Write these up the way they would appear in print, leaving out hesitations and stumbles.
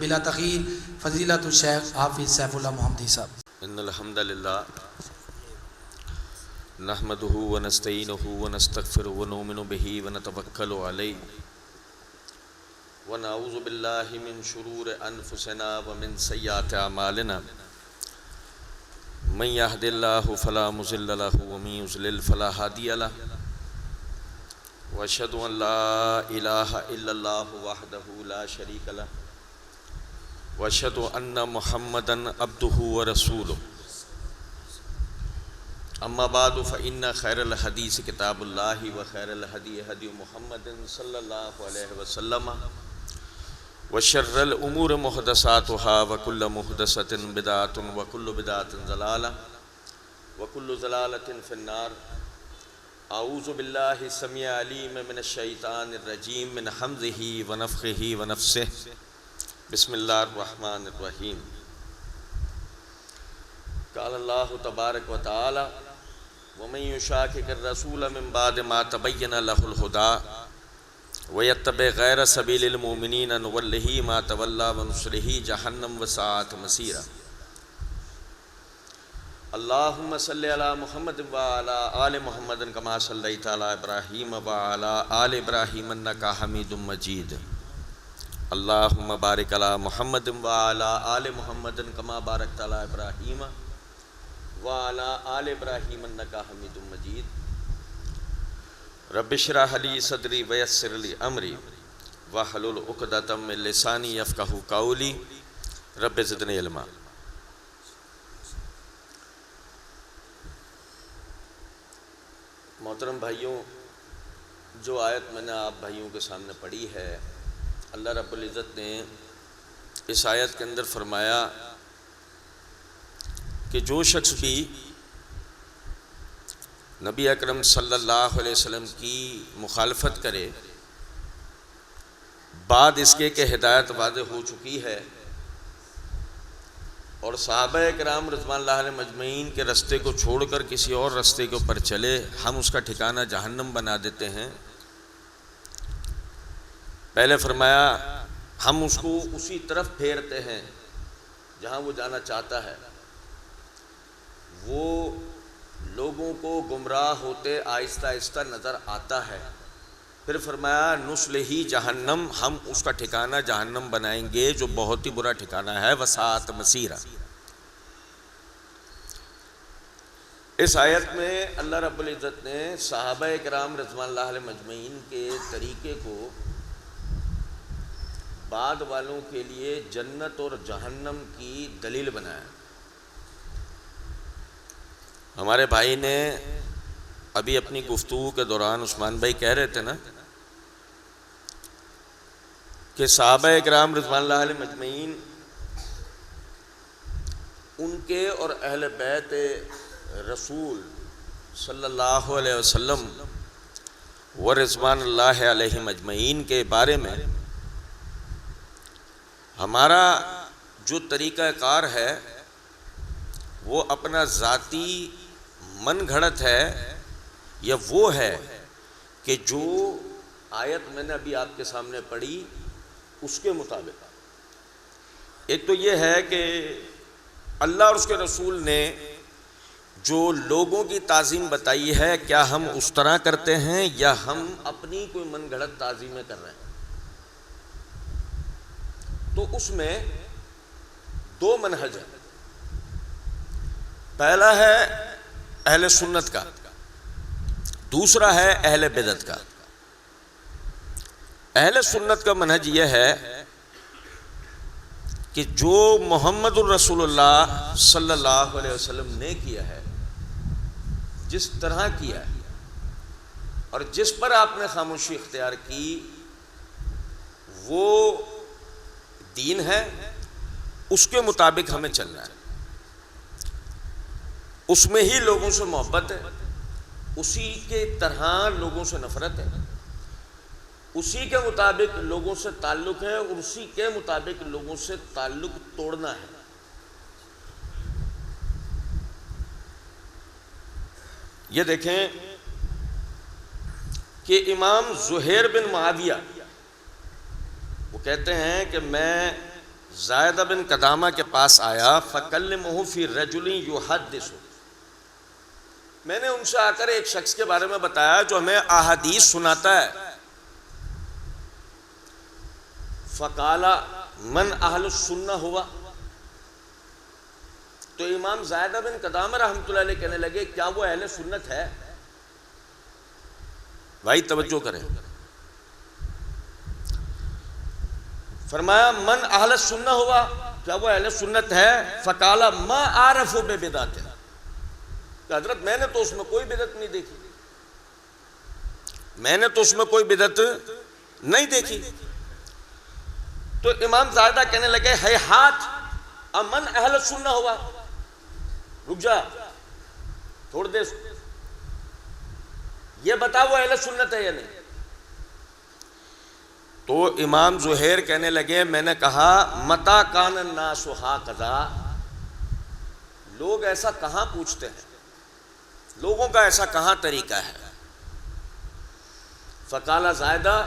بلا تخیر فضیلت الشیخ حافظ سیف اللہ محمدی صاحب۔ ان الحمد للہ نحمده ونستعینه ونستغفره ونؤمن به ونتوکل علیہ ونعوذ باللہ من شرور انفسنا ومن سیئات اعمالنا من یهد اللہ فلا مضل له ومن یضلل فلا ہادی له واشهد ان لا الہ الا اللہ وحدہ لا شریک له واشهد ان محمدا عبدہ ورسولہ اما بعد فإن خیر الحدیث کتاب اللہ وخیر الہدی ہدی محمد صلی اللہ علیہ وسلم وشر الامور محدثاتها وکل محدثۃ بدعۃ وکل بدعۃ ضلالہ وکل ضلالۃ فی النار۔ اعوذ باللہ السمیع العلیم من الشیطان الرجیم من حمزہ ونفخہ ونفثہ، بسم اللہ الرحمن الرحیم۔ قال اللہ تبارک و تعالی ومن یشاقق الرسول من بعد ما تبین له الہدی ویتبع غیر سبیل المؤمنین نولہ ما تولی ونصلہ جہنم وساءت مصیرا۔ اللہم صلی علی محمد وعلی آل محمد کما صلیت علی ابراہیم وعلی آل ابراہیم انکا حمید مجید۔ اللہم بارک علی محمد وعلی آل محمد کما بارکت علی ابراہیم وعلی آل ابراہیم انکا حمید مجید۔ رب اشرح لی صدری ویسر لی امری واحلل عقدۃ من لسانی یفقہوا قولی رب زدنی علما۔ محترم بھائیوں، جو آیت میں نے آپ بھائیوں کے سامنے پڑھی ہے، اللہ رب العزت نے اس آیت کے اندر فرمایا کہ جو شخص بھی نبی اکرم صلی اللہ علیہ وسلم کی مخالفت کرے بعد اس کے کہ ہدایت واضح ہو چکی ہے اور صحابہ کرام رضوان اللہ علیہ مجمعین کے رستے کو چھوڑ کر کسی اور رستے کے اوپر چلے، ہم اس کا ٹھکانہ جہنم بنا دیتے ہیں۔ پہلے فرمایا ہم اس کو اسی طرف پھیرتے ہیں جہاں وہ جانا چاہتا ہے، وہ لوگوں کو گمراہ ہوتے آہستہ آہستہ نظر آتا ہے۔ پھر فرمایا نصلہ جہنم، ہم اس کا ٹھکانہ جہنم بنائیں گے جو بہت ہی برا ٹھکانہ ہے، وساءت مصیرا۔ اس آیت میں اللہ رب العزت نے صحابہ کرام رضوان اللہ علیہ مجمعین کے طریقے کو بعد والوں کے لیے جنت اور جہنم کی دلیل بنایا۔ ہمارے بھائی نے ابھی اپنی گفتگو کے دوران عثمان بھائی کہہ رہے تھے نا کہ صحابہ اکرام رضوان اللہ علیہ مجمعین ان کے اور اہل بیت رسول صلی اللہ علیہ وسلم و رضوان اللہ علیہ مجمعین کے بارے میں ہمارا جو طریقہ کار ہے وہ اپنا ذاتی من گھڑت ہے یا وہ ہے کہ جو آیت میں نے ابھی آپ کے سامنے پڑھی اس کے مطابق۔ ایک تو یہ ہے کہ اللہ اور اس کے رسول نے جو لوگوں کی تعظیم بتائی ہے کیا ہم اس طرح کرتے ہیں یا ہم اپنی کوئی من گھڑت تعظیمیں کر رہے ہیں؟ تو اس میں دو منہج ہیں۔ پہلا ہے اہل سنت کا، دوسرا ہے اہل بدعت کا۔ اہل سنت کا منہج یہ ہے کہ جو محمد الرسول اللہ صلی اللہ علیہ وسلم نے کیا ہے، جس طرح کیا ہے اور جس پر آپ نے خاموشی اختیار کی وہ دین ہے، اس کے مطابق ہمیں چلنا ہے، اس میں ہی لوگوں سے محبت ہے، اسی کے طرح لوگوں سے نفرت ہے، اسی کے مطابق لوگوں سے تعلق ہے اور اسی کے مطابق لوگوں سے تعلق توڑنا ہے۔ یہ دیکھیں کہ امام زہیر بن معاویہ وہ کہتے ہیں کہ میں زائدہ بن قدامہ کے پاس آیا، فَكَلِّمُهُ فِي رَجُلٍ يُحَدِّثُ، میں نے ان سے آ کر ایک شخص کے بارے میں بتایا جو ہمیں احادیث سناتا ہے. فَقَالَ مَنْ أَهْلُ السُّنَّةِ هُوَ، تو امام زائدہ بن قدامہ رحمۃ اللہ علیہ کہنے لگے کیا وہ اہل سنت ہے؟ بھائی توجہ کریں. فرمایا من اہل السنہ ہوا، کیا وہ اہل سنت ہے؟ فقال ما اعرف ببدعت، کہ حضرت میں نے تو اس میں کوئی بدعت نہیں دیکھی، میں نے تو اس میں کوئی بدعت نہیں دیکھی. تو امام زائدہ کہنے لگے ہیہات امن اہل السنہ ہوا، رک جا چھوڑ دے، یہ بتا وہ اہل سنت ہے یا نہیں. تو امام زہیر کہنے لگے میں نے کہا متا کان الناس ہاکذا، لوگ ایسا کہاں پوچھتے ہیں، لوگوں کا ایسا کہاں طریقہ ہے. فقال زائدہ،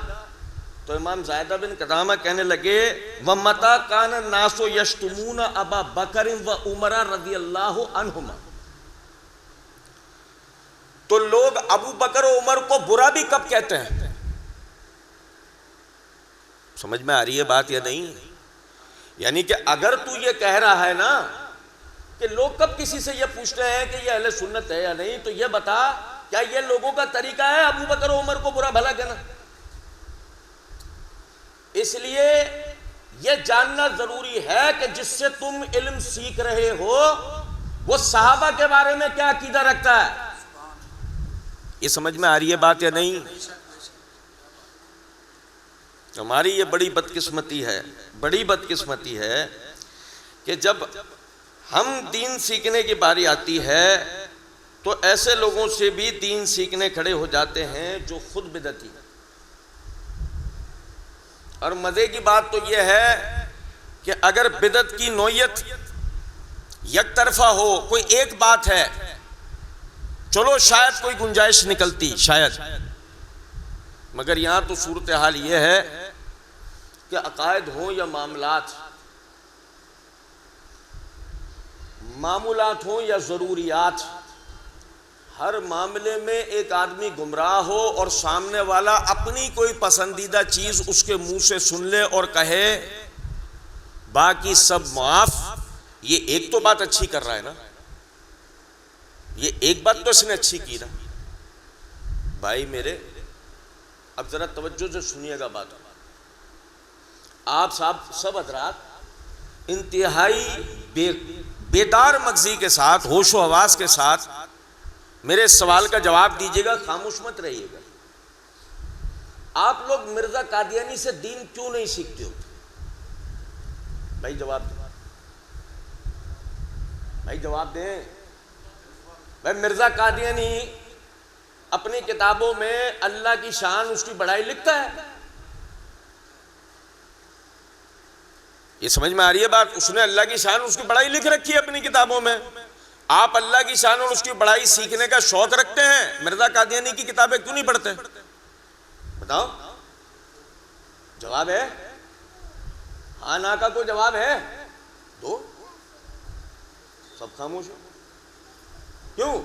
تو امام زائدہ بن قدامہ کہنے لگے وَمَتَا كَانَ النَّاسُ يَشْتُمُونَ أَبَا بَكْرٍ وَعُمَرَ رضی اللہ عنہما، تو لوگ ابو بکر و عمر کو برا بھی کب کہتے ہیں؟ سمجھ میں آ رہی ہے بات یا نہیں؟ یعنی کہ اگر تو یہ کہہ رہا ہے نا کہ لوگ کب کسی سے یہ پوچھتے ہیں کہ یہ اہل سنت ہے یا نہیں، تو یہ بتا کیا یہ لوگوں کا طریقہ ہے ابو بکر و عمر کو برا بھلا کہنا؟ اس لیے یہ جاننا ضروری ہے کہ جس سے تم علم سیکھ رہے ہو وہ صحابہ کے بارے میں کیا عقیدہ رکھتا ہے. یہ سمجھ میں آ رہی ہے بات یا نہیں؟ ہماری یہ بڑی بدقسمتی ہے، بڑی بدقسمتی ہے کہ جب ہم دین سیکھنے کی باری آتی ہے تو ایسے لوگوں سے بھی دین سیکھنے کھڑے ہو جاتے ہیں جو خود بدعتی ہیں. اور مزے کی بات تو یہ ہے کہ اگر بدعت کی نوعیت یک طرفہ ہو، کوئی ایک بات ہے چلو شاید کوئی گنجائش نکلتی، شاید، مگر یہاں تو صورتحال یہ ہے کہ عقائد ہوں یا معمولات ہوں یا ضروریات، ہر معاملے میں ایک آدمی گمراہ ہو اور سامنے والا اپنی کوئی پسندیدہ چیز اس کے منہ سے سن لے اور کہے باقی سب معاف. یہ ایک تو بات اچھی کر رہا ہے نا، یہ ایک بات تو اس نے اچھی کی نا. بھائی میرے اب ذرا توجہ سے سنیے گا بات. آپ سب حضرات انتہائی بیدار مغزی کے ساتھ، ہوش و حواس کے ساتھ میرے سوال کا جواب دیجیے گا، خاموش مت رہیے گا. آپ لوگ مرزا قادیانی سے دین کیوں نہیں سیکھتے ہو؟ بھائی جواب دیں، بھائی جواب دیں. بھائی مرزا قادیانی اپنی کتابوں میں اللہ کی شان، اس کی بڑائی لکھتا ہے. یہ سمجھ میں آ رہی ہے بات؟ اس نے اللہ کی شان، اس کی بڑائی لکھ رکھی ہے اپنی کتابوں میں. آپ اللہ کی شان اور اس کی بڑائی سیکھنے کا شوق رکھتے ہیں، مرزا قادیانی کی کتابیں کیوں نہیں پڑھتے؟ بتاؤ، جواب ہے؟ ہاں نا کا کوئی جواب ہے؟ دو. سب خاموش ہو کیوں؟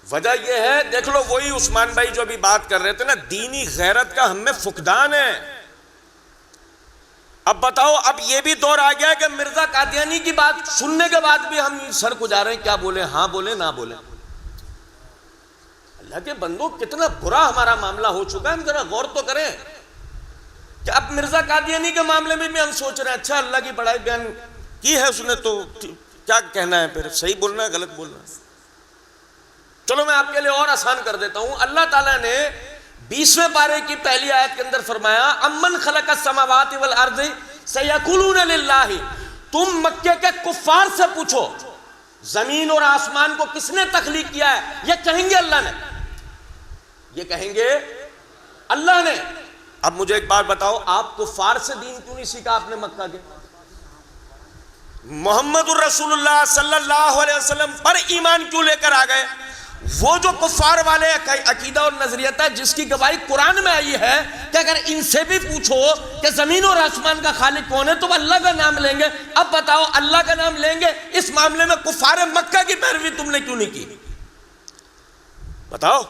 وجہ یہ ہے، دیکھ لو وہی عثمان بھائی جو ابھی بات کر رہے تھے نا، دینی غیرت کا ہم میں فقدان ہے. اب بتاؤ، اب یہ بھی دور آ گیا کہ مرزا قادیانی کی بات سننے کے بعد بھی ہم سر کو جا رہے ہیں، کیا بولیں، ہاں بولیں نہ بولیں. اللہ کے بندو کتنا برا ہمارا معاملہ ہو چکا ہے. ہم ذرا غور تو کریں کہ اب مرزا قادیانی کے معاملے میں بھی ہم سوچ رہے ہیں اچھا اللہ کی بڑائی بیان کی ہے اس نے تو کیا کہنا ہے، پھر صحیح بولنا ہے غلط بولنا ہے. چلو میں آپ کے لیے اور آسان کر دیتا ہوں. اللہ تعالیٰ نے 20ویں پارے کی پہلی آیت کے اندر فرمایا امن خلق السماوات والارض سیقولون للہ. تم مکے کے کفار سے پوچھو زمین اور آسمان کو کس نے تخلیق کیا ہے، یہ کہیں گے اللہ نے، یہ کہیں گے اللہ نے. اب مجھے ایک بات بتاؤ، آپ کفار سے دین کیوں نہیں سیکھا آپ نے مکہ کے؟ محمد الرسول اللہ صلی اللہ علیہ وسلم پر ایمان کیوں لے کر آ گئے؟ وہ جو کفار والے عقیدہ اور نظریہ تھا جس کی گواہی قرآن میں آئی ہے کہ اگر ان سے بھی پوچھو کہ زمین اور آسمان کا خالق کون ہے تو وہ اللہ کا نام لیں گے. اب بتاؤ اللہ کا نام لیں گے, اس معاملے میں کفار مکہ کی پیروی تم نے کیوں نہیں کی؟ بتاؤ,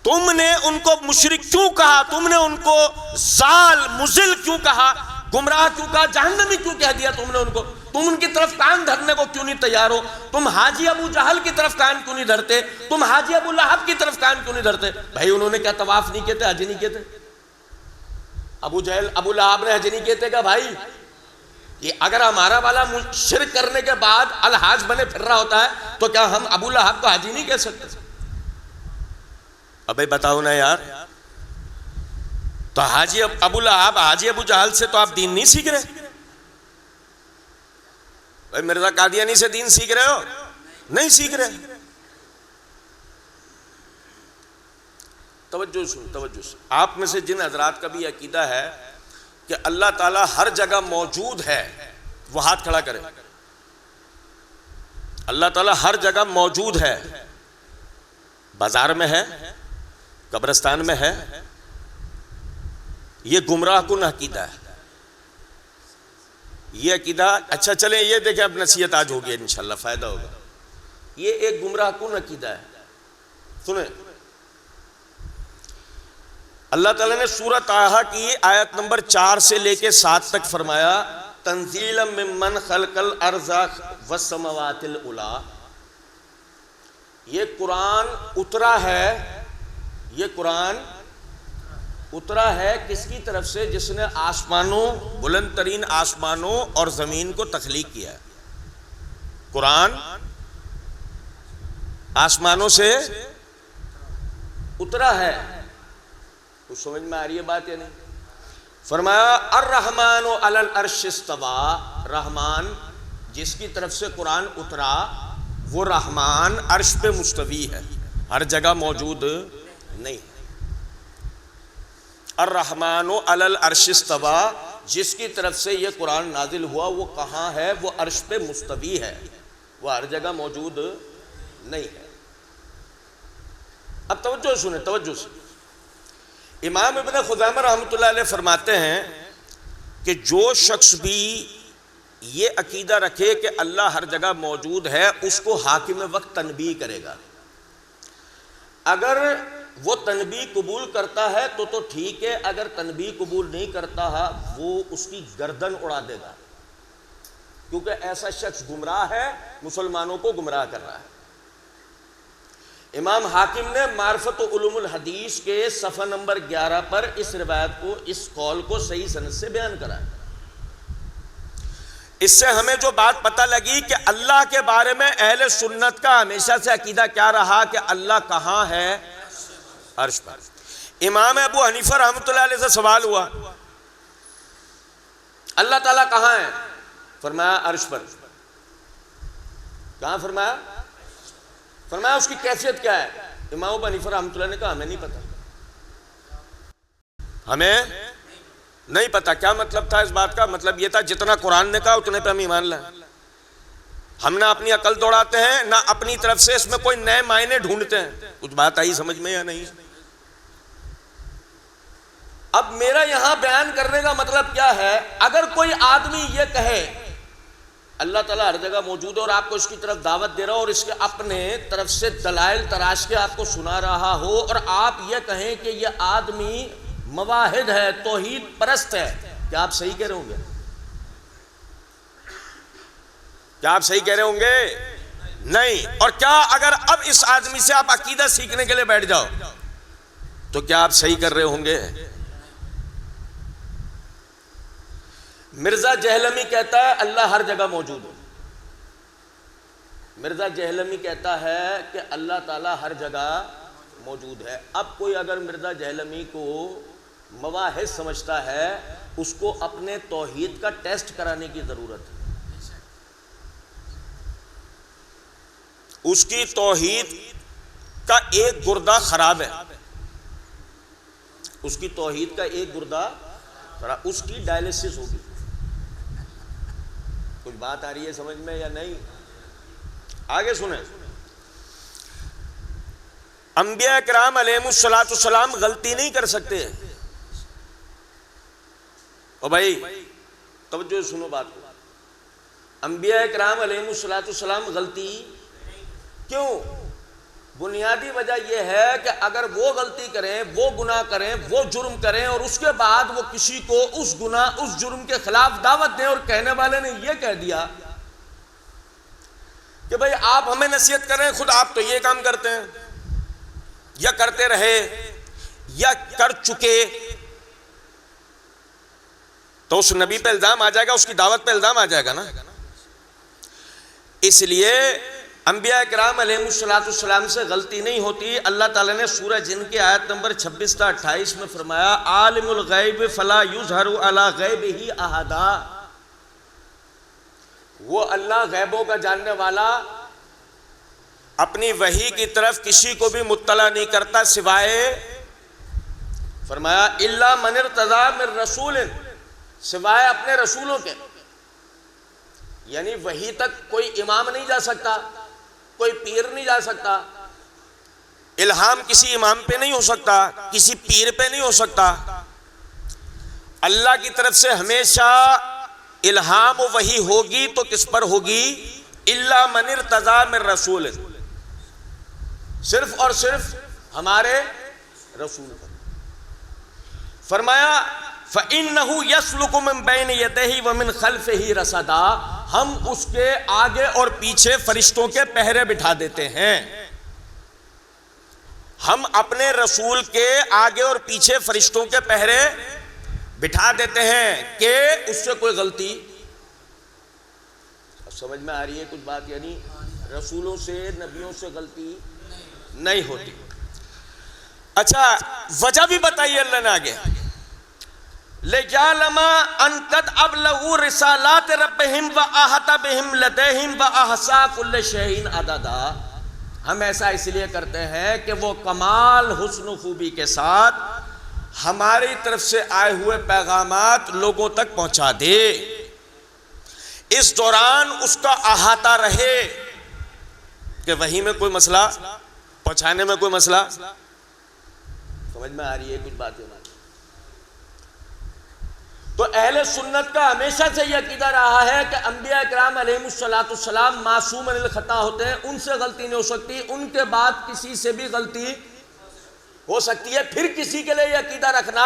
تم نے ان کو مشرک کیوں کہا؟ تم نے ان کو ضال مضل کیوں کہا؟ گمراہ کیوں کہا؟ جہنمی کیوں کہہ دیا تم نے ان کو؟ تم ان کی طرف کان دھرنے کو کیوں نہیں تیار ہو؟ تم حاجی ابو جہل کی طرف کان کیوں نہیں دھرتے؟ تم حاجی ابو لہب کی طرف کان کیوں نہیں دھرتے؟ بھائی انہوں نے کیا طواف نہیں کیے تھے, حج نہیں کیے تھے؟ ابو جہل ابو لہب نے حج نہیں کیے تھے کیا بھائی؟ کہ اگر ہمارا والا شرک کرنے کے بعد الحاج بنے پھر رہا ہوتا ہے تو کیا ہم ابو لہب کو حاجی نہیں کہہ سکتے؟ ابھی بتاؤ نا یار, تو حاجی ابو لہب حاجی ابو جہل سے تو آپ دین نہیں سیکھ رہے؟ بھائی مرزا قادیانی سے دین سیکھ رہے ہو؟ نہیں سیکھ رہے. توجہ سن, توجہ سن. آپ میں سے جن حضرات کا بھی عقیدہ ہے کہ اللہ تعالیٰ ہر جگہ موجود ہے وہ ہاتھ کھڑا کرے. اللہ تعالیٰ ہر جگہ موجود ہے, بازار میں ہے, قبرستان میں ہے. یہ گمراہ کن عقیدہ ہے یہ عقیدہ. اچھا چلیں یہ دیکھیں, اب نصیحت آج ہوگی انشاءاللہ, فائدہ ہوگا. یہ ایک گمراہ کن عقیدہ ہے. سنیں, اللہ تعالیٰ نے سورہ طٰہٰ کی آیت نمبر 4 سے لے کے 7 تک فرمایا تنزیلا ممن خلق الارض والسماوات العلی. یہ قرآن اترا ہے, یہ قرآن اترا ہے کس کی طرف سے؟ جس نے آسمانوں, بلند ترین آسمانوں اور زمین کو تخلیق کیا ہے. قرآن آسمانوں سے اترا ہے. کچھ سمجھ میں آ رہی ہے بات یا نہیں؟ فرمایا الرحمن علی العرش استویٰ. رحمان جس کی طرف سے قرآن اترا وہ رحمان عرش پہ مستوی ہے, ہر جگہ موجود نہیں. الرحمن علی العرش استویٰ, جس کی طرف سے یہ قرآن نازل ہوا وہ کہاں ہے؟ وہ عرش پہ مستوی ہے, وہ ہر جگہ موجود نہیں ہے. اب توجہ سنیں, توجہ سے. امام ابن خزیمہ رحمۃ اللہ علیہ فرماتے ہیں کہ جو شخص بھی یہ عقیدہ رکھے کہ اللہ ہر جگہ موجود ہے اس کو حاکم وقت تنبیہ کرے گا. اگر وہ تنبیہ قبول کرتا ہے تو ٹھیک ہے, اگر تنبیہ قبول نہیں کرتا ہے وہ اس کی گردن اڑا دے گا, کیونکہ ایسا شخص گمراہ ہے, مسلمانوں کو گمراہ کر رہا ہے. امام حاکم نے معرفت و علوم الحدیث کے صفحہ نمبر 11 پر اس روایت کو, اس قول کو صحیح سند سے بیان کرا ہے. اس سے ہمیں جو بات پتہ لگی کہ اللہ کے بارے میں اہل سنت کا ہمیشہ سے عقیدہ کیا رہا کہ اللہ کہاں ہے؟ عرش پر. امام ابو حنیفہ رحمۃ اللہ علیہ سے سوال ہوا اللہ تعالیٰ کہاں ہے؟ فرمایا عرش پر. کہاں فرمایا؟ فرمایا اس کی کیفیت کیا ہے؟ امام ابو حنیفہ رحمۃ اللہ نے کہا ہمیں نہیں پتا, ہمیں نہیں پتا. کیا مطلب تھا اس بات کا؟ مطلب یہ تھا جتنا قرآن نے کہا اتنے پہ ہم ایمان لائیں. ہم نہ اپنی عقل دوڑاتے ہیں نہ اپنی طرف سے اس میں کوئی نئے معنی ڈھونڈتے ہیں. کچھ بات آئی سمجھ میں یا نہیں؟ اب میرا یہاں بیان کرنے کا مطلب کیا ہے؟ اگر کوئی آدمی یہ کہے اللہ تعالیٰ ہر جگہ موجود ہے اور آپ کو اس کی طرف دعوت دے رہا ہو اور اس کے اپنے طرف سے دلائل تراش کے آپ کو سنا رہا ہو, اور آپ یہ کہیں کہ یہ آدمی مواحد ہے, توحید پرست ہے, کیا آپ صحیح کہہ رہے ہوں گے؟ کیا آپ صحیح کہہ رہے ہوں گے؟ نہیں. اور کیا اگر اب اس آدمی سے آپ عقیدہ سیکھنے کے لیے بیٹھ جاؤ تو کیا آپ صحیح کر رہے ہوں گے؟ مرزا جہلمی کہتا ہے اللہ ہر جگہ موجود ہے. مرزا جہلمی کہتا ہے کہ اللہ تعالیٰ ہر جگہ موجود ہے. اب کوئی اگر مرزا جہلمی کو مواحد سمجھتا ہے اس کو اپنے توحید کا ٹیسٹ کرانے کی ضرورت ہے. اس کی توحید کا ایک گردہ خراب ہے, اس کی توحید کا ایک گردہ خراب, اس کی ڈائلیسس ہوگی. کچھ بات آ رہی ہے سمجھ میں یا نہیں؟ آگے سنیں. انبیاء کرام علیہم السلام غلطی نہیں کر سکتے. او بھائی توجہ سنو بات کو. انبیاء کرام علیہم السلام غلطی کیوں؟ بنیادی وجہ یہ ہے کہ اگر وہ غلطی کریں، وہ گناہ کریں، وہ جرم کریں اور اس کے بعد وہ کسی کو اس گناہ اس جرم کے خلاف دعوت دیں اور کہنے والے نے یہ کہہ دیا کہ بھئی آپ ہمیں نصیحت کر رہے ہیں، خود آپ تو یہ کام کرتے ہیں یا کرتے رہے یا کر چکے، تو اس نبی پہ الزام آ جائے گا، اس کی دعوت پہ الزام آ جائے گا نا. اس لیے انبیاء کرام علیہم السلام سے غلطی نہیں ہوتی. اللہ تعالیٰ نے سورہ جن کی آیت نمبر 26 تا 28 میں فرمایا عالم الغیب فلا یظہر علی غیبہ احدا. وہ اللہ غیبوں کا جاننے والا اپنی وحی کی طرف کسی کو بھی مطلع نہیں کرتا سوائے فرمایا الا من ارتضی من رسول، سوائے اپنے رسولوں کے. یعنی وحی تک کوئی امام نہیں جا سکتا، کوئی پیر نہیں جا سکتا، الہام کسی امام پہ نہیں ہو سکتا، کسی پیر پہ نہیں ہو سکتا. اللہ کی طرف سے ہمیشہ الہام و وحی ہوگی تو کس پر ہوگی؟ الا من ارتضی من رسول، صرف اور صرف ہمارے رسول پر. فرمایا فَإِنَّهُ يَسْلُكُ مِن بَيْنِ يَدَيْهِ وَمِن خَلْفِهِ رَصَدًا، ہم اس کے آگے اور پیچھے فرشتوں کے پہرے بٹھا دیتے ہیں. ہم اپنے رسول کے آگے اور پیچھے فرشتوں کے پہرے بٹھا دیتے ہیں کہ اس سے کوئی غلطی. سمجھ میں آ رہی ہے کچھ بات؟ یعنی رسولوں سے نبیوں سے غلطی نہیں ہوتی. اچھا وجہ بھی بتائیے اللہ نے آگے لِيَعْلَمَ أَن قَدْ أَبْلَغُوا رِسَالَاتِ رَبِّهِمْ وَأَحَاطَ بِهِمْ لَدَيْهِ وَأَحْصَىٰ كُلَّ شَيْءٍ عَدَدًا. ہم ایسا اس لیے کرتے ہیں کہ وہ کمال حسن و خوبی کے ساتھ ہماری طرف سے آئے ہوئے پیغامات لوگوں تک پہنچا دے، اس دوران اس کا احاطہ رہے کہ وحی میں کوئی مسئلہ، پہنچانے میں کوئی مسئلہ. سمجھ میں آ رہی ہے کچھ باتیں؟ تو اہل سنت کا ہمیشہ سے یہ عقیدہ رہا ہے کہ انبیاء کرام علیہم السلام معصوم عن الخطا ہوتے ہیں، ان سے غلطی نہیں ہو سکتی، ان کے بعد کسی سے بھی غلطی ہو سکتی ہے. پھر کسی کے لیے یہ عقیدہ رکھنا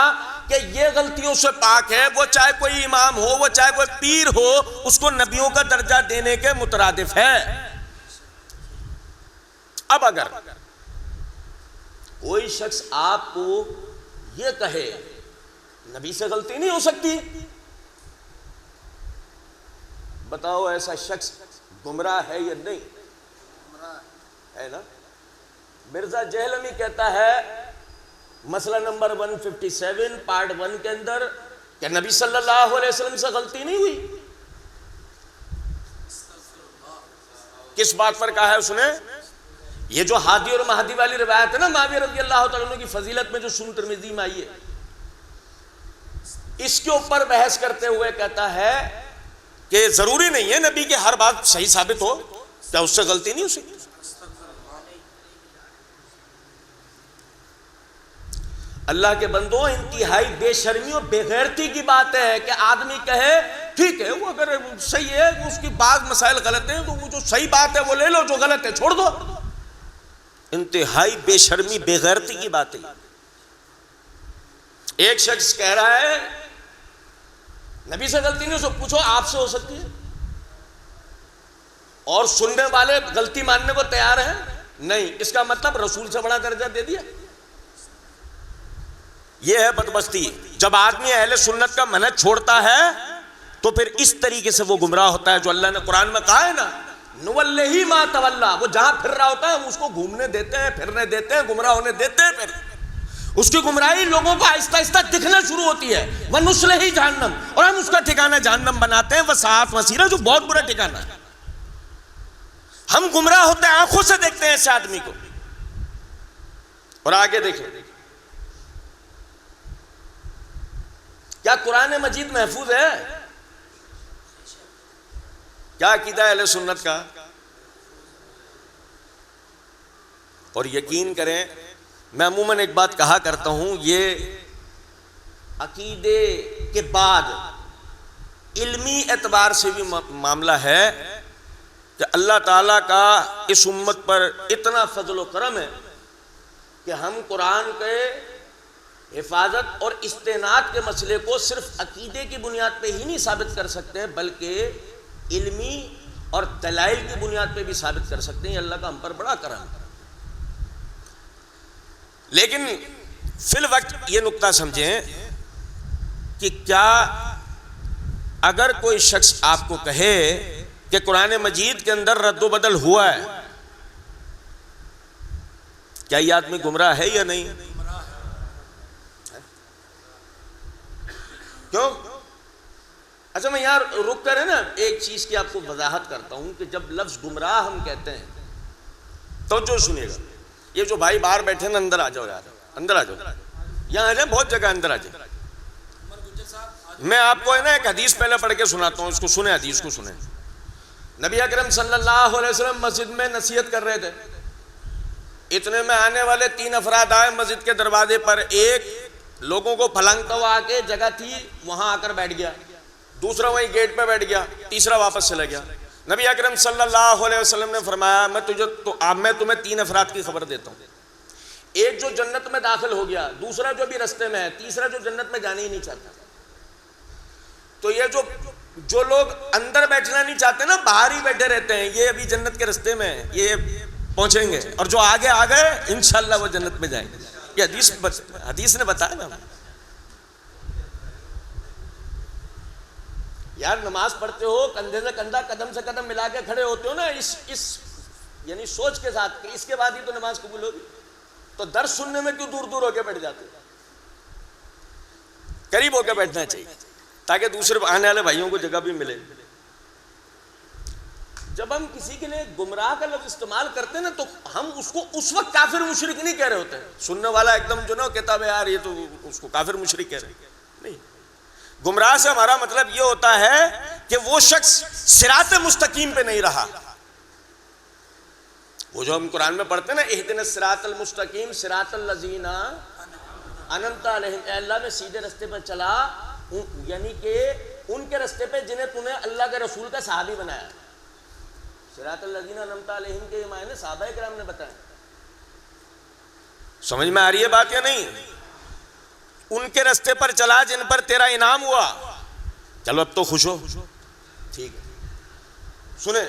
کہ یہ غلطیوں سے پاک ہے، وہ چاہے کوئی امام ہو، وہ چاہے کوئی پیر ہو، اس کو نبیوں کا درجہ دینے کے مترادف ہے. اب اگر کوئی شخص آپ کو یہ کہے نبی سے غلطی نہیں ہو سکتی، بتاؤ ایسا شخص گمراہ ہے یا نہیں؟ ہے نا. مرزا جہلمی کہتا ہے مسئلہ نمبر 157 پارٹ 1 کے اندر کہ نبی صلی اللہ علیہ وسلم سے غلطی نہیں ہوئی. کس بات پر کہا ہے اس نے؟ یہ جو ہادی اور مہدی والی روایت ہے نا معاویہ رضی اللہ تعالیٰ عنہ کی فضیلت میں جو سنن ترمذی میں آئی ہے، اس کے اوپر بحث کرتے ہوئے کہتا ہے کہ ضروری نہیں ہے نبی کے ہر بات صحیح ثابت ہو، کیا اس سے غلطی نہیں ہو سکتی؟ اللہ کے بندوں، انتہائی بے شرمی اور بے غیرتی کی بات ہے کہ آدمی کہے ٹھیک ہے وہ اگر صحیح ہے، اس کی بعض مسائل غلط ہیں تو وہ جو صحیح بات ہے وہ لے لو، جو غلط ہے چھوڑ دو. انتہائی بے شرمی بے غیرتی کی بات ہے. ایک شخص کہہ رہا ہے نبی سے غلطی نہیں ہو سکتی، پوچھو آپ سے ہو سکتی ہے؟ اور سننے والے غلطی ماننے کو تیار ہیں نہیں. اس کا مطلب رسول سے بڑا درجہ دے دیا. یہ ہے بدبختی. جب آدمی اہل سنت کا منہج چھوڑتا ہے تو پھر اس طریقے سے وہ گمراہ ہوتا ہے جو اللہ نے قرآن میں کہا ہے نا نُوَلِّهِ مَا تَوَلَّا. وہ جہاں پھر رہا ہوتا ہے ہم اس کو گھومنے دیتے ہیں، پھرنے دیتے ہیں، گمراہ ہونے دیتے ہیں. پھر اس کی گمراہی لوگوں کو آہستہ آہستہ دکھنا شروع ہوتی ہے. وَنُصْلِهِ جہنم، اور ہم اس کا ٹھکانہ جہنم بناتے ہیں. وَسَاءَتْ مَصِیرًا، جو بہت برا ٹھکانہ ہے. ہم گمراہ ہوتے ہیں، آنکھوں سے دیکھتے ہیں ایسے آدمی کو. اور آگے دیکھیں کیا قرآن مجید محفوظ ہے؟ کیا عقیدہ ہے اہل سنت کا؟ اور یقین کریں میں عموماً ایک بات کہا کرتا ہوں، یہ عقیدے کے بعد علمی اعتبار سے بھی معاملہ ہے کہ اللہ تعالیٰ کا اس امت پر اتنا فضل و کرم ہے کہ ہم قرآن کے حفاظت اور استناد کے مسئلے کو صرف عقیدے کی بنیاد پہ ہی نہیں ثابت کر سکتے بلکہ علمی اور دلائل کی بنیاد پہ بھی ثابت کر سکتے ہیں۔ یہ اللہ کا ہم پر بڑا کرم ہے۔ لیکن فی الوقت یہ نقطہ سمجھیں کہ کیا اگر کوئی شخص آپ کو کہے کہ قرآن مجید کے اندر رد و بدل ہوا ہے، کیا یہ آدمی گمراہ ہے یا نہیں؟ کیوں؟ اچھا میں یار رک کر ہے نا ایک چیز کی آپ کو وضاحت کرتا ہوں کہ جب لفظ گمراہ ہم کہتے ہیں تو جو سنیے گا، یہ جو بھائی باہر بیٹھے نا اندر آ جاؤ یار، اندر آ جاؤ، یہاں آ جائیں، بہت جگہ اندر آ جائیں۔ میں آپ کو ہے نا ایک حدیث پہلے پڑھ کے سناتا ہوں، اس کو سنیں، حدیث کو سنیں۔ نبی اکرم صلی اللہ علیہ وسلم مسجد میں نصیحت کر رہے تھے، اتنے میں آنے والے 3 افراد آئے مسجد کے دروازے پر، ایک لوگوں کو پھلانگتا ہوا آ کے جگہ تھی وہاں آ کر بیٹھ گیا، دوسرا وہیں گیٹ پہ بیٹھ گیا، تیسرا واپس چلا گیا۔ نبی اکرم صلی اللہ علیہ وسلم نے فرمایا میں تمہیں 3 افراد کی خبر دیتا ہوں، ایک جو جنت میں داخل ہو گیا، دوسرا جو بھی رستے میں ہے، تیسرا جو جنت میں جانے ہی نہیں چاہتا۔ تو یہ جو لوگ اندر بیٹھنا نہیں چاہتے نا، باہر ہی بیٹھے رہتے ہیں، یہ ابھی جنت کے رستے میں ہیں، یہ پہنچیں گے، اور جو آگے آ گئے انشاءاللہ وہ جنت میں جائیں گے۔ یہ حدیث نے بتایا نا۔ یار نماز پڑھتے ہو، کندھے سے کندھا قدم سے قدم ملا کے کھڑے ہوتے ہو نا، اس یعنی سوچ کے ساتھ کہ اس کے بعد ہی تو نماز قبول ہوگی، تو درس سننے میں کیوں دور دور ہو کے بیٹھ جاتے ہو؟ قریب ہو کے بیٹھنا چاہیے تاکہ دوسرے آنے والے بھائیوں کو جگہ بھی ملے۔ جب ہم کسی کے لیے گمراہ کا لفظ استعمال کرتے ہیں نا تو ہم اس کو اس وقت کافر مشرک نہیں کہہ رہے ہوتے ہیں۔ سننے والا ایک دم جو نا کہتا ہے یار یہ تو اس کو کافر مشرک کہہ رہے ہیں، نہیں۔ گمراہ سے ہمارا مطلب یہ ہوتا ہے کہ وہ شخص صراط مستقیم پہ نہیں رہا۔ وہ جو ہم قرآن میں پڑھتے ہیں نا اہدنا الصراط المستقیم صراط الذین انعمت علیہم، اے اللہ میں سیدھے رستے پر چلا، یعنی کہ ان کے رستے پہ جنہیں تو نے اللہ کے رسول کا صحابی بنایا۔ صراط الذین انعمت علیہم کے معنی صحابہ کرام نے بتایا۔ سمجھ میں آ رہی ہے بات یا نہیں؟ ان کے رستے پر چلا جن پر تیرا انعام ہوا، چلو اب تو خوش ہو، ٹھیک ہے۔ سنیں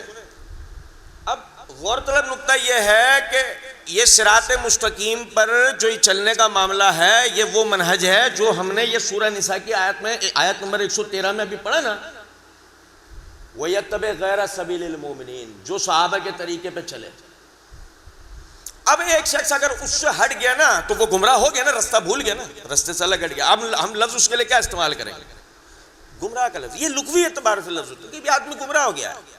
اب غور طلب نقطہ یہ ہے کہ یہ صراط مستقیم پر جو چلنے کا معاملہ ہے یہ وہ منہج ہے جو ہم نے یہ سورہ نساء کی آیت نمبر 113 میں ابھی پڑھا نا، وَيَتَّبِعْ غَيْرَ سَبِيلِ الْمُؤْمِنِينَ، جو صحابہ کے طریقے پہ چلے۔ اب ایک شخص اگر اس سے ہٹ گیا نا تو وہ گمراہ ہو گیا نا، رستہ بھول گیا نا، رستے سے الگ ہٹ گیا۔ اب ہم لفظ اس کے لیے کیا استعمال کریں گے؟ گمراہ کا لفظ، یہ لغوی اعتبار سے لفظ ہوتا ہے کہ آدمی گمراہ ہو گیا ہے۔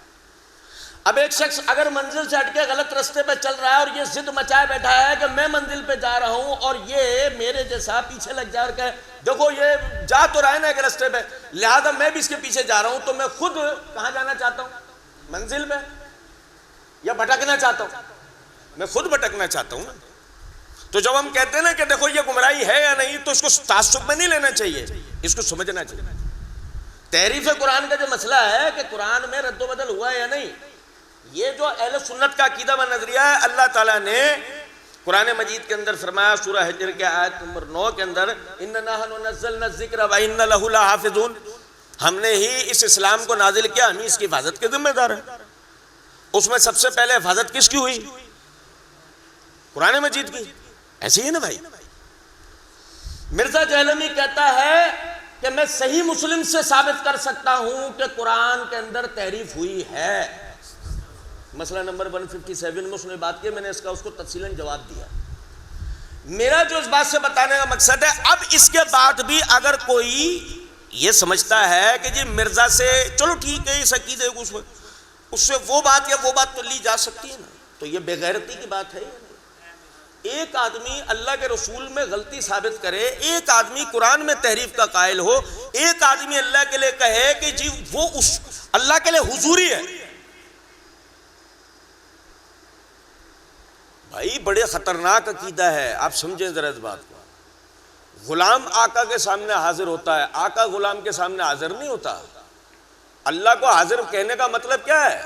اب ایک شخص اگر منزل سے ہٹ کے غلط رستے پہ چل رہا ہے اور یہ ضد مچائے بیٹھا ہے کہ میں منزل پہ جا رہا ہوں، اور یہ میرے جیسا پیچھے لگ جا اور کہے دیکھو یہ جا تو رہا ہے نا ایک رستے پہ، لہذا میں بھی اس کے پیچھے جا رہا ہوں، تو میں خود کہاں جانا چاہتا ہوں؟ منزل پہ، یا بھٹکنا چاہتا ہوں؟ میں خود بھٹکنا چاہتا ہوں۔ تو جب ہم کہتے ہیں نا کہ دیکھو یہ گمراہی ہے یا نہیں، تو اس کو تعصب میں نہیں لینا چاہیے، اس کو سمجھنا چاہیے۔ تحریف قرآن کا جو مسئلہ ہے کہ قرآن میں رد و بدل ہوا ہے یا نہیں، یہ جو اہل سنت کا عقیدہ و نظریہ ہے، اللہ تعالیٰ نے قرآن مجید کے اندر فرمایا سورہ حجر کے آیت نمبر 9 کے اندر اِنَّا نَحْنُ نَزَّلْنَا الذِّكْرَ وَإِنَّا لَهُ لَحَافِظُونَ، ہم نے ہی اس اسلام کو نازل کیا، ہم ہی اس کی حفاظت کے ذمہ دار ہیں۔ اس میں سب سے پہلے حفاظت کس کی ہوئی؟ قرآن مجید کی۔ ایسے ہی نا بھائی؟ مرزا جہلمی کہتا ہے کہ میں صحیح مسلم سے ثابت کر سکتا ہوں کہ قرآن کے اندر تحریف ہوئی ہے۔ مسئلہ نمبر 157 میں اس نے بات کی، میں نے اس کو تفصیلاً جواب دیا۔ میرا جو اس بات سے بتانے کا مقصد ہے، اب اس کے بعد بھی اگر کوئی یہ سمجھتا ہے کہ جی مرزا سے چلو ٹھیک ہے اس عقیدے کو اس سے وہ بات یا وہ بات تو لی جا سکتی ہے نا، تو یہ بے غیرتی کی بات ہے۔ ایک آدمی اللہ کے رسول میں غلطی ثابت کرے، ایک آدمی قرآن میں تحریف کا قائل ہو، ایک آدمی اللہ کے لیے کہے کہ جی وہ اس اللہ کے لیے حضوری ہے، بھائی بڑے خطرناک عقیدہ ہے. آپ سمجھیں ذرا اس بات کو. غلام آقا کے سامنے حاضر ہوتا ہے, آقا غلام کے سامنے حاضر نہیں ہوتا. اللہ کو حاضر کہنے کا مطلب کیا ہے؟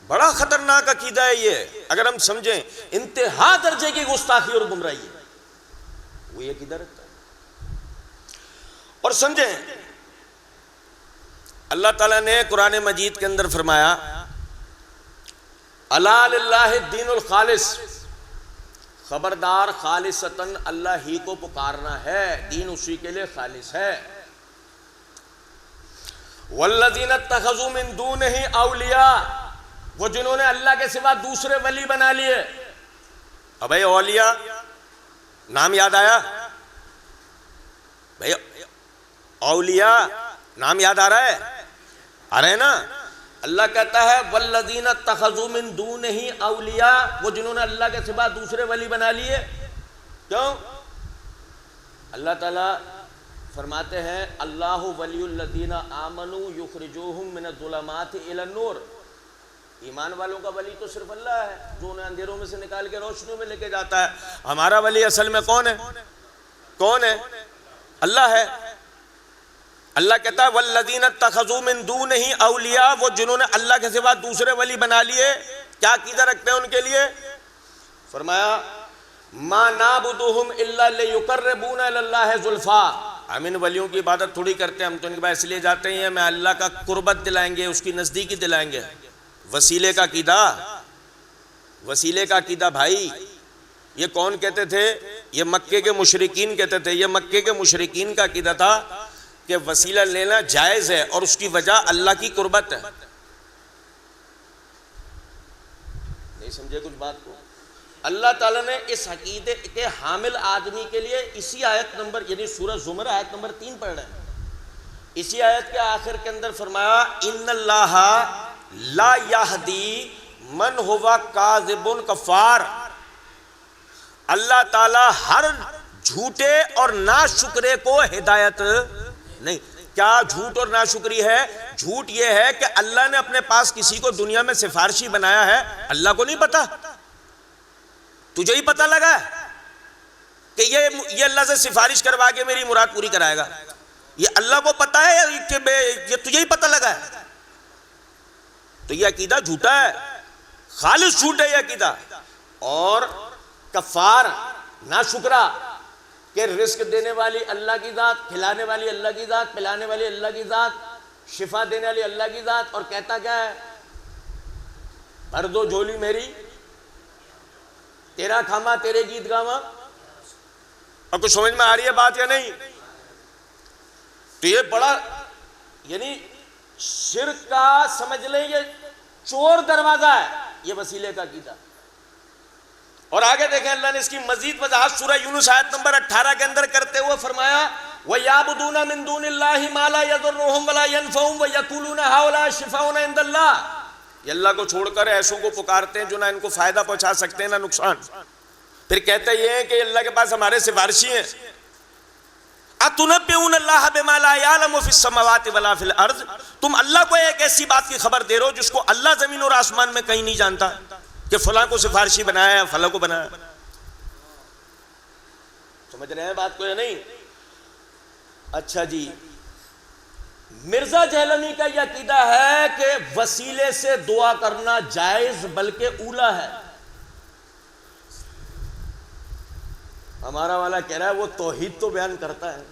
بڑا خطرناک عقیدہ ہے یہ. اگر ہم سمجھیں انتہا درجے کی گستاخی اور گمراہی ہے, وہ یہ عقیدہ رکھتا ہے. اور سمجھیں اللہ تعالیٰ نے قرآن مجید کے اندر فرمایا الا للہ الدین الخالص, خبردار خالصتاً اللہ ہی کو پکارنا ہے, دین اسی کے لیے خالص ہے. والذین اتخذوا من دونہ اولیاء, وہ جنہوں نے اللہ کے سوا دوسرے ولی بنا لیے. اب بھائی اولیاء نام یاد آیا؟ بھائی اولیاء نام یاد آ رہا ہے؟ آ رہے ہیں نا. اللہ کہتا ہے والذین اتخذوا من دونہ اولیاء, وہ جنہوں نے اللہ کے سوا دوسرے ولی بنا لیے. کیوں؟ اللہ تعالیٰ فرماتے ہیں اللہ ولی الذین آمنوا یخرجوہم من الظلمات الی النور. ایمان والوں کا ولی تو صرف اللہ ہے, جو انہیں اندھیروں میں سے نکال کے روشنیوں میں لے کے جاتا ہے. ہمارا ولی اصل میں کون ہے؟ کون ہے؟ اللہ ہے. اللہ کہتا ہے والذین اتخذوا من دونہ اولیاء, وہ جنہوں نے اللہ کے سوا دوسرے ولی بنا لیے. کیا عقیدہ رکھتے ہیں ان کے لیے؟ فرمایا ما نعبدہم الا لیقربونا الی اللہ زلفا. ہم ان ولیوں کی عبادت تھوڑی کرتے ہیں, ہم تو ان کے پاس اس لیے جاتے ہیں ہمیں اللہ کا قربت دلائیں گے, اس کی نزدیکی دلائیں گے. وسیلے کا عقیدہ, وسیلے کا عقیدہ بھائی یہ کون کہتے تھے؟ یہ مکے کے مشرکین کہتے تھے. یہ مکے کے مشرکین کا عقیدہ تھا کہ وسیلہ لینا جائز ہے اور اس کی وجہ اللہ کی قربت ہے. نہیں سمجھے کچھ بات کو؟ اللہ تعالیٰ نے اس عقیدے کے حامل آدمی کے لیے اسی آیت نمبر یعنی سورہ زمر آیت نمبر 3 پڑھ رہے ہیں. اسی آیت کے آخر کے اندر فرمایا ان اللہ لا یہدی من ہوا کاذب کفار. اللہ تعالیٰ ہر جھوٹے اور ناشکرے کو ہدایت نہیں. کیا جھوٹ اور ناشکری ہے؟ جھوٹ یہ ہے کہ اللہ نے اپنے پاس کسی کو دنیا میں سفارشی بنایا ہے, اللہ کو نہیں پتا, تجھے ہی پتا لگا کہ یہ اللہ سے سفارش کروا کے میری مراد پوری کرائے گا. یہ اللہ کو پتا ہے کہ یہ تجھے ہی پتا لگا ہے؟ تو یہ عقیدہ جھوٹا ہے, خالص جھوٹ ہے یہ عقیدہ. اور کفار ناشکرا کہ رزق دینے والی اللہ کی ذات, کھلانے والی اللہ کی ذات, پلانے والی اللہ کی ذات, شفا دینے والی اللہ کی ذات, اور کہتا کیا ہے؟ بھر دو جھولی میری, تیرا کھاما تیرے گیت گاما. اور کچھ سمجھ میں آ رہی ہے بات یا نہیں؟ تو یہ بڑا یعنی شرک کا سمجھ لیں یہ چور دروازہ ہے, یہ وسیلے کا عقیدہ. اور آگے دیکھیں اللہ نے اس کی مزید وضاحت سورہ یونس آیت نمبر 18 کے اندر کرتے ہوئے فرمایا وَيَعْبُدُونَ مِن دُونِ اللَّهِ مَا لَا يَضُرُّهُمْ وَلَا يَنفَعُهُمْ وَيَقُولُونَ هَؤُلَاءِ شُفَعَاؤُنَا عِندَ اللَّهِ. یہ اللہ کو چھوڑ کر ایسوں کو پکارتے ہیں جو نہ ان کو فائدہ پہنچا سکتے ہیں نہ نقصان. پھر کہتے یہ ہیں کہ اللہ کے پاس ہمارے سفارشی ہیں. أَتُنَبِّئُونَ اللَّهَ بِمَا لَا يَعْلَمُ فِي السَّمَاوَاتِ وَلَا فِي الْأَرْضِ. تم اللہ کو ایک ایسی بات کی خبر دے رہے ہو جس کو اللہ زمین اور آسمان میں کہیں نہیں جانتا کہ فلاں کو سفارشی بنایا ہے, فلاں کو بنایا. سمجھ رہے ہیں بات کو یا نہیں؟ اچھا جی, مرزا جہلمی کا یہ عقیدہ ہے کہ وسیلے سے دعا کرنا جائز بلکہ اولا ہے. ہمارا والا کہہ رہا ہے وہ توحید تو بیان کرتا ہے.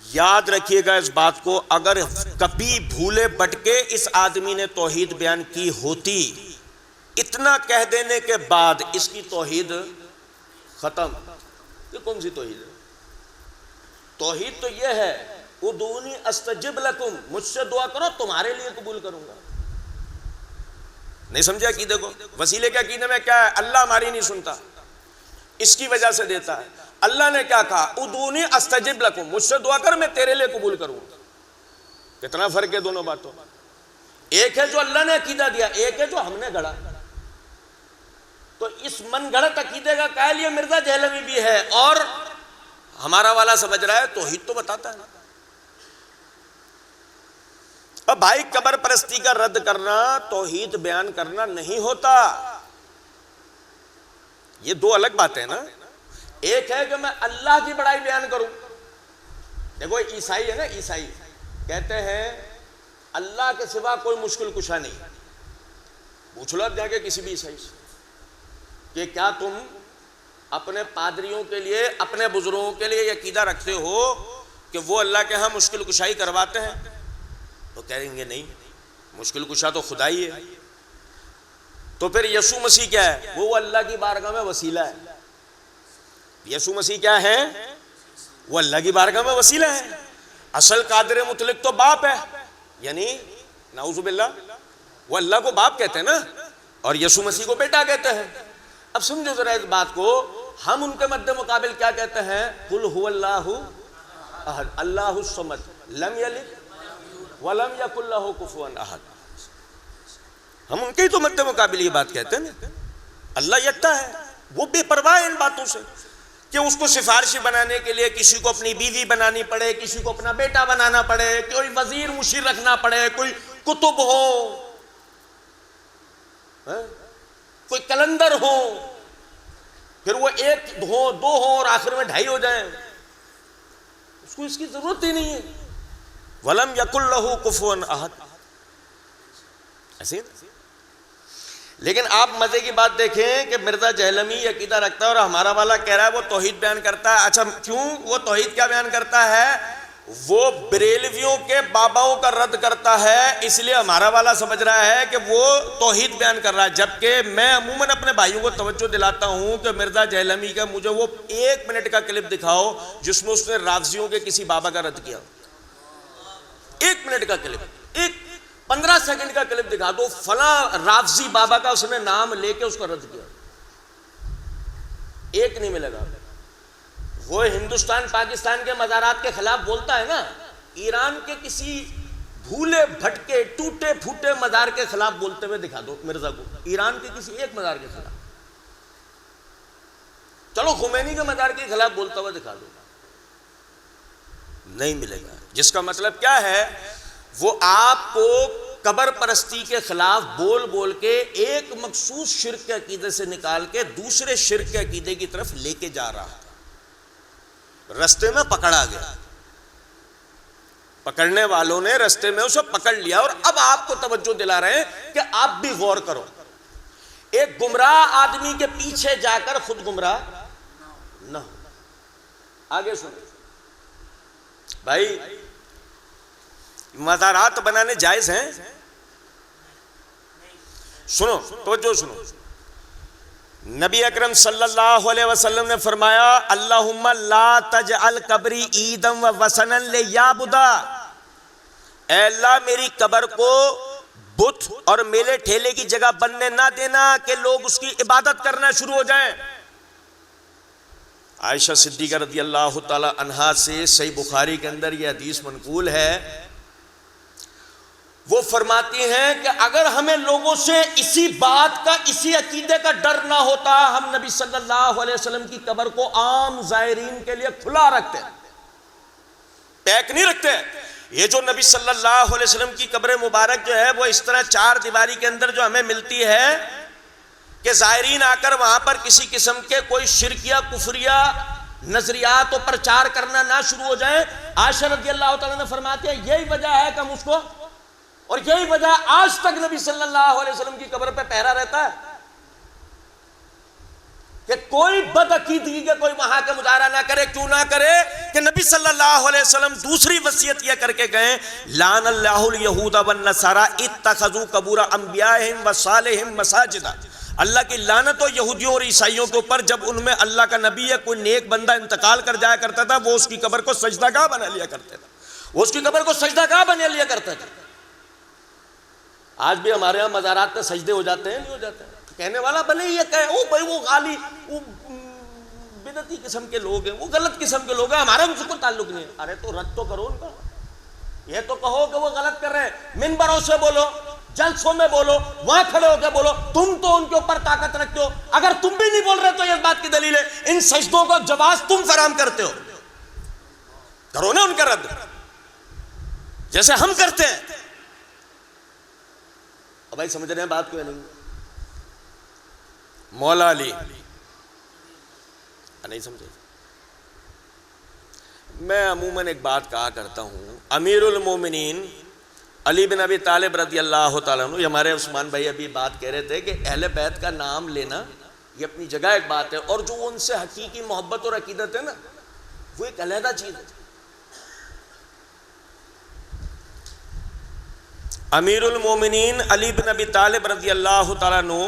یاد رکھیے گا اس بات کو, اگر کبھی بھولے بٹکے اس آدمی نے توحید بیان کی ہوتی, اتنا کہہ دینے کے بعد اس کی توحید ختم. یہ کون سی توحید ہے؟ توحید تو یہ ہے ادعونی استجب لکم, مجھ سے دعا کرو تمہارے لیے قبول کروں گا. نہیں سمجھا عقیدے کو؟ وسیلے کے عقیدے میں کیا ہے؟ اللہ ہماری نہیں سنتا, اس کی وجہ سے دیتا ہے. اللہ نے کیا کہا؟ ادعونی استجب لکم, مجھ سے دعا کر میں تیرے لیے قبول کروں گا. کتنا فرق ہے دونوں باتوں. ایک ہے جو اللہ نے عقیدہ دیا, ایک ہے جو ہم نے گڑھا. تو اس من گھڑت عقیدے کا قائل یہ مرزا جہلوی بھی ہے, اور ہمارا والا سمجھ رہا ہے توحید تو بتاتا ہے. اب بھائی قبر پرستی کا رد کرنا توحید بیان کرنا نہیں ہوتا. یہ دو الگ باتیں نا. ایک ہے کہ میں اللہ کی بڑائی بیان کروں. دیکھو عیسائی ہے نا, عیسائی کہتے ہیں اللہ کے سوا کوئی مشکل کشا نہیں. پوچھ لو اب جا کے کسی بھی عیسائی سے کہ کیا تم اپنے پادریوں کے لیے, اپنے بزرگوں کے لیے یہ عقیدہ رکھتے ہو کہ وہ اللہ کے ہاں مشکل کشائی کرواتے ہیں؟ تو کہیں گے نہیں, مشکل کشا تو خدا ہی ہے. تو پھر یسوع مسیح کیا ہے؟ وہ اللہ کی بارگاہ میں وسیلہ ہے. یسوع مسیح کیا ہے؟ وہ اللہ کی بارگاہ میں وسیلہ ہے. اصل قادر مطلق تو باپ ہے, یعنی نعوذ باللہ وہ اللہ کو باپ کہتے ہیں نا, اور یسوع مسیح کو بیٹا کہتے ہیں. اب سمجھو ذرا اس بات کو, ہم ان کے مد مقابل کیا کہتے ہیں؟ قل هو اللہ احد اللہ الصمد لم یلد ولم یکن لہ کفوا احد. ہم ان کے ہی تو مد مقابل یہ بات کہتے ہیں نا. اللہ یکتا ہے, وہ بے پرواہ ہے ان باتوں سے کہ اس کو سفارشی بنانے کے لیے کسی کو اپنی بیوی بنانی پڑے, کسی کو اپنا بیٹا بنانا پڑے, کوئی وزیر مشیر رکھنا پڑے, کوئی کتب ہو, کوئی کلندر ہو, پھر وہ ایک ہو دو ہو اور آخر میں 2.5 ہو جائیں. اس کو اس کی ضرورت ہی نہیں ہے. وَلَمْ يَكُنْ لَهُ كُفُوًا أَحَدٌ. ایسے لیکن آپ مزے کی بات دیکھیں کہ مرزا جہلمی عقیدہ رکھتا ہے اور ہمارا والا کہہ رہا ہے وہ توحید بیان کرتا ہے. اچھا کیوں وہ توحید کیا بیان کرتا ہے؟ وہ بریلویوں کے باباؤں کا رد کرتا ہے, اس لیے ہمارا والا سمجھ رہا ہے کہ وہ توحید بیان کر رہا ہے. جبکہ میں عموماً اپنے بھائیوں کو توجہ دلاتا ہوں کہ مرزا جہلمی کا مجھے وہ 1 منٹ کا کلپ دکھاؤ جس میں اس نے رافضیوں کے کسی بابا کا رد کیا. 1 منٹ کا کلپ, 15 سیکنڈ کا کلپ دکھا دو, فلاں رافضی بابا کا اس نے نام لے کے اس کو رد کیا. 1 نہیں ملے گا. وہ ہندوستان پاکستان کے مزارات کے خلاف بولتا ہے نا, ایران کے کسی بھولے بھٹکے ٹوٹے پھوٹے مزار کے خلاف بولتے ہوئے دکھا دو مرزا کو, ایران کے کسی ایک مزار کے خلاف. چلو خمینی کے مزار کے خلاف بولتا ہوا دکھا دو, نہیں ملے گا. جس کا مطلب کیا ہے, وہ آپ کو قبر پرستی کے خلاف بول بول کے ایک مخصوص شرک کے عقیدے سے نکال کے دوسرے شرک کے عقیدے کی طرف لے کے جا رہا تھا. رستے میں پکڑا گیا, پکڑنے والوں نے رستے میں اسے پکڑ لیا, اور اب آپ کو توجہ دلا رہے ہیں کہ آپ بھی غور کرو. ایک گمراہ آدمی کے پیچھے جا کر خود گمراہ نہ ہو. آگے سنو بھائی, مزارات بنانے جائز ہیں؟ سنو توجہ سنو. نبی اکرم صلی اللہ علیہ وسلم نے فرمایا اللہم لا تجعل قبری عیدا و وثنا لیعبدا. اے اللہ میری قبر کو بت اور میلے ٹھیلے کی جگہ بننے نہ دینا کہ لوگ اس کی عبادت کرنا شروع ہو جائیں. عائشہ صدیقہ رضی اللہ تعالی عنہا سے صحیح بخاری کے اندر یہ حدیث منقول ہے, وہ فرماتی ہیں کہ اگر ہمیں لوگوں سے اسی بات کا, اسی عقیدے کا ڈر نہ ہوتا, ہم نبی صلی اللہ علیہ وسلم کی قبر کو عام زائرین کے لیے کھلا رکھتے, پیک نہیں رکھتے. یہ جو نبی صلی اللہ علیہ وسلم کی قبر مبارک جو ہے وہ اس طرح 4 دیواری کے اندر جو ہمیں ملتی ہے کہ زائرین آ کر وہاں پر کسی قسم کے کوئی شرکیہ کفریہ نظریات و پرچار کرنا نہ شروع ہو جائیں. عائشہ رضی اللہ تعالیٰ نے فرماتے ہیں یہی وجہ ہے کہ ہم اس کو, اور یہی وجہ آج تک نبی صلی اللہ علیہ وسلم کی قبر پہ پہرا رہتا ہے کہ کوئی بدعقیدگی کے کوئی وہاں کے مظاہرہ نہ کرے. کیوں نہ کرے کہ نبی صلی اللہ علیہ وسلم دوسری وصیت یہ کر کے گئے, لعن اللہ الیہود والنصارى اتخذوا قبور انبیائہم وصالحہم مساجدا. اللہ کی لعنت ہو یہودیوں اور عیسائیوں کے اوپر جب ان میں اللہ کا نبی یا کوئی نیک بندہ انتقال کر جایا کرتا تھا, وہ اس کی قبر کو سجدہ گاہ بنا لیا کرتے تھے, وہ اس کی قبر کو سجدہ گاہ بنا لیا کرتے تھے. آج بھی ہمارے ہاں مزارات پہ سجدے ہو جاتے ہیں, نہیں ہو جاتے ہیں. کہنے والا بھلے یہ کہے او بھائی وہ غالی وہ بدعتی قسم کے لوگ ہیں, وہ غلط قسم کے لوگ ہیں, ہمارا ان سے کوئی تعلق نہیں ہے. ارے تو رد تو کرو ان کا, یہ تو کہو کہ وہ غلط کر رہے ہیں. منبروں سے بولو, جلسوں میں بولو, وہاں کھڑے ہو کے بولو, تم تو ان کے اوپر طاقت رکھتے ہو. اگر تم بھی نہیں بول رہے تو یہ بات کی دلیل ہے ان سجدوں کا جواز تم فراہم کرتے ہو. کرو نا ان کا رد جیسے ہم کرتے ہیں. اب بھائی سمجھ رہے ہیں بات کو یا نہیں؟ مولا علی نہیں سمجھے؟ میں عموماً ایک بات کہا کرتا ہوں، امیر المومنین علی بن ابی طالب رضی اللہ تعالیٰ عنہ، یہ ہمارے عثمان بھائی ابھی بات کہہ رہے تھے کہ اہل بیت کا نام لینا یہ اپنی جگہ ایک بات ہے، اور جو ان سے حقیقی محبت اور عقیدت ہے نا وہ ایک علیحدہ چیز ہے۔ امیر المومنین علی بن ابی طالب رضی اللہ تعالیٰ عنہ،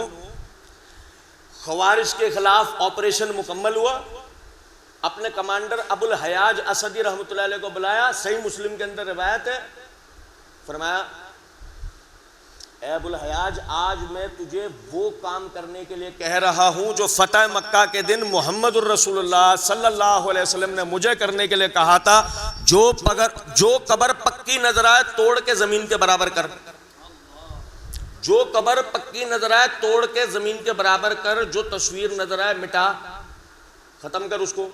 خوارج کے خلاف آپریشن مکمل ہوا، اپنے کمانڈر ابو الحیاج اسدی رحمۃ اللہ علیہ کو بلایا، صحیح مسلم کے اندر روایت ہے، فرمایا اے ابو الحیاج آج میں تجھے وہ کام کرنے کے لیے کہہ رہا ہوں جو فتح مکہ کے دن محمد الرسول اللہ صلی اللہ علیہ وسلم نے مجھے کرنے کے لیے کہا تھا، جو قبر پکی نظر آئے توڑ کے زمین کے برابر کر، جو قبر پکی نظر آئے توڑ کے زمین کے برابر کر، جو تصویر نظر آئے مٹا ختم کر اس کو۔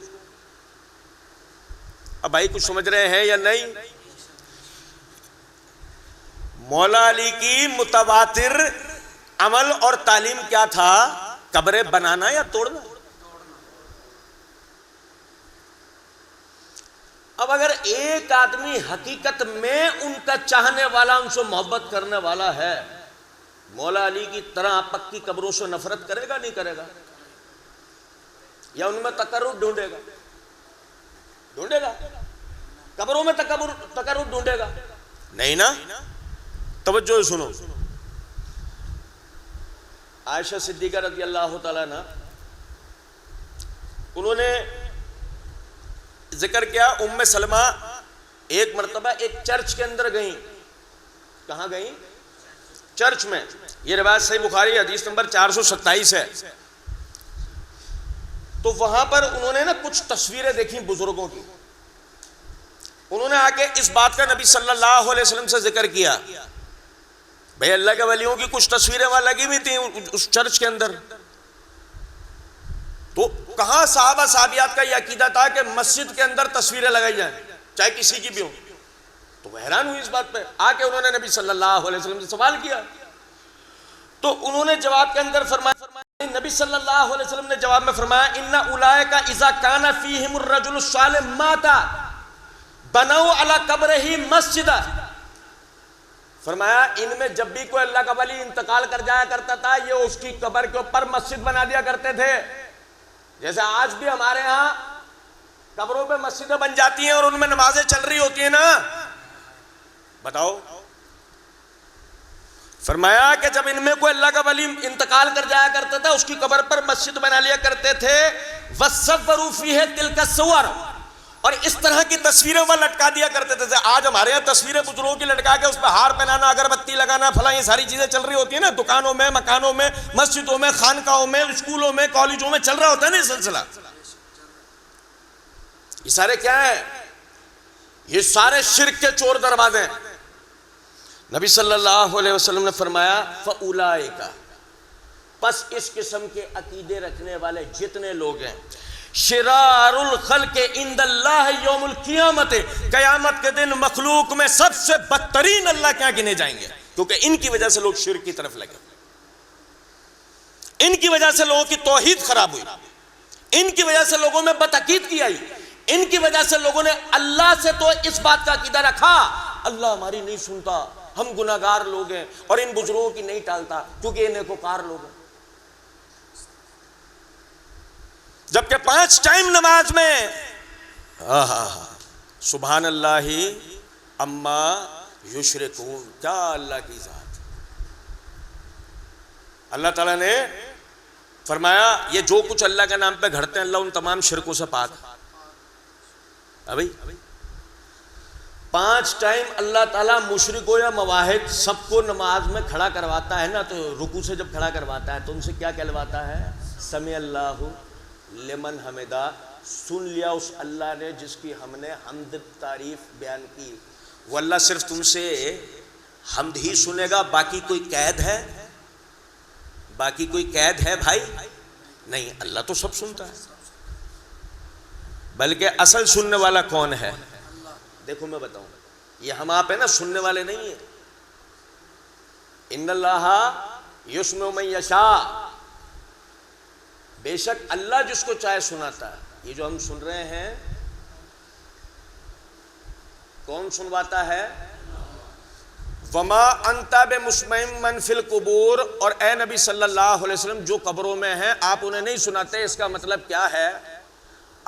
اب بھائی کچھ سمجھ رہے ہیں یا نہیں؟ مولا علی کی متواتر عمل اور تعلیم کیا تھا؟ قبریں بنانا یا توڑنا؟ اب اگر ایک آدمی حقیقت میں ان کا چاہنے والا، ان سے محبت کرنے والا ہے، مولا علی کی طرح پکی قبروں سے نفرت کرے گا نہیں کرے گا؟ یا ان میں تقرب ڈھونڈے گا؟ قبروں میں تقرب ڈھونڈے گا نہیں نا؟ توجہ سنو، عائشہ صدیقہ رضی اللہ تعالیٰ عنہ، انہوں نے ذکر کیا ام سلمہ ایک مرتبہ ایک چرچ کے اندر گئیں۔ کہاں گئیں؟ چرچ میں۔ یہ روایت صحیح بخاری حدیث نمبر 427 ہے۔ تو وہاں پر انہوں نے نا کچھ تصویریں دیکھی بزرگوں کی، انہوں نے آ کے اس بات کا نبی صلی اللہ علیہ وسلم سے ذکر کیا، بھئی اللہ کے ولیوں کی کچھ تصویریں وہاں لگی ہوئی تھیں اس چرچ کے اندر۔ تو کہاں صحابہ صحابیات کا یہ عقیدہ تھا کہ مسجد کے اندر تصویریں لگائی جائیں چاہے کسی کی بھی ہوں؟ تو وہ حیران ہوئی اس بات پہ، آ کے انہوں نے نبی صلی اللہ علیہ وسلم سے سوال کیا، تو انہوں نے جواب کے اندر فرمایا، نبی صلی اللہ علیہ وسلم نے جواب میں فرمایا، ان اولئک اذا کان فیہم الرجل الصالح مات بنوا علی قبرہ مسجدا، فرمایا ان میں جب بھی کوئی اللہ کا ولی انتقال کر جایا کرتا تھا یہ اس کی قبر کے اوپر مسجد بنا دیا کرتے تھے، جیسے آج بھی ہمارے ہاں قبروں پہ مسجدیں بن جاتی ہیں اور ان میں نمازیں چل رہی ہوتی ہیں نا۔ بتاؤ، فرمایا کہ جب ان میں کوئی اللہ کا ولی انتقال کر جایا کرتا تھا اس کی قبر پر مسجد بنا لیا کرتے تھے، وَصَوَّرُوا فِيهِ تِلْكَ الصُّوَرَ، اور اس طرح کی تصویریں وہ لٹکا دیا کرتے تھے۔ آج ہمارے یہاں تصویریں بزرگوں کی لٹکا کے اس پہ ہار پہنانا، اگربتی لگانا، فلاں یہ ساری چیزیں چل رہی ہوتی ہیں نا، دکانوں میں، مکانوں میں، مسجدوں میں، خانقاہوں میں، اسکولوں میں، کالجوں میں چل رہا ہوتا ہے نا یہ سلسلہ۔ یہ سارے کیا ہیں؟ یہ سارے شرک کے چور دروازے ہیں۔ نبی صلی اللہ علیہ وسلم نے فرمایا فَأُولَئِكَ، پس اس قسم کے عقیدے رکھنے والے جتنے لوگ ہیں، شرار الخلق عند اللہ یوم القیامت، قیامت کے دن مخلوق میں سب سے بدترین اللہ کیا گنے جائیں گے، کیونکہ ان کی وجہ سے لوگ شرک کی طرف لگے، ان کی وجہ سے لوگوں کی توحید خراب ہوئی، ان کی وجہ سے لوگوں میں بدعقیدگی آئی، ان کی وجہ سے لوگوں نے اللہ سے تو اس بات کا عقیدہ رکھا اللہ ہماری نہیں سنتا، ہم گناہگار لوگ ہیں، اور ان بزرگوں کی نہیں ٹالتا کیونکہ یہ نیکوکار لوگ ہیں۔ جبکہ 5 ٹائم نماز میں سبحان اللہ اما یشرکون، کیا اللہ کی ذات، اللہ تعالیٰ نے فرمایا یہ جو کچھ اللہ کے نام پہ گھڑتے ہیں اللہ ان تمام شرکوں سے پاک۔ ابھی 5 ٹائم اللہ تعالیٰ مشرکوں یا مواحد سب کو نماز میں کھڑا کرواتا ہے نا، تو رکوع سے جب کھڑا کرواتا ہے تو ان سے کیا کہلواتا ہے؟ سمع اللہ لمن حمدہ، سن لیا اس اللہ نے جس کی ہم نے حمد تعریف بیان کی۔ وہ اللہ صرف تم سے حمد ہی سنے گا، باقی کوئی قید ہے؟ باقی کوئی قید ہے بھائی؟ نہیں، اللہ تو سب سنتا ہے، بلکہ اصل سننے والا کون ہے؟ دیکھو میں بتاؤں، یہ ہم آپ ہیں نا سننے والے نہیں ہیں، ان اللہ یسمع من یشاء، بے شک اللہ جس کو چاہے سناتا ہے۔ یہ جو ہم سن رہے ہیں کون سنواتا ہے؟ وما انت بمسمع من فی القبور، اور اے نبی صلی اللہ علیہ وسلم جو قبروں میں ہیں آپ انہیں نہیں سناتے۔ اس کا مطلب کیا ہے؟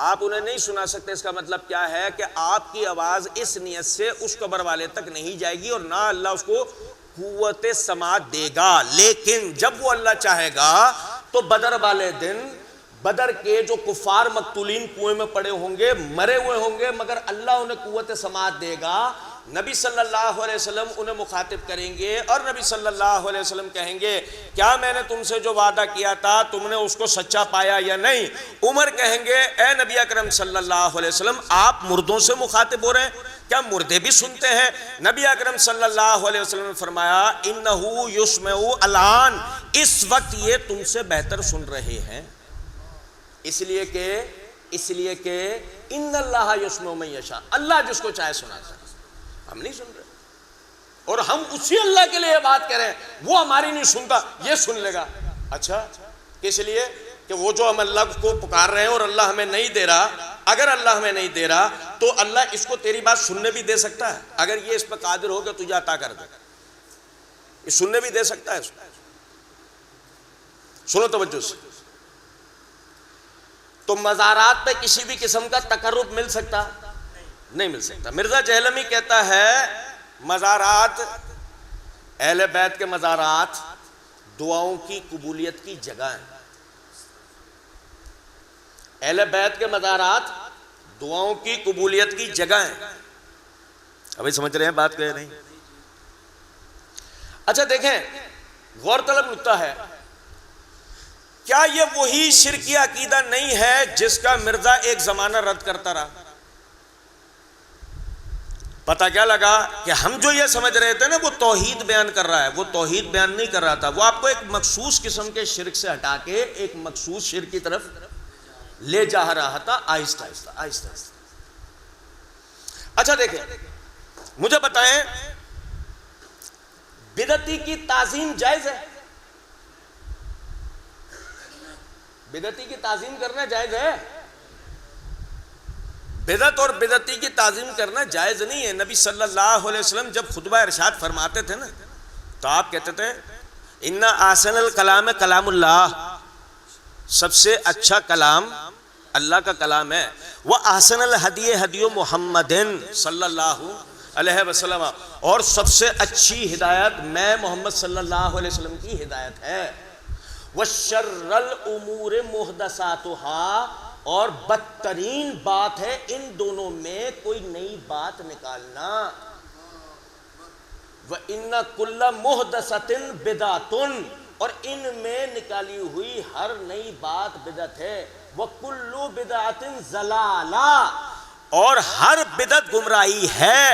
آپ انہیں نہیں سنا سکتے، اس کا مطلب کیا ہے کہ آپ کی آواز اس نیت سے اس قبر والے تک نہیں جائے گی اور نہ اللہ اس کو قوت سماعت دے گا۔ لیکن جب وہ اللہ چاہے گا تو بدر والے دن بدر کے جو کفار مقتولین کنویں میں پڑے ہوں گے، مرے ہوئے ہوں گے، مگر اللہ انہیں قوت سماعت دے گا۔ نبی صلی اللہ علیہ وسلم انہیں مخاطب کریں گے اور نبی صلی اللہ علیہ وسلم کہیں گے کیا میں نے تم سے جو وعدہ کیا تھا تم نے اس کو سچا پایا یا نہیں؟ عمر کہیں گے اے نبی اکرم صلی اللہ علیہ وسلم آپ مردوں سے مخاطب ہو رہے ہیں، کیا مردے بھی سنتے ہیں؟ نبی اکرم صلی اللہ علیہ وسلم نے فرمایا انہو یسمع الان، اس وقت یہ تم سے بہتر سن رہے ہیں، اس لیے کہ ان اللہ یسمع من یشاء، اللہ جس کو چاہے سناتا ہے۔ ہم نہیں سن رہے اور ہم اسی اللہ کے لیے بات کریں، وہ ہماری نہیں سنتا، یہ سن لے گا۔ اچھا، کس لیے؟ کہ وہ جو ہم اللہ کو پکار رہے ہیں اور اللہ ہمیں نہیں دے رہا، اگر اللہ ہمیں نہیں دے رہا تو اللہ اس کو تیری بات سننے بھی دے سکتا ہے، اگر یہ اس پہ قادر ہو کہ تجھے عطا کر دے، یہ سننے بھی دے سکتا ہے۔ سنو توجہ سے، تو مزارات پہ کسی بھی قسم کا تقرب مل سکتا؟ نہیں مل سکتا۔ مرزا جہلمی کہتا ہے مزارات، اہل بیت کے مزارات دعاؤں کی قبولیت کی جگہ ہیں۔ اہل بیت کے مزارات دعاؤں کی قبولیت کی جگہ ہیں۔ ابھی سمجھ رہے ہیں بات کہ نہیں؟ اچھا دیکھیں، غور طلب نکتہ ہے، کیا یہ وہی شرکی عقیدہ نہیں ہے جس کا مرزا ایک زمانہ رد کرتا رہا؟ پتہ کیا لگا کہ ہم جو یہ سمجھ رہے تھے نا وہ توحید بیان کر رہا ہے، وہ توحید بیان نہیں کر رہا تھا، وہ آپ کو ایک مخصوص قسم کے شرک سے ہٹا کے ایک مخصوص شرک کی طرف لے جا رہا تھا، آہستہ آہستہ آہستہ آہستہ۔ اچھا دیکھیں، مجھے بتائیں بدعتی کی تعظیم جائز ہے؟ بدعتی کی تعظیم کرنا جائز ہے؟ بدعت اور بدعتی کی تعظیم کرنا جائز نہیں ہے۔ نبی صلی اللہ علیہ وسلم جب خطبہ ارشاد فرماتے تھے نا تو آپ کہتے تھے ان احسن الکلام کلام اللہ، سب سے اچھا کلام اللہ کا کلام ہے، وہ احسن الہدی ہدی محمد صلی اللہ علیہ وسلم، اور سب سے اچھی ہدایت میں محمد صلی اللہ علیہ وسلم کی ہدایت ہے، وشر الامور محدثاتها، اور بدترین بات ہے ان دونوں میں کوئی نئی بات نکالنا، وَإِنَّ كُلَّ مُحْدَثَةٍ بِدْعَةٌ، اور ان میں نکالی ہوئی ہر نئی بات بدعت ہے، وَكُلُّ بِدْعَةٍ ضَلَالَةٌ، اور ہر بدعت گمراہی ہے،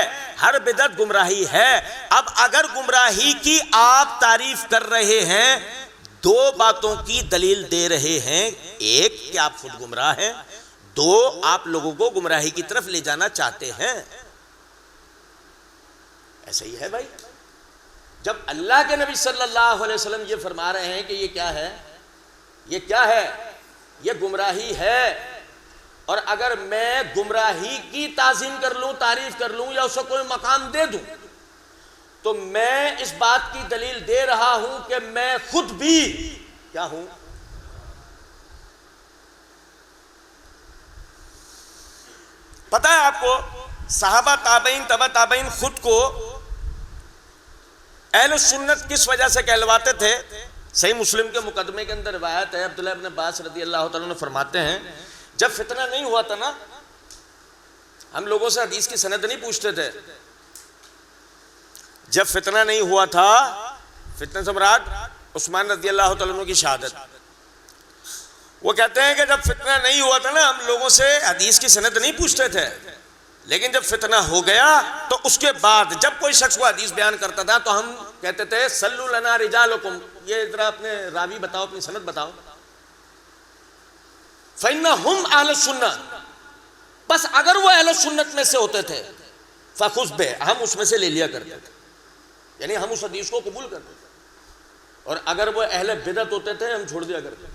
ہر بدعت گمراہی ہے۔ اب اگر گمراہی کی آپ تعریف کر رہے ہیں، دو باتوں کی دلیل دے رہے ہیں، ایک کہ آپ خود گمراہ ہیں، دو آپ لوگوں کو گمراہی کی طرف لے جانا چاہتے ہیں۔ ایسا ہی ہے بھائی، جب اللہ کے نبی صلی اللہ علیہ وسلم یہ فرما رہے ہیں کہ یہ کیا ہے، یہ کیا ہے، یہ گمراہی ہے، اور اگر میں گمراہی کی تعظیم کر لوں، تعریف کر لوں یا اسے کوئی مقام دے دوں تو میں اس بات کی دلیل دے رہا ہوں کہ میں خود بھی کیا ہوں؟ پتہ ہے آپ کو صحابہ تابعین تبع تابعین خود کو اہل سنت کس وجہ سے کہلواتے تھے؟ صحیح مسلم کے مقدمے کے اندر روایت ہے، عبداللہ ابن عباس رضی اللہ تعالیٰ عنہ فرماتے ہیں جب فتنہ نہیں ہوا تھا نا، ہم لوگوں سے حدیث کی سند نہیں پوچھتے تھے، جب فتنہ نہیں ہوا تھا، فتنہ سے مراد عثمان رضی اللہ تعالیٰ عنہ کی شہادت، وہ کہتے ہیں کہ جب فتنہ نہیں ہوا تھا نا ہم لوگوں سے حدیث کی سند نہیں پوچھتے تھے، لیکن جب فتنہ ہو گیا تو اس کے بعد جب کوئی شخص کو حدیث بیان کرتا تھا تو ہم کہتے تھے صلو لنا رجالکم، یہ ذرا اپنے راوی بتاؤ، اپنی سند بتاؤ، فإنہم اہل السنہ، بس اگر وہ اہل السنت میں سے ہوتے تھے فخذ بہ، ہم اس میں سے لے لیا کرتے تھے، یعنی ہم اس حدیث کو قبول کرتے تھے۔ اور اگر وہ اہل بدعت ہوتے تھے ہم چھوڑ دیا کرتے.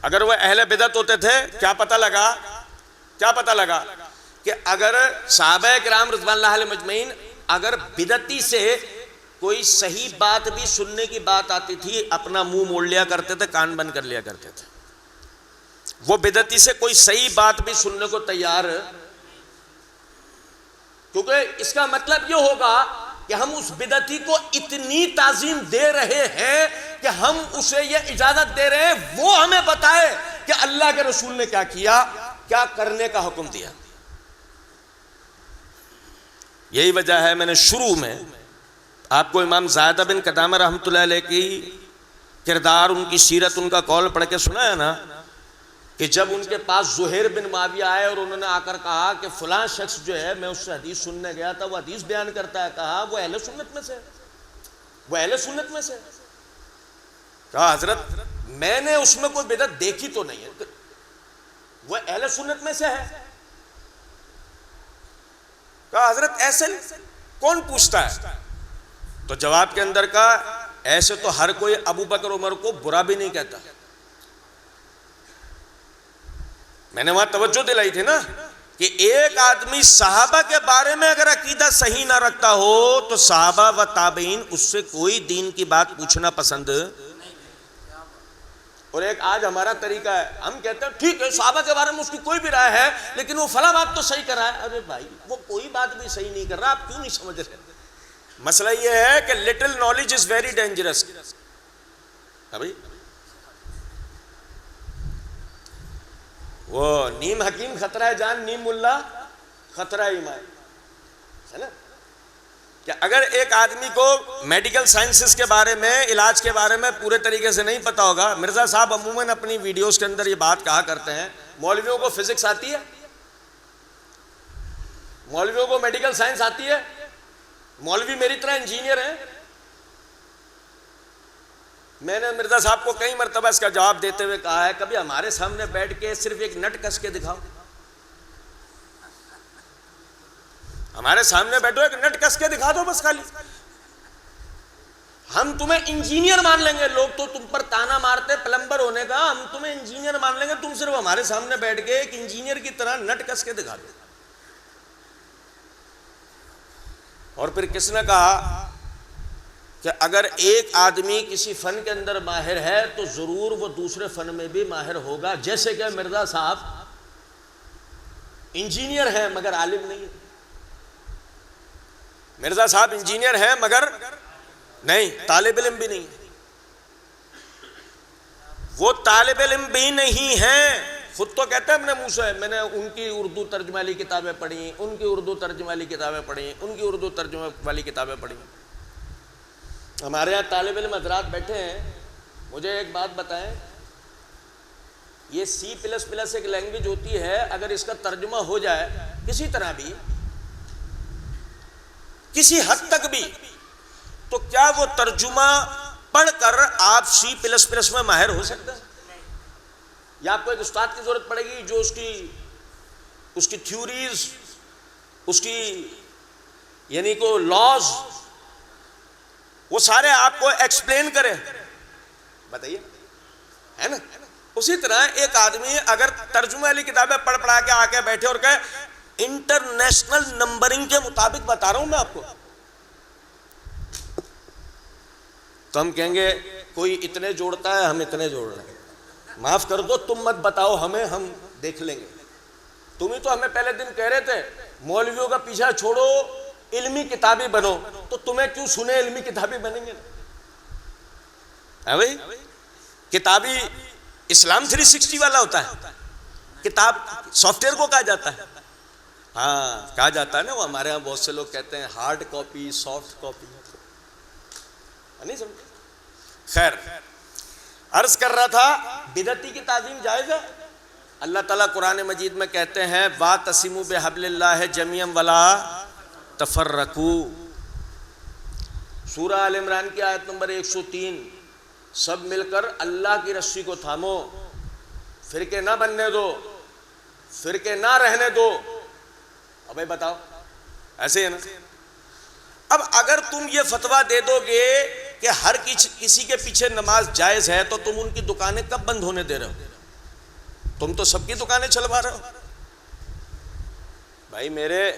اگر وہ اہل بدعت ہوتے تھے کیا پتہ لگا کہ اگر صحابہ کرام رضوان اللہ علیہ مجمعین اگر بدعتی سے کوئی صحیح بات بھی سننے کی بات آتی تھی اپنا منہ موڑ لیا کرتے تھے, کان بند کر لیا کرتے تھے. وہ بدعتی سے کوئی صحیح بات بھی سننے کو تیار, کیونکہ اس کا مطلب یہ ہوگا کہ ہم اس بدعتی کو اتنی تعظیم دے رہے ہیں کہ ہم اسے یہ اجازت دے رہے ہیں وہ ہمیں بتائے کہ اللہ کے رسول نے کیا کیا, کیا کرنے کا حکم دیا. یہی وجہ ہے میں نے شروع میں آپ کو امام زائدہ بن قدامہ رحمۃ اللہ علیہ کی کردار, ان کی سیرت, ان کا قول پڑھ کے سنایا نا کہ جب ان کے پاس زہیر بن معاویہ آئے اور انہوں نے آ کر کہا کہ فلاں شخص جو ہے میں اس سے حدیث سننے گیا تھا, وہ حدیث بیان کرتا ہے, کہا وہ اہل سنت میں سے. کہا حضرت میں نے اس میں کوئی بدعت دیکھی تو نہیں ہے, وہ اہل سنت میں سے ہے. کہا حضرت ایسے کون پوچھتا ہے؟ تو جواب کے اندر کہا ایسے تو ہر کوئی ابو بکر عمر کو برا بھی نہیں کہتا. میں نے وہاں توجہ دلائی تھی نا کہ ایک آدمی صحابہ کے بارے میں اگر عقیدہ صحیح نہ رکھتا ہو تو صحابہ و تابعین اس سے کوئی دین کی بات پوچھنا پسند. اور ایک آج ہمارا طریقہ ہے, ہم کہتے ہیں ٹھیک ہے صحابہ کے بارے میں اس کی کوئی بھی رائے ہے لیکن وہ فلاں بات تو صحیح کر رہا ہے. ارے بھائی وہ کوئی بات بھی صحیح نہیں کر رہا, آپ کیوں نہیں سمجھ رہے؟ مسئلہ یہ ہے کہ little knowledge is very dangerous. وہ نیم حکیم خطرہ ہے جان, نیم ملا خطرہ ایمان, ہے نا. کہ اگر ایک آدمی کو میڈیکل سائنسز کے بارے میں, علاج کے بارے میں پورے طریقے سے نہیں پتا ہوگا, مرزا صاحب عموماً اپنی ویڈیوز کے اندر یہ بات کہا کرتے ہیں مولویوں کو فزکس آتی ہے, مولویوں کو میڈیکل سائنس آتی ہے, مولوی میری طرح انجینئر ہیں. میں نے مرزا صاحب کو کئی مرتبہ اس کا جواب دیتے ہوئے کہا ہے کبھی ہمارے سامنے بیٹھ کے صرف ایک نٹ کس کے دکھاؤ, ہمارے سامنے بیٹھو ایک نٹ کس کے دکھا دو بس خالی, ہم تمہیں انجینئر مان لیں گے. لوگ تو تم پر تانا مارتے پلمبر ہونے کا, ہم تمہیں انجینئر مان لیں گے, تم صرف ہمارے سامنے بیٹھ کے ایک انجینئر کی طرح نٹ کس کے دکھا دو. اور پھر کس نے کہا کہ اگر ایک آدمی کسی فن کے اندر ماہر ہے تو ضرور وہ دوسرے فن میں بھی ماہر ہوگا. جیسے کہ مرزا صاحب انجینئر ہیں مگر عالم نہیں ہے, مرزا صاحب انجینئر ہیں مگر نہیں طالب علم بھی نہیں, وہ طالب علم بھی نہیں ہیں. خود تو کہتے ہیں اپنے منہ سے میں نے ان کی اردو ترجمہ والی کتابیں پڑھی, ان کی اردو ترجمہ والی کتابیں پڑھی, ان کی اردو ترجمہ والی کتابیں پڑھی. ہمارے یہاں طالب علم حضرات بیٹھے ہیں, مجھے ایک بات بتائیں, یہ C++ ایک لینگویج ہوتی ہے, اگر اس کا ترجمہ ہو جائے کسی طرح بھی کسی حد تک بھی تو کیا وہ ترجمہ پڑھ کر آپ C++ میں ماہر ہو سکتے ہیں؟ یا آپ کو ایک استاد کی ضرورت پڑے گی جو اس کی تھیوریز, اس کی یعنی کو لاز وہ سارے آپ کو ایکسپلین کرے, بتائیے, ہے نا. اسی طرح ایک آدمی اگر ترجمہ والی کتابیں پڑھ پڑھا کے آ کے بیٹھے اور کہے انٹرنیشنل نمبرنگ کے مطابق بتا رہا ہوں میں آپ کو, تو ہم کہیں گے کوئی اتنے جوڑتا ہے ہم اتنے جوڑ رہے ہیں, معاف کر دو تم مت بتاؤ ہمیں, ہم دیکھ لیں گے. تم ہی تو ہمیں پہلے دن کہہ رہے تھے مولویوں کا پیچھا چھوڑو علمی کتابی بنو, تو تمہیں کیوں سنے علمی کتابی بنیں گے نا بھائی. کتابی اسلام 360 والا ہوتا ہے, کتاب سافٹ ویئر کو کہا جاتا ہے, ہاں کہا جاتا ہے نا. وہ ہمارے یہاں بہت سے لوگ کہتے ہیں ہارڈ کاپی سافٹ کاپی, نہیں سمجھے. خیر, عرض کر رہا تھا بدعتی کی تعظیم جائز ہے. اللہ تعالیٰ قرآن مجید میں کہتے ہیں وَاعْتَصِمُوا بِحَبْلِ اللَّهِ جَمِيعًا وَلَا تَفَرَّقُوا. سورہ آل عمران کی آیت نمبر 103, سب مل کر اللہ کی رسی کو تھامو, فرقے نہ بننے دو, فرقے نہ رہنے دو. ابھی بتاؤ ایسے ہے نا. اب اگر تم یہ فتویٰ دے دو گے کہ ہر کسی کے پیچھے نماز جائز ہے تو تم ان کی دکانیں کب بند ہونے دے رہے ہو؟ تم تو سب کی دکانیں چلوا رہے ہو بھائی میرے،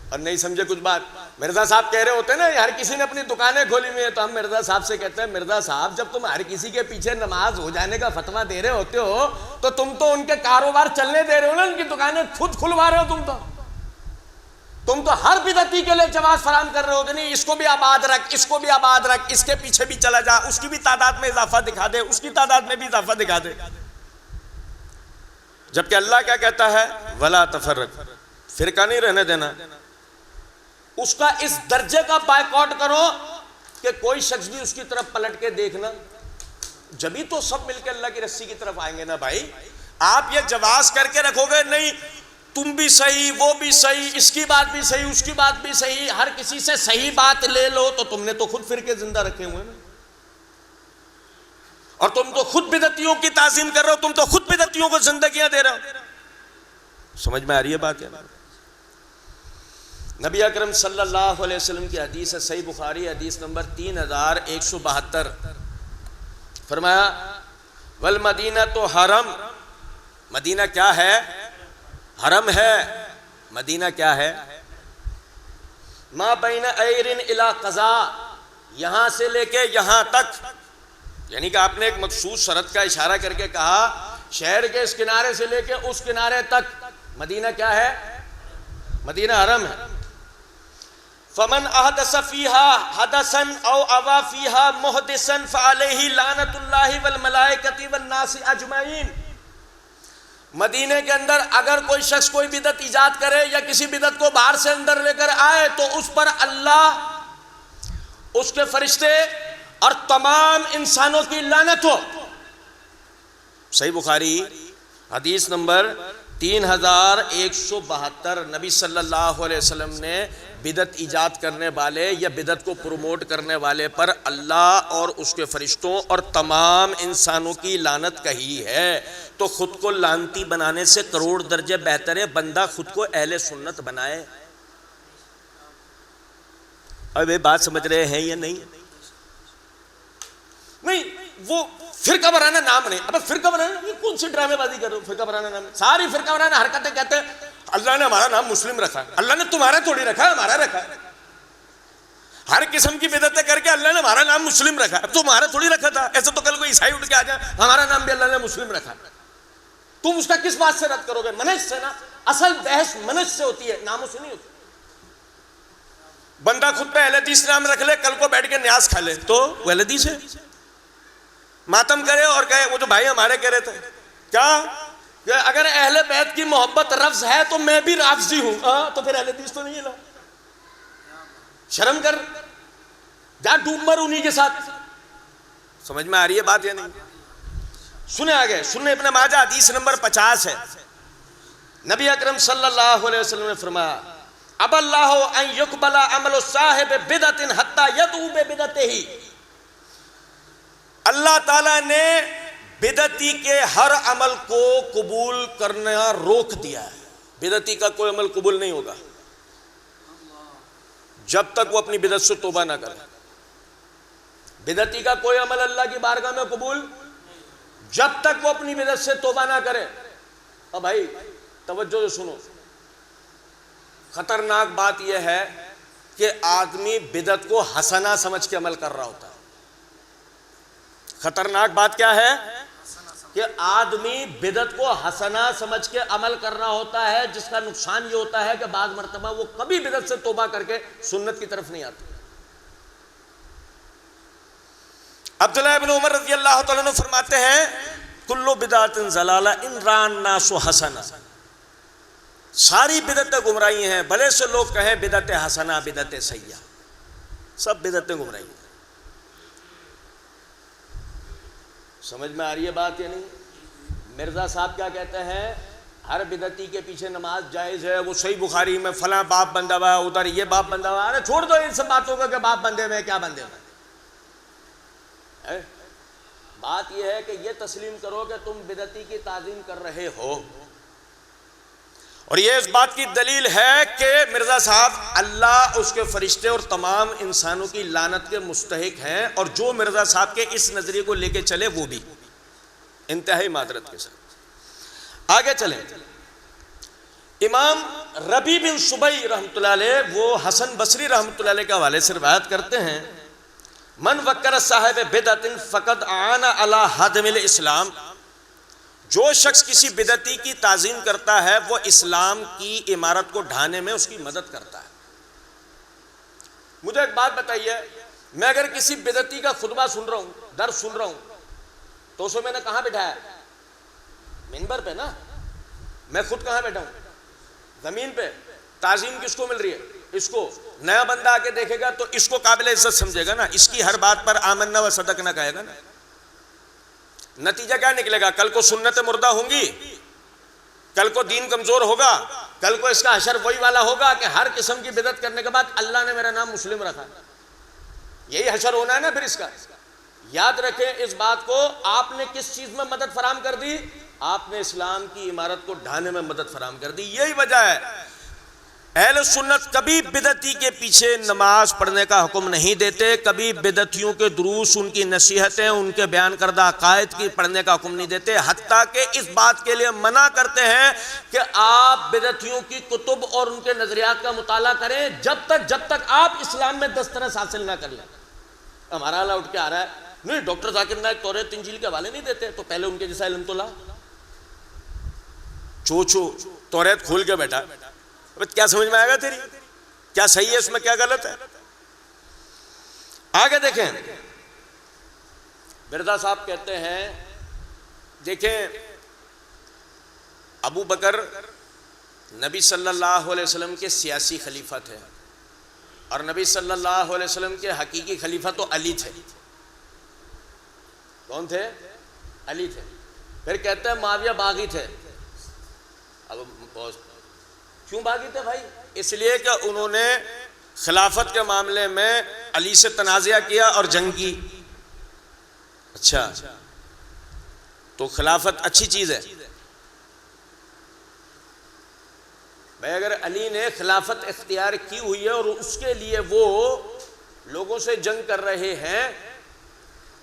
اور نہیں سمجھے کچھ بات۔ مرزا صاحب کہہ رہے ہوتے ہیں نا ہر کسی نے اپنی دکانیں کھولی ہوئی ہیں، تو ہم مرزا صاحب سے کہتے ہیں مرزا صاحب جب تم ہر کسی کے پیچھے نماز ہو جانے کا فتویٰ دے رہے ہوتے ہو تو تم تو ان کے کاروبار چلنے دے رہے ہو نا، ان کی دکانیں خود کھلوا رہے ہو۔ تم تو ہر بدعتی کے لیے جواز فراہم کر رہے ہو کہ نہیں اس کو بھی آباد رکھ، اس کو بھی آباد رکھ، اس کے پیچھے بھی چلا جا، اس کی بھی تعداد میں اضافہ دکھا دے، اس کی تعداد میں بھی اضافہ دکھا دے۔ جبکہ اللہ کیا کہتا ہے؟ وَلَا تَفَرَّقُوا، فرقہ نہیں رہنے دینا۔ اس کا اس درجے کا بائیکاٹ کرو کہ کوئی شخص بھی اس کی طرف پلٹ کے دیکھنا، جبھی تو سب مل کے اللہ کی رسی کی طرف آئیں گے نا بھائی۔ آپ یہ جواز کر کے رکھو گے نہیں تم بھی صحیح، وہ بھی صحیح، اس کی بات بھی صحیح، اس کی بات بھی صحیح، ہر کسی سے صحیح بات لے لو، تو تم نے تو خود فرقے زندہ رکھے ہوئے نا، اور تم تو خود بدعتیوں کی تعظیم کر رہے ہو، تم تو خود بدعتیوں کو زندگیاں دے رہے ہو۔ سمجھ میں آ رہی ہے بات؟ نبی اکرم صلی اللہ علیہ وسلم کی حدیث ہے، صحیح بخاری حدیث نمبر 3172، فرمایا والمدینہ تو حرم، مدینہ کیا ہے؟ حرم ہے۔ مدینہ کیا ہے؟ ما بین ایرن الی قضا، یہاں سے لے کے یہاں تک، یعنی کہ آپ نے ایک مخصوص شرط کا اشارہ کر کے کہا شہر کے اس کنارے سے لے کے اس کنارے تک مدینہ کیا ہے؟ مدینہ حرم ہے۔ فمن احدث فیہا حدثا او اوا فیہا محدثا فعلیہ لعنت اللہ والملائکۃ والناس اجمعین۔ مدینے کے اندر اگر کوئی شخص کوئی بدعت ایجاد کرے یا کسی بدعت کو باہر سے اندر لے کر آئے تو اس پر اللہ، اس کے فرشتے اور تمام انسانوں کی لعنت ہو۔ صحیح بخاری حدیث نمبر 3172۔ نبی صلی اللہ علیہ وسلم نے بدعت ایجاد کرنے والے یا بدعت کو پروموٹ کرنے والے پر اللہ اور اس کے فرشتوں اور تمام انسانوں کی لعنت کہی ہے۔ تو خود کو لعنتی بنانے سے کروڑ درجے بہتر ہے بندہ خود کو اہل سنت بنائے۔ اب یہ بات سمجھ رہے ہیں یا نہیں؟ نہیں وہ فرقہ وارانہ نام نہیں، اب فرقہ وارانہ یہ کون سی ڈرامے بازی کر رہے ہو؟ فرقہ وارانہ نام، ساری فرقہ وارانہ حرکتیں کہتے ہیں اللہ نے ہمارا نام مسلم رکھا، اللہ نے تمہارا تھوڑی رکھا، ہمارا رکھا۔ ہر قسم کی بدعتیں کر کے اللہ نے ہمارا نام مسلم رکھا، تمہارا تھوڑی رکھا تھا۔ ایسا تو کل کوئی عیسائی اٹھ کے آ جائے ہمارا نام بھی اللہ نے مسلم رکھا، تم اس کا کس بات سے رد کرو گے؟ منہج سے نا، اصل بحث منہج سے ہوتی ہے، ناموں سے نہیں ہوتی۔ بندہ خود پہ اہل حدیث نام رکھ لے، کل کو بیٹھ کے نیاز کھا لے تو وہ اہل حدیث ہے، ماتم کرے اور کہے وہ جو بھائی ہمارے کہہ رہے تھے کیا کہ اگر اہل بیت کی محبت رفض ہے تو میں بھی رافضی ہوں، تو پھر اہل حدیث تو نہیں ہے نا، شرم کر جا ڈوب مر انہی کے ساتھ۔ سمجھ میں آ رہی ہے بات یا نہیں؟ سنے آگے، سننے ابن ماجہ حدیث نمبر 50 ہے۔ نبی اکرم صلی اللہ علیہ وسلم نے فرمایا اب اللہ ان یقبل عمل صاحب بدعت حتی یدعو ببدعتہ، اللہ تعالیٰ نے بدعتی کے ہر عمل کو قبول کرنا روک دیا ہے۔ بدعتی کا کوئی عمل قبول نہیں ہوگا جب تک وہ اپنی بدعت سے توبہ نہ کرے۔ بدعتی کا کوئی عمل اللہ کی بارگاہ میں قبول جب تک وہ اپنی بدعت سے توبہ نہ کرے۔ اب بھائی توجہ سے سنو، خطرناک بات یہ ہے کہ آدمی بدعت کو حسنہ سمجھ کے عمل کر رہا ہوتا ہے۔ خطرناک بات کیا ہے کہ آدمی بدعت کو حسنہ سمجھ کے عمل کرنا ہوتا ہے، جس کا نقصان یہ ہوتا ہے کہ بعض مرتبہ وہ کبھی بدعت سے توبہ کر کے سنت کی طرف نہیں آتا۔ عبداللہ ابن عمر رضی اللہ تعالیٰ عنہ فرماتے ہیں کلو بدعت ضلالہ ان رأى الناس حسنہ، ساری بدعتیں گمراہی ہیں، بھلے سے لوگ کہیں بدعت حسنہ بدعت سیئہ، سب بدعتیں گمراہی ہیں۔ سمجھ میں آ رہی ہے بات یا نہیں؟ مرزا صاحب کیا کہتے ہیں؟ ہر بدعتی کے پیچھے نماز جائز ہے، وہ صحیح بخاری میں فلاں باپ بندہ ہوا، ادھر یہ باپ بندہ ہوا۔ ارے چھوڑ دو ان سب باتوں کا کہ باپ بندے میں کیا بندے میں۔ بات یہ ہے کہ یہ تسلیم کرو کہ تم بدعتی کی تعظیم کر رہے ہو، اور یہ اس بات کی دلیل ہے کہ مرزا صاحب اللہ، اس کے فرشتے اور تمام انسانوں کی لعنت کے مستحق ہیں، اور جو مرزا صاحب کے اس نظریے کو لے کے چلے وہ بھی انتہائی معذرت کے ساتھ۔ آگے چلیں، امام ربیع بن سبئی رحمۃ اللہ علیہ وہ حسن بصری رحمۃ اللہ علیہ کے حوالے سے روایت کرتے ہیں، من وکر صاحب بدعت فقد اعان علی ہدم الاسلام، جو شخص کسی بدعتی کی تعظیم کرتا ہے وہ اسلام کی عمارت کو ڈھانے میں اس کی مدد کرتا ہے۔ مجھے ایک بات بتائیے، میں اگر کسی بدعتی کا خطبہ سن رہا ہوں، درس سن رہا ہوں، تو اسے میں نے کہاں بٹھایا؟ منبر پہ نا۔ میں خود کہاں بیٹھا ہوں؟ زمین پہ۔ تعظیم کس کو مل رہی ہے؟ اس کو۔ نیا بندہ آ کے دیکھے گا تو اس کو قابل عزت سمجھے گا نا، اس کی ہر بات پر آمنا و صدقنا کہے گا نا۔ نتیجہ کیا نکلے گا؟ کل کو سنتیں مردہ ہوں گی، کل کو دین کمزور ہوگا، کل کو اس کا حشر وہی والا ہوگا کہ ہر قسم کی بدعت کرنے کے بعد اللہ نے میرا نام مسلم رکھا۔ یہی حشر ہونا ہے نا پھر اس کا۔ یاد رکھیں اس بات کو، آپ نے کس چیز میں مدد فراہم کر دی؟ آپ نے اسلام کی عمارت کو ڈھانے میں مدد فراہم کر دی۔ یہی وجہ ہے اہل سنت کبھی بدعتی کے پیچھے نماز پڑھنے کا حکم نہیں دیتے، کبھی بدعتیوں کے دروس، ان کی نصیحتیں، ان کے بیان کردہ عقائد کی پڑھنے کا حکم نہیں دیتے، حتیٰ کہ اس بات کے لیے منع کرتے ہیں کہ آپ بدعتیوں کی کتب اور ان کے نظریات کا مطالعہ کریں جب تک آپ اسلام میں دسترس حاصل نہ کر لیں۔ ہمارا حال اٹھ کے آ رہا ہے، نہیں ڈاکٹر ذاکر نائک توریت انجیل کے حوالے نہیں دیتے، تو پہلے ان کے جیسا علم تو لا۔ چو توریت کھول کے بیٹھا، کیا سمجھ میں آئے گا تیری؟ کیا صحیح ہے اس میں، کیا غلط ہے؟ آگے دیکھیں، مرزا صاحب کہتے ہیں، دیکھیں ابو بکر نبی صلی اللہ علیہ وسلم کے سیاسی خلیفہ تھے، اور نبی صلی اللہ علیہ وسلم کے حقیقی خلیفہ تو علی تھے۔ کون تھے؟ علی تھے۔ پھر کہتے ہیں معاویہ باغی تھے۔ اب کیوں باغی تھے بھائی؟ اس لیے کہ انہوں نے خلافت کے معاملے میں علی سے تنازعہ کیا اور جنگ کی۔ اچھا، تو خلافت اچھی چیز ہے بھائی، اگر علی نے خلافت اختیار کی ہوئی ہے اور اس کے لیے وہ لوگوں سے جنگ کر رہے ہیں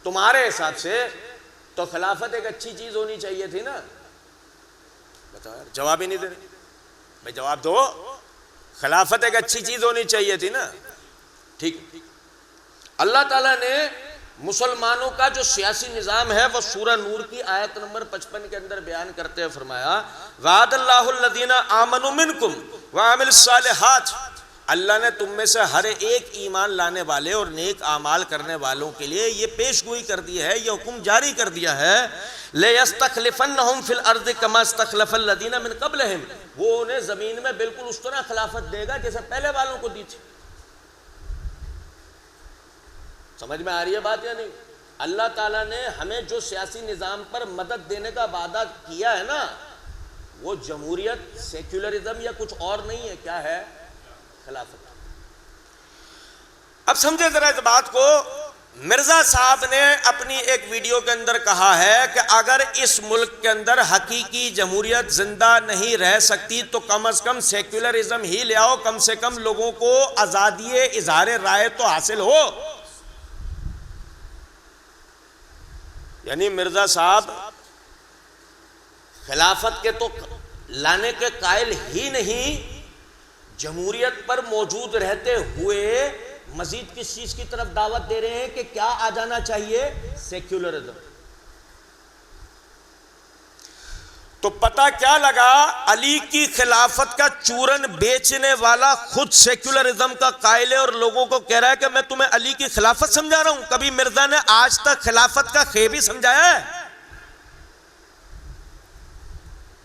تمہارے حساب سے، تو خلافت ایک اچھی چیز ہونی چاہیے تھی نا۔ بتاؤ یار، جواب ہی نہیں دے رہے بھائی، جواب دو۔ خلافت ایک اچھی چیز ہونی چاہیے تھی نا۔ ٹھیک، اللہ تعالیٰ نے مسلمانوں کا جو سیاسی نظام ہے وہ سورہ نور کی آیت نمبر 55 کے اندر بیان کرتے ہوئے فرمایا، وعد اللہ الذین آمنوا منکم وعملوا الصالحات، اللہ نے تم میں سے ہر ایک ایمان لانے والے اور نیک اعمال کرنے والوں کے لیے یہ پیش گوئی کر دی ہے، یہ حکم جاری کر دیا ہے، لَيَسْتَخْلِفَنَّهُمْ فِي الْأَرْضِ كَمَا اسْتَخْلَفَ الَّذِينَ مِنْ قَبْلِهِمْ، وہ انہیں زمین میں بالکل اس طرح خلافت دے گا جیسے پہلے والوں کو دی تھی۔ سمجھ میں آ رہی ہے بات یا نہیں؟ اللہ تعالیٰ نے ہمیں جو سیاسی نظام پر مدد دینے کا وعدہ کیا ہے نا، وہ جمہوریت، سیکولرزم یا کچھ اور نہیں ہے، کیا ہے؟ خلافت۔ اب سمجھے ذرا اس بات کو، مرزا صاحب نے اپنی ایک ویڈیو کے اندر کہا ہے کہ اگر اس ملک کے اندر حقیقی جمہوریت زندہ نہیں رہ سکتی تو کم از کم سیکولرزم ہی لے آؤ، کم سے کم لوگوں کو آزادی اظہار رائے تو حاصل ہو۔ یعنی مرزا صاحب خلافت کے تو لانے کے قائل ہی نہیں، جمہوریت پر موجود رہتے ہوئے مزید کس چیز کی طرف دعوت دے رہے ہیں کہ کیا آ جانا چاہیے؟ سیکولرزم۔ تو پتہ کیا لگا، علی کی خلافت کا چورن بیچنے والا خود سیکولرزم کا قائل ہے اور لوگوں کو کہہ رہا ہے کہ میں تمہیں علی کی خلافت سمجھا رہا ہوں۔ کبھی مرزا نے آج تک خلافت کا خیب ہی سمجھایا ہے؟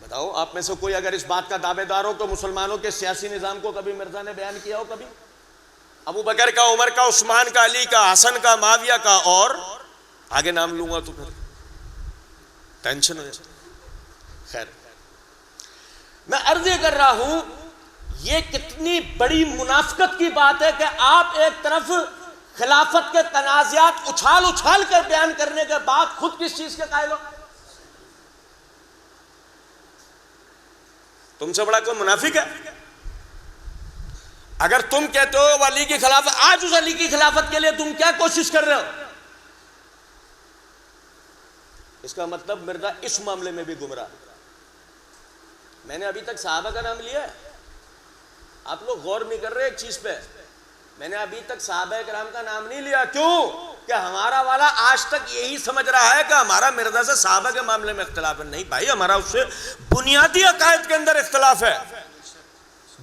بتاؤ آپ میں سے کوئی اگر اس بات کا دعوے دار ہو کہ مسلمانوں کے سیاسی نظام کو کبھی مرزا نے بیان کیا ہو؟ کبھی ابو بکر کا، عمر کا، عثمان کا، علی کا، حسن کا، معاویہ کا، اور آگے نام لوں گا تو پھر ٹینشن ہو جائے۔ خیر، میں عرض یہ کر رہا ہوں، یہ کتنی بڑی منافقت کی بات ہے کہ آپ ایک طرف خلافت کے تنازعات اچھال اچھال کر بیان کرنے کے بعد خود کس چیز کے قائل ہو؟ تم سے بڑا کوئی منافق ہے؟ اگر تم کہتے ہو ولی کی خلافت، آج اس علی کی خلافت کے لیے تم کیا کوشش کر رہے ہو؟ اس کا مطلب مرزا اس معاملے میں بھی گمراہ۔ میں نے ابھی تک صحابہ کا نام لیا ہے، آپ لوگ غور نہیں کر رہے ایک چیز پہ، میں نے ابھی تک صحابہ کرام کا نام نہیں لیا۔ کیوں؟ کہ ہمارا والا آج تک یہی سمجھ رہا ہے کہ ہمارا مرزا سے صحابہ کے معاملے میں اختلاف ہے۔ نہیں بھائی، ہمارا اس سے بنیادی عقائد کے اندر اختلاف ہے،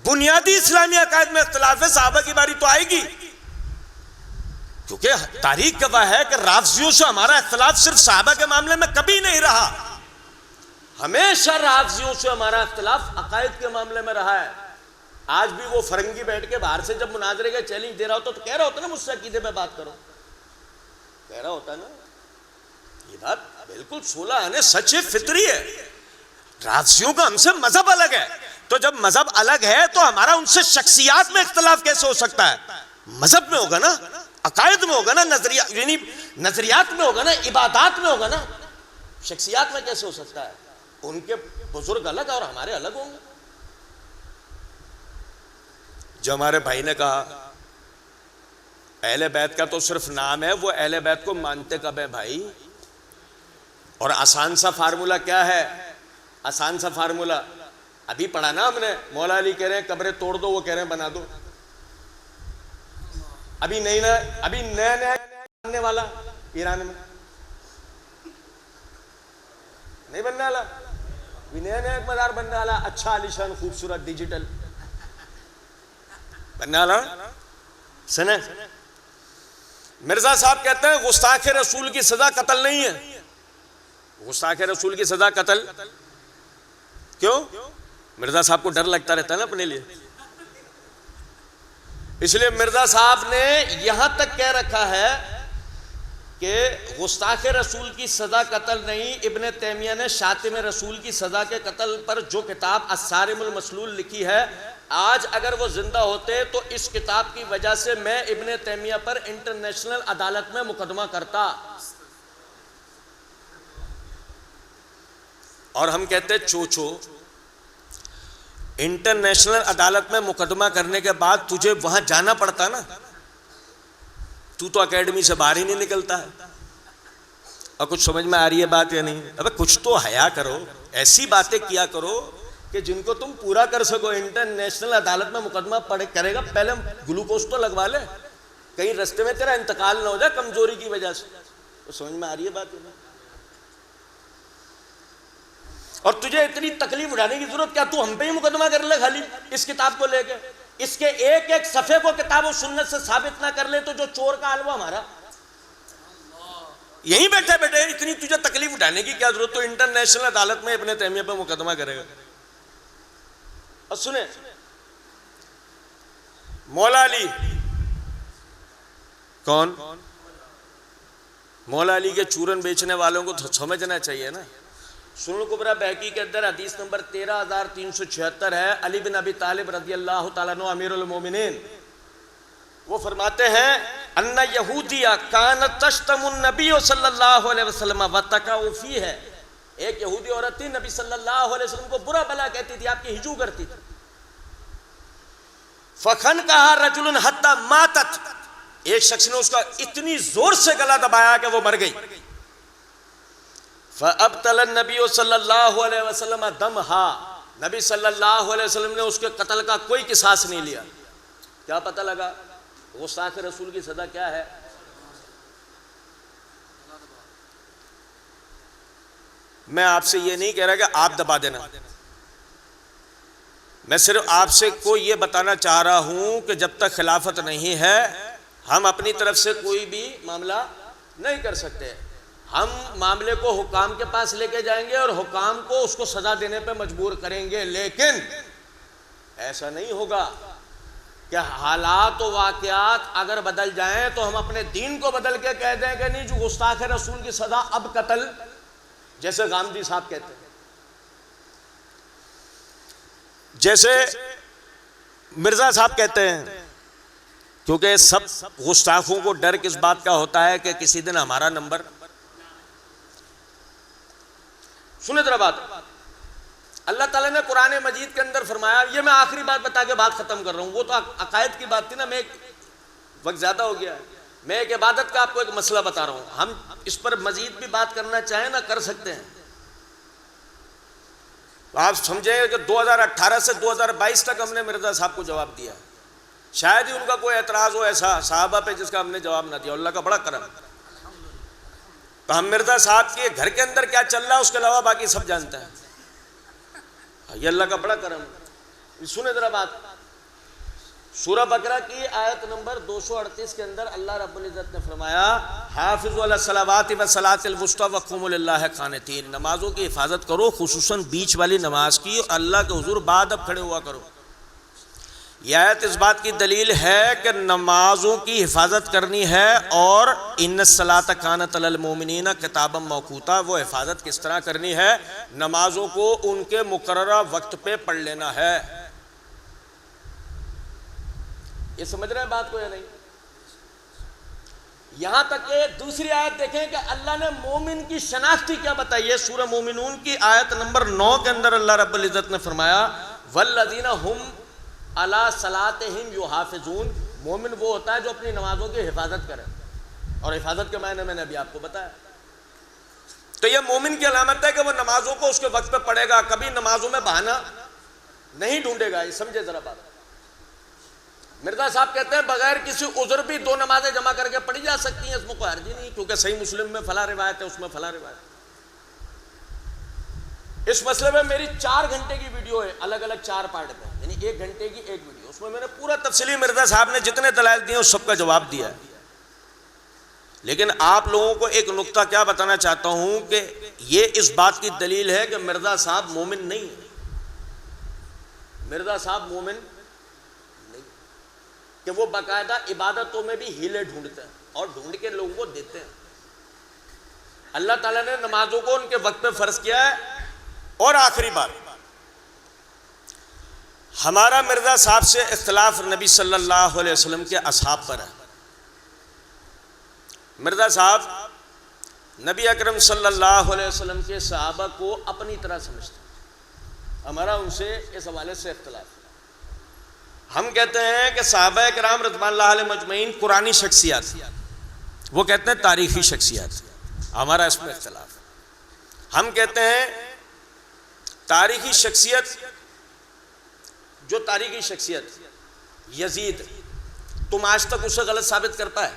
بنیادی اسلامی عقائد میں اختلاف ہے۔ صحابہ کی باری تو آئے گی، کیونکہ تاریخ گواہ ہے کہ رافضیوں سے ہمارا اختلاف صرف صحابہ کے معاملے میں کبھی نہیں رہا، ہمیشہ رافضیوں سے ہمارا اختلاف عقائد کے معاملے میں رہا ہے۔ آج بھی وہ فرنگی بیٹھ کے باہر سے جب مناظرے کا چیلنج دے رہا ہوتا تو کہہ رہا ہوتا نا مجھ سے عقیدے پہ بات کرو، کہہ رہا ہوتا نا، یہ بات بالکل صلح آنے سچ ہے، فطری ہے۔ رافضیوں کا ہم سے مذہب الگ ہے، تو جب مذہب الگ ہے تو ہمارا ان سے شخصیات میں اختلاف کیسے ہو سکتا ہے؟ مذہب میں ہوگا نا، عقائد میں ہوگا نا، یعنی نظریات میں ہوگا نا، عبادات میں ہوگا نا، شخصیات میں کیسے ہو سکتا ہے؟ ان کے بزرگ الگ اور ہمارے الگ ہوں گے۔ جو ہمارے بھائی نے کہا اہل بیت کا تو صرف نام ہے، وہ اہل بیت کو مانتے کب ہیں بھائی؟ اور آسان سا فارمولا کیا ہے؟ آسان سا فارمولا ابھی پڑھا نا ہم نے، مولا علی کہہ رہے ہیں قبریں توڑ دو، وہ کہہ رہے ہیں بنا دو۔ ابھی نیا بننے والا ایران میں نہیں بننے والا، ابھی نیا ایک مزار بننے والا، اچھا عالیشان خوبصورت ڈیجیٹل بننے والا۔ سنیں، مرزا صاحب کہتے ہیں گستاخ رسول کی سزا قتل نہیں ہے۔ گستاخ رسول کی سزا قتل کیوں؟ مرزا صاحب کو ڈر لگتا رہتا ہے نا اپنے لیے، اس لیے مرزا صاحب نے یہاں تک کہہ رکھا ہے کہ گستاخ رسول کی سزا قتل نہیں۔ ابن تیمیہ نے شاتم رسول کی سزا کے قتل پر جو کتاب الصارم المسلول لکھی ہے، آج اگر وہ زندہ ہوتے تو اس کتاب کی وجہ سے میں ابن تیمیہ پر انٹرنیشنل عدالت میں مقدمہ کرتا، اور ہم کہتے چوچو انٹرنیشنل عدالت میں مقدمہ کرنے کے بعد تجھے وہاں جانا پڑتا نا، تو اکیڈمی سے باہر ہی نہیں نکلتا ہے۔ اور کچھ سمجھ میں آ رہی ہے بات یا نہیں؟ ابے کچھ تو حیا کرو، ایسی باتیں کیا کرو کہ جن کو تم پورا کر سکو۔ انٹرنیشنل عدالت میں مقدمہ کرے گا، پہلے گلوکوز تو لگوا لے، کہیں رستے میں تیرا انتقال نہ ہو جائے کمزوری کی وجہ سے۔ تو سمجھ میں آ رہی ہے بات یا نہیں؟ اور تجھے اتنی تکلیف اٹھانے کی ضرورت کیا؟ تو ہم پہ ہی مقدمہ کر لے خالی اس کتاب کو لے کے، اس کے ایک ایک صفحے کو کتاب و سنت سے ثابت نہ کر لے تو جو چور کا حال وہ ہمارا۔ یہیں بیٹھے بیٹھے اتنی تجھے تکلیف اٹھانے کی کیا ضرورت؟ تو انٹرنیشنل عدالت میں ابن تیمیہ پہ مقدمہ کرے گا۔ اور سنیں، مولا علی کون؟ مولا علی کے چورن بیچنے والوں کو تو سمجھنا چاہیے نا۔ سنن کبریٰ بہقی کے اندر حدیث نمبر 13376 ہے، علی بن ابی طالب رضی اللہ تعالیٰ عنہ امیر المومنین، وہ فرماتے ہیں ان یہودیہ کانت تشتم النبی صلی اللہ علیہ وسلم وتقع فیہ، ایک یہودی عورت تھی، نبی صلی اللہ علیہ وسلم کو برا بلا کہتی تھی، آپ کی ہجو کرتی تھی۔ فخنقہا رجل حتی ماتت، ایک شخص نے اس کا اتنی زور سے گلا دبایا کہ وہ مر گئی۔ فَأَبْتَلَ النَّبِيُّ صلی اللہ علیہ وسلم دَمْهَا، نبی صلی اللہ علیہ وسلم نے اس کے قتل کا کوئی قصاص نہیں لیا۔ کیا پتہ لگا گستاخ رسول کی سزا کیا ہے؟ میں آپ سے یہ نہیں کہہ رہا کہ آپ دبا دینا، میں صرف آپ سے کو یہ بتانا چاہ رہا ہوں کہ جب تک خلافت نہیں ہے ہم اپنی طرف سے کوئی بھی معاملہ نہیں کر سکتے۔ ہم معاملے کو حکام کے پاس لے کے جائیں گے اور حکام کو اس کو سزا دینے پہ مجبور کریں گے، لیکن ایسا نہیں ہوگا کہ حالات و واقعات اگر بدل جائیں تو ہم اپنے دین کو بدل کے کہہ دیں کہ نہیں جو گستاخ رسول کی سزا اب قتل، جیسے غامدی صاحب کہتے ہیں، جیسے مرزا صاحب کہتے ہیں، کیونکہ سب گستاخوں کو ڈر کس بات کا ہوتا ہے کہ کسی دن ہمارا نمبر۔ سنیں ذرا بات، اللہ تعالیٰ نے قرآن مجید کے اندر فرمایا، یہ میں آخری بات بتا کے بات ختم کر رہا ہوں، وہ تو عقائد کی بات تھی نا، میں وقت زیادہ ہو گیا ہے، میں ایک عبادت کا آپ کو ایک مسئلہ بتا رہا ہوں، ہم اس پر مزید بھی بات کرنا چاہیں نا کر سکتے ہیں۔ آپ سمجھیں کہ 2018 سے 2022 تک ہم نے مرزا صاحب کو جواب دیا، شاید ہی ان کا کوئی اعتراض ہو ایسا صحابہ پہ جس کا ہم نے جواب نہ دیا، اللہ کا بڑا کرم۔ تو ہم مرزا صاحب کے گھر کے اندر کیا چل رہا ہے اس کے علاوہ باقی سب جانتے ہیں، یہ اللہ کا بڑا کرم ہے۔ سنیں ذرا بات، سورہ بقرہ کی آیت نمبر 238 کے اندر اللہ رب العزت نے فرمایا، حافظوا علی الصلوات والصلاۃ الوسطی وقوموا للہ قانتین، نمازوں کی حفاظت کرو، خصوصاً بیچ والی نماز کی، اور اللہ کے حضور بعد اب کھڑے ہوا کرو۔ یہ آیت اس بات کی دلیل ہے کہ نمازوں کی حفاظت کرنی ہے، اور ان الصلاۃ کانت علی المؤمنین کتابا موقوتا، وہ حفاظت کس طرح کرنی ہے، نمازوں کو ان کے مقررہ وقت پہ پڑھ لینا ہے۔ یہ سمجھ رہے ہیں بات کو یا نہیں؟ یہاں تک کہ دوسری آیت دیکھیں کہ اللہ نے مومن کی شناختی کیا بتائی ہے، سورہ مومنون کی آیت نمبر 9 کے اندر اللہ رب العزت نے فرمایا، والذین ھم علی صلاتہم یحافظون، مومن وہ ہوتا ہے جو اپنی نمازوں کی حفاظت کرے، اور حفاظت کے معنی میں نے ابھی آپ کو بتایا۔ تو یہ مومن کی علامت ہے کہ وہ نمازوں کو اس کے وقت پہ پڑھے گا، کبھی نمازوں میں بہانہ نہیں ڈھونڈے گا۔ یہ سمجھے ذرا بات۔ مرزا صاحب کہتے ہیں بغیر کسی عذر بھی 2 نمازیں جمع کر کے پڑھی جا سکتی ہیں، اس میں کوئی حرج ہی نہیں، کیونکہ صحیح مسلم میں فلاں روایت ہے، اس میں فلاں روایت ہے۔ اس مسئلے میں میری 4 گھنٹے کی ویڈیو ہے، الگ الگ 4 پارٹ میں، یعنی 1 گھنٹے کی ایک ویڈیو، اس میں میں نے پورا تفصیلی مرزا صاحب نے جتنے دلائل دیے اس سب کا جواب دیا ہے۔ لیکن آپ لوگوں کو ایک نقطہ کیا بتانا چاہتا ہوں کہ یہ اس بات کی دلیل ہے کہ مرزا صاحب مومن نہیں ہے، مرزا صاحب مومن نہیں، کہ وہ باقاعدہ عبادتوں میں بھی ہیلے ڈھونڈتے ہیں اور ڈھونڈ کے لوگوں کو دیتے ہیں۔ اللہ تعالیٰ نے نمازوں کو ان کے وقت پہ فرض کیا ہے۔ اور آخری بات، ہمارا مرزا صاحب سے اختلاف نبی صلی اللہ علیہ وسلم کے اصحاب پر ہے۔ مرزا صاحب نبی اکرم صلی اللہ علیہ وسلم کے صحابہ کو اپنی طرح سمجھتے ہیں، ہمارا ان سے اس حوالے سے اختلاف ہے۔ ہم کہتے ہیں کہ صحابہ کرام رضوان اللہ علیہ مجمعین قرآنی شخصیات، وہ کہتے ہیں تاریخی شخصیات، ہمارا اس میں اختلاف ہے۔ ہم کہتے ہیں تاریخی شخصیت، جو تاریخی شخصیت یزید، تم آج تک اسے غلط ثابت کر پائے؟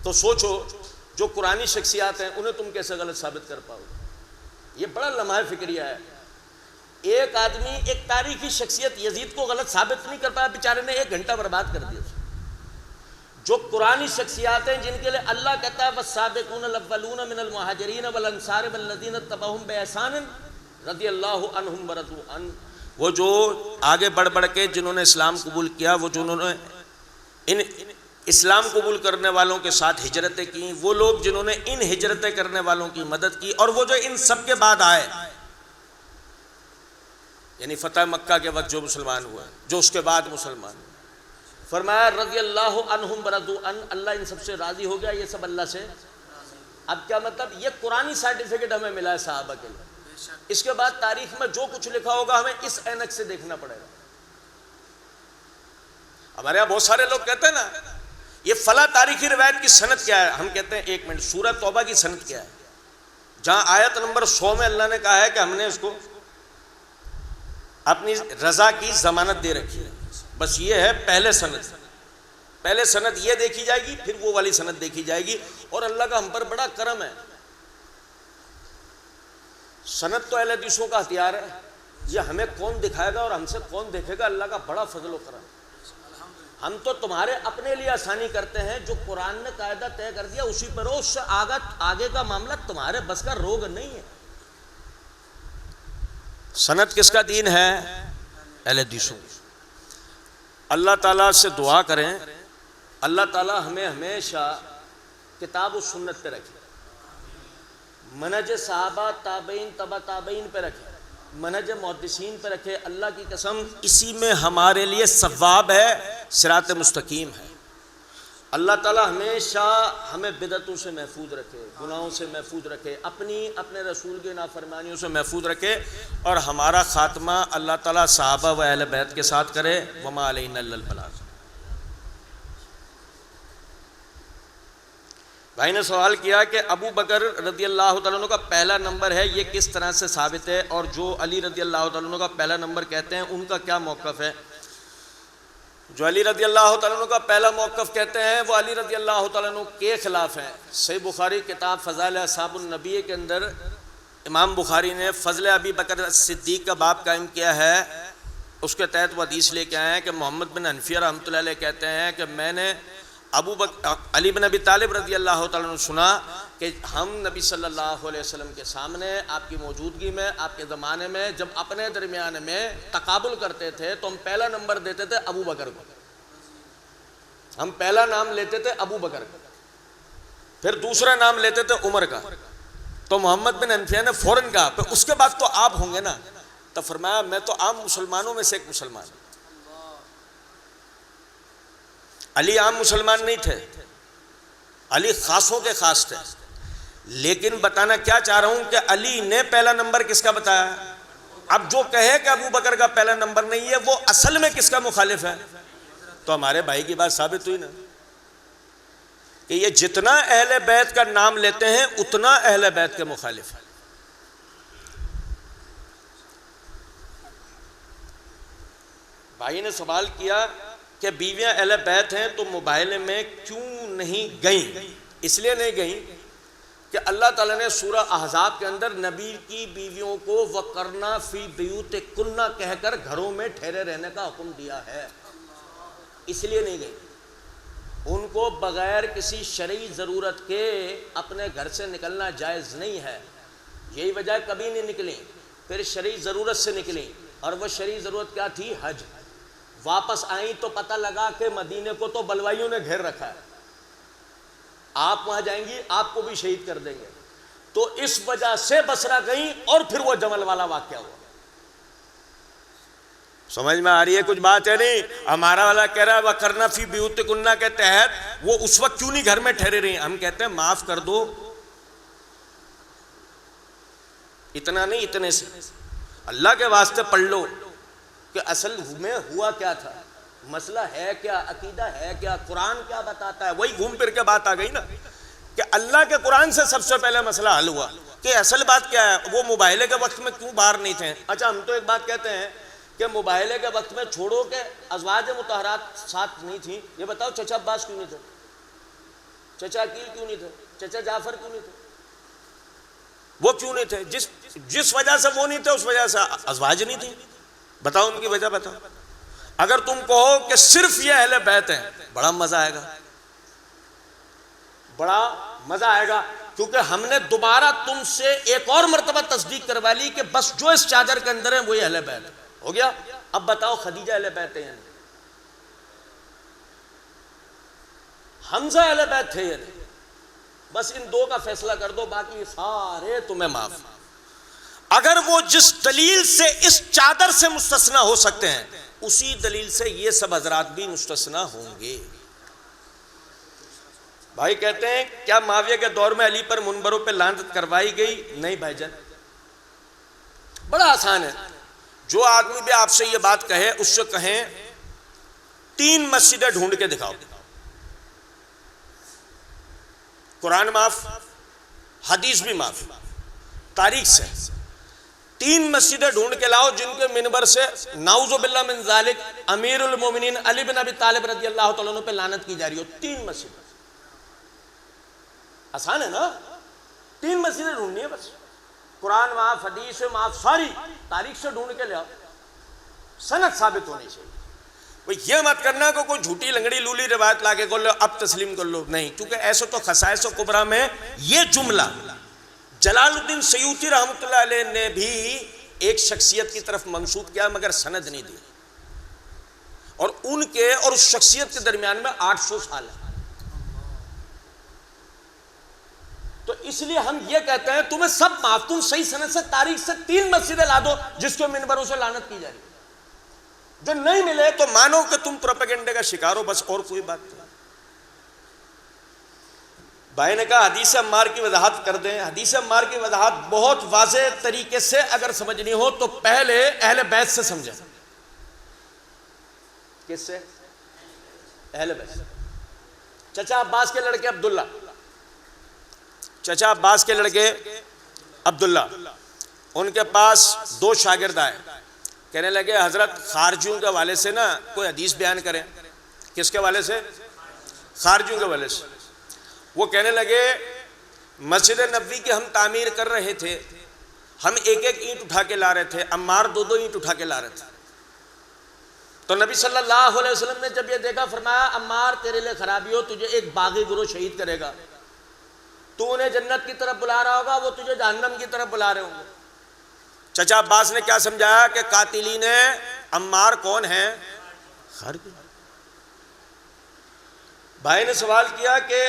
تو سوچو جو قرآنی شخصیات ہیں انہیں تم کیسے غلط ثابت کر پاؤ؟ یہ بڑا لمحہ فکریہ ہے۔ ایک آدمی ایک تاریخی شخصیت یزید کو غلط ثابت نہیں کر پایا، بیچارے نے 1 گھنٹہ برباد کر دیا۔ جو قرآنی شخصیات ہیں جن کے لیے اللہ کہتا ہے والسابقون الاولون من المہاجرین والانصار والذین اتبعوہم بإحسان رضی اللہ عنہم ورضوا عنہ، وہ جو آگے بڑھ بڑھ کے جنہوں نے اسلام قبول کیا، وہ جنہوں نے ان اسلام قبول کرنے والوں کے ساتھ ہجرتیں کی، وہ لوگ جنہوں نے ان ہجرتیں کرنے والوں کی مدد کی، اور وہ جو ان سب کے بعد آئے، یعنی فتح مکہ کے وقت جو مسلمان ہوئے، جو اس کے بعد مسلمان ہوئے، فرمایا رضی اللہ عنہم ورضوا عنہ، اللہ ان سب سے راضی ہو گیا، یہ سب اللہ سے۔ اب کیا مطلب؟ یہ قرآنی سرٹیفکیٹ ہمیں ملا ہے صحابہ کے لیے۔ اس کے بعد تاریخ میں جو کچھ لکھا ہوگا ہمیں اس عینک سے دیکھنا پڑے گا۔ ہمارے یہاں بہت سارے لوگ کہتے ہیں نا یہ فلاں تاریخی روایت کی سند کیا ہے، ہم کہتے ہیں 1 منٹ، سورہ توبہ کی سند کیا ہے، جہاں آیت نمبر 100 میں اللہ نے کہا ہے کہ ہم نے اس کو اپنی رضا کی ضمانت دے رکھی ہے۔ بس یہ ہے پہلے سند یہ دیکھی جائے گی، پھر وہ والی سند دیکھی جائے گی، اور اللہ کا ہم پر بڑا کرم ہے۔ سند تو اہل حدیثوں کا ہتھیار ہے، یہ ہمیں کون دکھائے گا اور ہم سے کون دیکھے گا، اللہ کا بڑا فضل و کرم۔ ہم تو تمہارے اپنے لیے آسانی کرتے ہیں، جو قرآن نے قاعدہ طے کر دیا اسی پر ہو، اس سے آگے کا معاملہ تمہارے بس کا روگ نہیں ہے۔ سند کس کا دین ہے؟ اہل حدیثوں۔ اللہ تعالیٰ سے دعا کریں اللہ تعالیٰ ہمیں ہمیشہ کتاب و سنت پہ رکھے، منہج صحابہ تابعین تبع تابعین پہ رکھے، منہج محدثین پہ رکھے۔ اللہ کی قسم اسی میں ہمارے لیے ثواب ہے، صراط مستقیم ہے۔ اللہ تعالیٰ ہمیشہ ہمیں بدعتوں سے محفوظ رکھے، گناہوں سے محفوظ رکھے، اپنے رسول کی نافرمانیوں سے محفوظ رکھے، اور ہمارا خاتمہ اللہ تعالیٰ صحابہ و اہل بیت کے ساتھ کرے۔ وما علینا الا البلاغ۔ بھائی نے سوال کیا کہ ابو بکر رضی اللہ تعالیٰ عنہ کا پہلا نمبر ہے، یہ کس طرح سے ثابت ہے، اور جو علی رضی اللہ تعالیٰ عنہ کا پہلا نمبر کہتے ہیں ان کا کیا موقف ہے؟ جو علی رضی اللہ تعالیٰ عنہ کا پہلا موقف کہتے ہیں وہ علی رضی اللہ تعالیٰ عنہ کے خلاف ہے۔ صحیح بخاری کتاب فضائل اصحاب النبی کے اندر امام بخاری نے فضل ابی بکر صدیق کا باب قائم کیا ہے، اس کے تحت وہ حدیث لے کے آئے ہیں کہ محمد بن حنفیہ رحمۃ اللہ علیہ کہتے ہیں کہ میں نے علی بن ابی طالب رضی اللہ تعالیٰ عنہ سنا کہ ہم نبی صلی اللہ علیہ وسلم کے سامنے آپ کی موجودگی میں، آپ کے زمانے میں جب اپنے درمیان میں تقابل کرتے تھے تو ہم پہلا نمبر دیتے تھے ابو بکر کو، ہم پہلا نام لیتے تھے ابو بکر کا، پھر دوسرا نام لیتے تھے عمر کا۔ تو محمد بن حنفیہ نے فوراً کہا پھر اس کے بعد تو آپ ہوں گے نا، تو فرمایا میں تو عام مسلمانوں میں سے ایک مسلمان ہوں۔ علی عام مسلمان نہیں تھے، علی خاصوں کے خاص تھے، لیکن بتانا کیا چاہ رہا ہوں کہ علی نے پہلا نمبر کس کا بتایا؟ اب جو کہے کہ ابو بکر کا پہلا نمبر نہیں ہے وہ اصل میں کس کا مخالف ہے؟ تو ہمارے بھائی کی بات ثابت ہوئی نا کہ یہ جتنا اہل بیت کا نام لیتے ہیں اتنا اہل بیت کے مخالف ہے۔ بھائی نے سوال کیا کہ بیویاں اہل بیت ہیں تو موبائل میں کیوں نہیں گئیں؟ اس لیے نہیں گئیں کہ اللہ تعالیٰ نے سورہ احزاب کے اندر نبی کی بیویوں کو وَقَرْنَا فِي بِيُوتِكُنَّ کہہ کر گھروں میں ٹھہرے رہنے کا حکم دیا ہے، اس لیے نہیں گئیں۔ ان کو بغیر کسی شرعی ضرورت کے اپنے گھر سے نکلنا جائز نہیں ہے، یہی وجہ کبھی نہیں نکلیں، پھر شرعی ضرورت سے نکلیں، اور وہ شرعی ضرورت کیا تھی؟ حج۔ واپس آئیں تو پتہ لگا کہ مدینے کو تو بلوائیوں نے گھیر رکھا ہے، آپ وہاں جائیں گی آپ کو بھی شہید کر دیں گے، تو اس وجہ سے بصرہ گئیں، اور پھر وہ جمل والا واقعہ ہوا۔ سمجھ میں آ رہی ہے کچھ بات ہے؟ نہیں، ہمارا والا کہہ رہا ہے وَقَرْنَ فِي بِيُوتِكُنَّ کے تحت وہ اس وقت کیوں نہیں گھر میں ٹھہرے رہی؟ ہم کہتے ہیں معاف کر دو، اتنا نہیں اتنے سے اللہ کے واسطے پڑھ لو کہ اصل میں ہوا کیا تھا، مسئلہ ہے کیا، عقیدہ ہے کیا، قرآن کیا بتاتا ہے۔ وہی گھوم پھر کے بات آ گئی نا کہ اللہ کے قرآن سے سب سے پہلے مسئلہ حل ہوا کہ اصل بات کیا ہے۔ وہ موبائلے کے وقت میں کیوں باہر نہیں تھے؟ اچھا ہم تو ایک بات کہتے ہیں کہ موبائلے کے وقت میں چھوڑو کہ ازواج مطہرات ساتھ نہیں تھیں، یہ بتاؤ چچا عباس کیوں نہیں تھے، چچا عقیل کیوں نہیں تھے، چچا جعفر کیوں نہیں تھے؟ وہ کیوں نہیں تھے؟ جس وجہ سے وہ نہیں تھے اس وجہ سے ازواج نہیں تھیں، بتاؤ ان کی وجہ بتاؤ۔ اگر تم کہو کہ صرف یہ اہل بیت ہیں، بڑا مزہ آئے گا، بڑا مزہ آئے گا، کیونکہ ہم نے دوبارہ تم سے ایک اور مرتبہ تصدیق کروا لی کہ بس جو اس چادر کے اندر ہیں وہی اہل بیت ہے۔ ہو گیا؟ اب بتاؤ خدیجہ اہل بیت ہیں یا نہیں؟ حمزہ اہل بیت تھے یا نہیں؟ بس ان دو کا فیصلہ کر دو، باقی سارے تمہیں معاف۔ اگر وہ جس دلیل سے اس چادر سے مستثنا ہو سکتے ہیں اسی دلیل سے یہ سب حضرات بھی مستثنا ہوں گے۔ بھائی کہتے ہیں کیا معاویہ کے دور میں علی پر منبروں پہ لعنت کروائی گئی؟ نہیں بھائی جان، بڑا آسان ہے، جو آدمی بھی آپ سے یہ بات کہے اس سے کہیں 3 مسجدیں ڈھونڈ کے دکھاؤ، قرآن معاف، حدیث بھی معاف، تاریخ سے 3 مسجدیں ڈھونڈ کے لاؤ جن کے منبر سے نعوذ باللہ من ذالک امیر المومنین علی بن ابی طالب رضی اللہ تعالیٰ عنہ پہ لعنت کی جا رہی ہو۔ 3 مسجدیں، آسان ہے نا، 3 مسجدیں ڈھونڈنی ہے بس، قرآن معاف، حدیث معاف، ساری تاریخ سے ڈھونڈ کے لے آؤ، سند ثابت ہونی چاہیے۔ یہ مت کرنا کہ کوئی جھوٹی لنگڑی لولی روایت لا کے کر لو اب تسلیم کر لو، نہیں، کیونکہ ایسے تو خصائص و کبریٰ میں یہ جملہ جلال الدین سیوطی رحمۃ اللہ علیہ نے بھی ایک شخصیت کی طرف منسوب کیا مگر سند نہیں دی، اور ان کے اور اس شخصیت کے درمیان میں 800 سال ہے۔ تو اس لیے ہم یہ کہتے ہیں تمہیں سب معاف، تم صحیح سند سے تاریخ سے 3 مسجدیں لا دو جس کے منبروں سے لعنت کی جا رہی ہے، جو نہیں ملے تو مانو کہ تم پروپیگنڈے کا شکار ہو، بس اور کوئی بات نہیں۔ بھائی نے کہا حدیث عمار کی وضاحت کر دیں. حدیث عمار کی وضاحت بہت واضح طریقے سے اگر سمجھنی ہو تو پہلے اہل بیت سے سمجھیں. کس سے؟ اہل بیت. چچا عباس کے لڑکے عبداللہ، چچا عباس کے لڑکے عبداللہ، ان کے پاس 2 شاگرد آئے. کہنے لگے حضرت خارجیوں کے حوالے سے نا کوئی حدیث بیان کریں. کس کے حوالے سے؟ خارجیوں کے حوالے سے. وہ کہنے لگے مسجد نبوی کی ہم تعمیر کر رہے تھے، ہم ایک ایک اینٹ اٹھا کے لا رہے تھے، عمار 2 اینٹ اٹھا کے لا رہے تھے. تو نبی صلی اللہ علیہ وسلم نے جب یہ دیکھا فرمایا عمار تیرے لیے خرابی ہو، تجھے ایک باغی گروہ شہید کرے گا، تو انہیں جنت کی طرف بلا رہا ہوگا، وہ تجھے جہنم کی طرف بلا رہے ہوں گے. چچا عباس نے کیا سمجھایا کہ قاتلین عمار کون ہیں؟ خارجی. بھائی نے سوال کیا کہ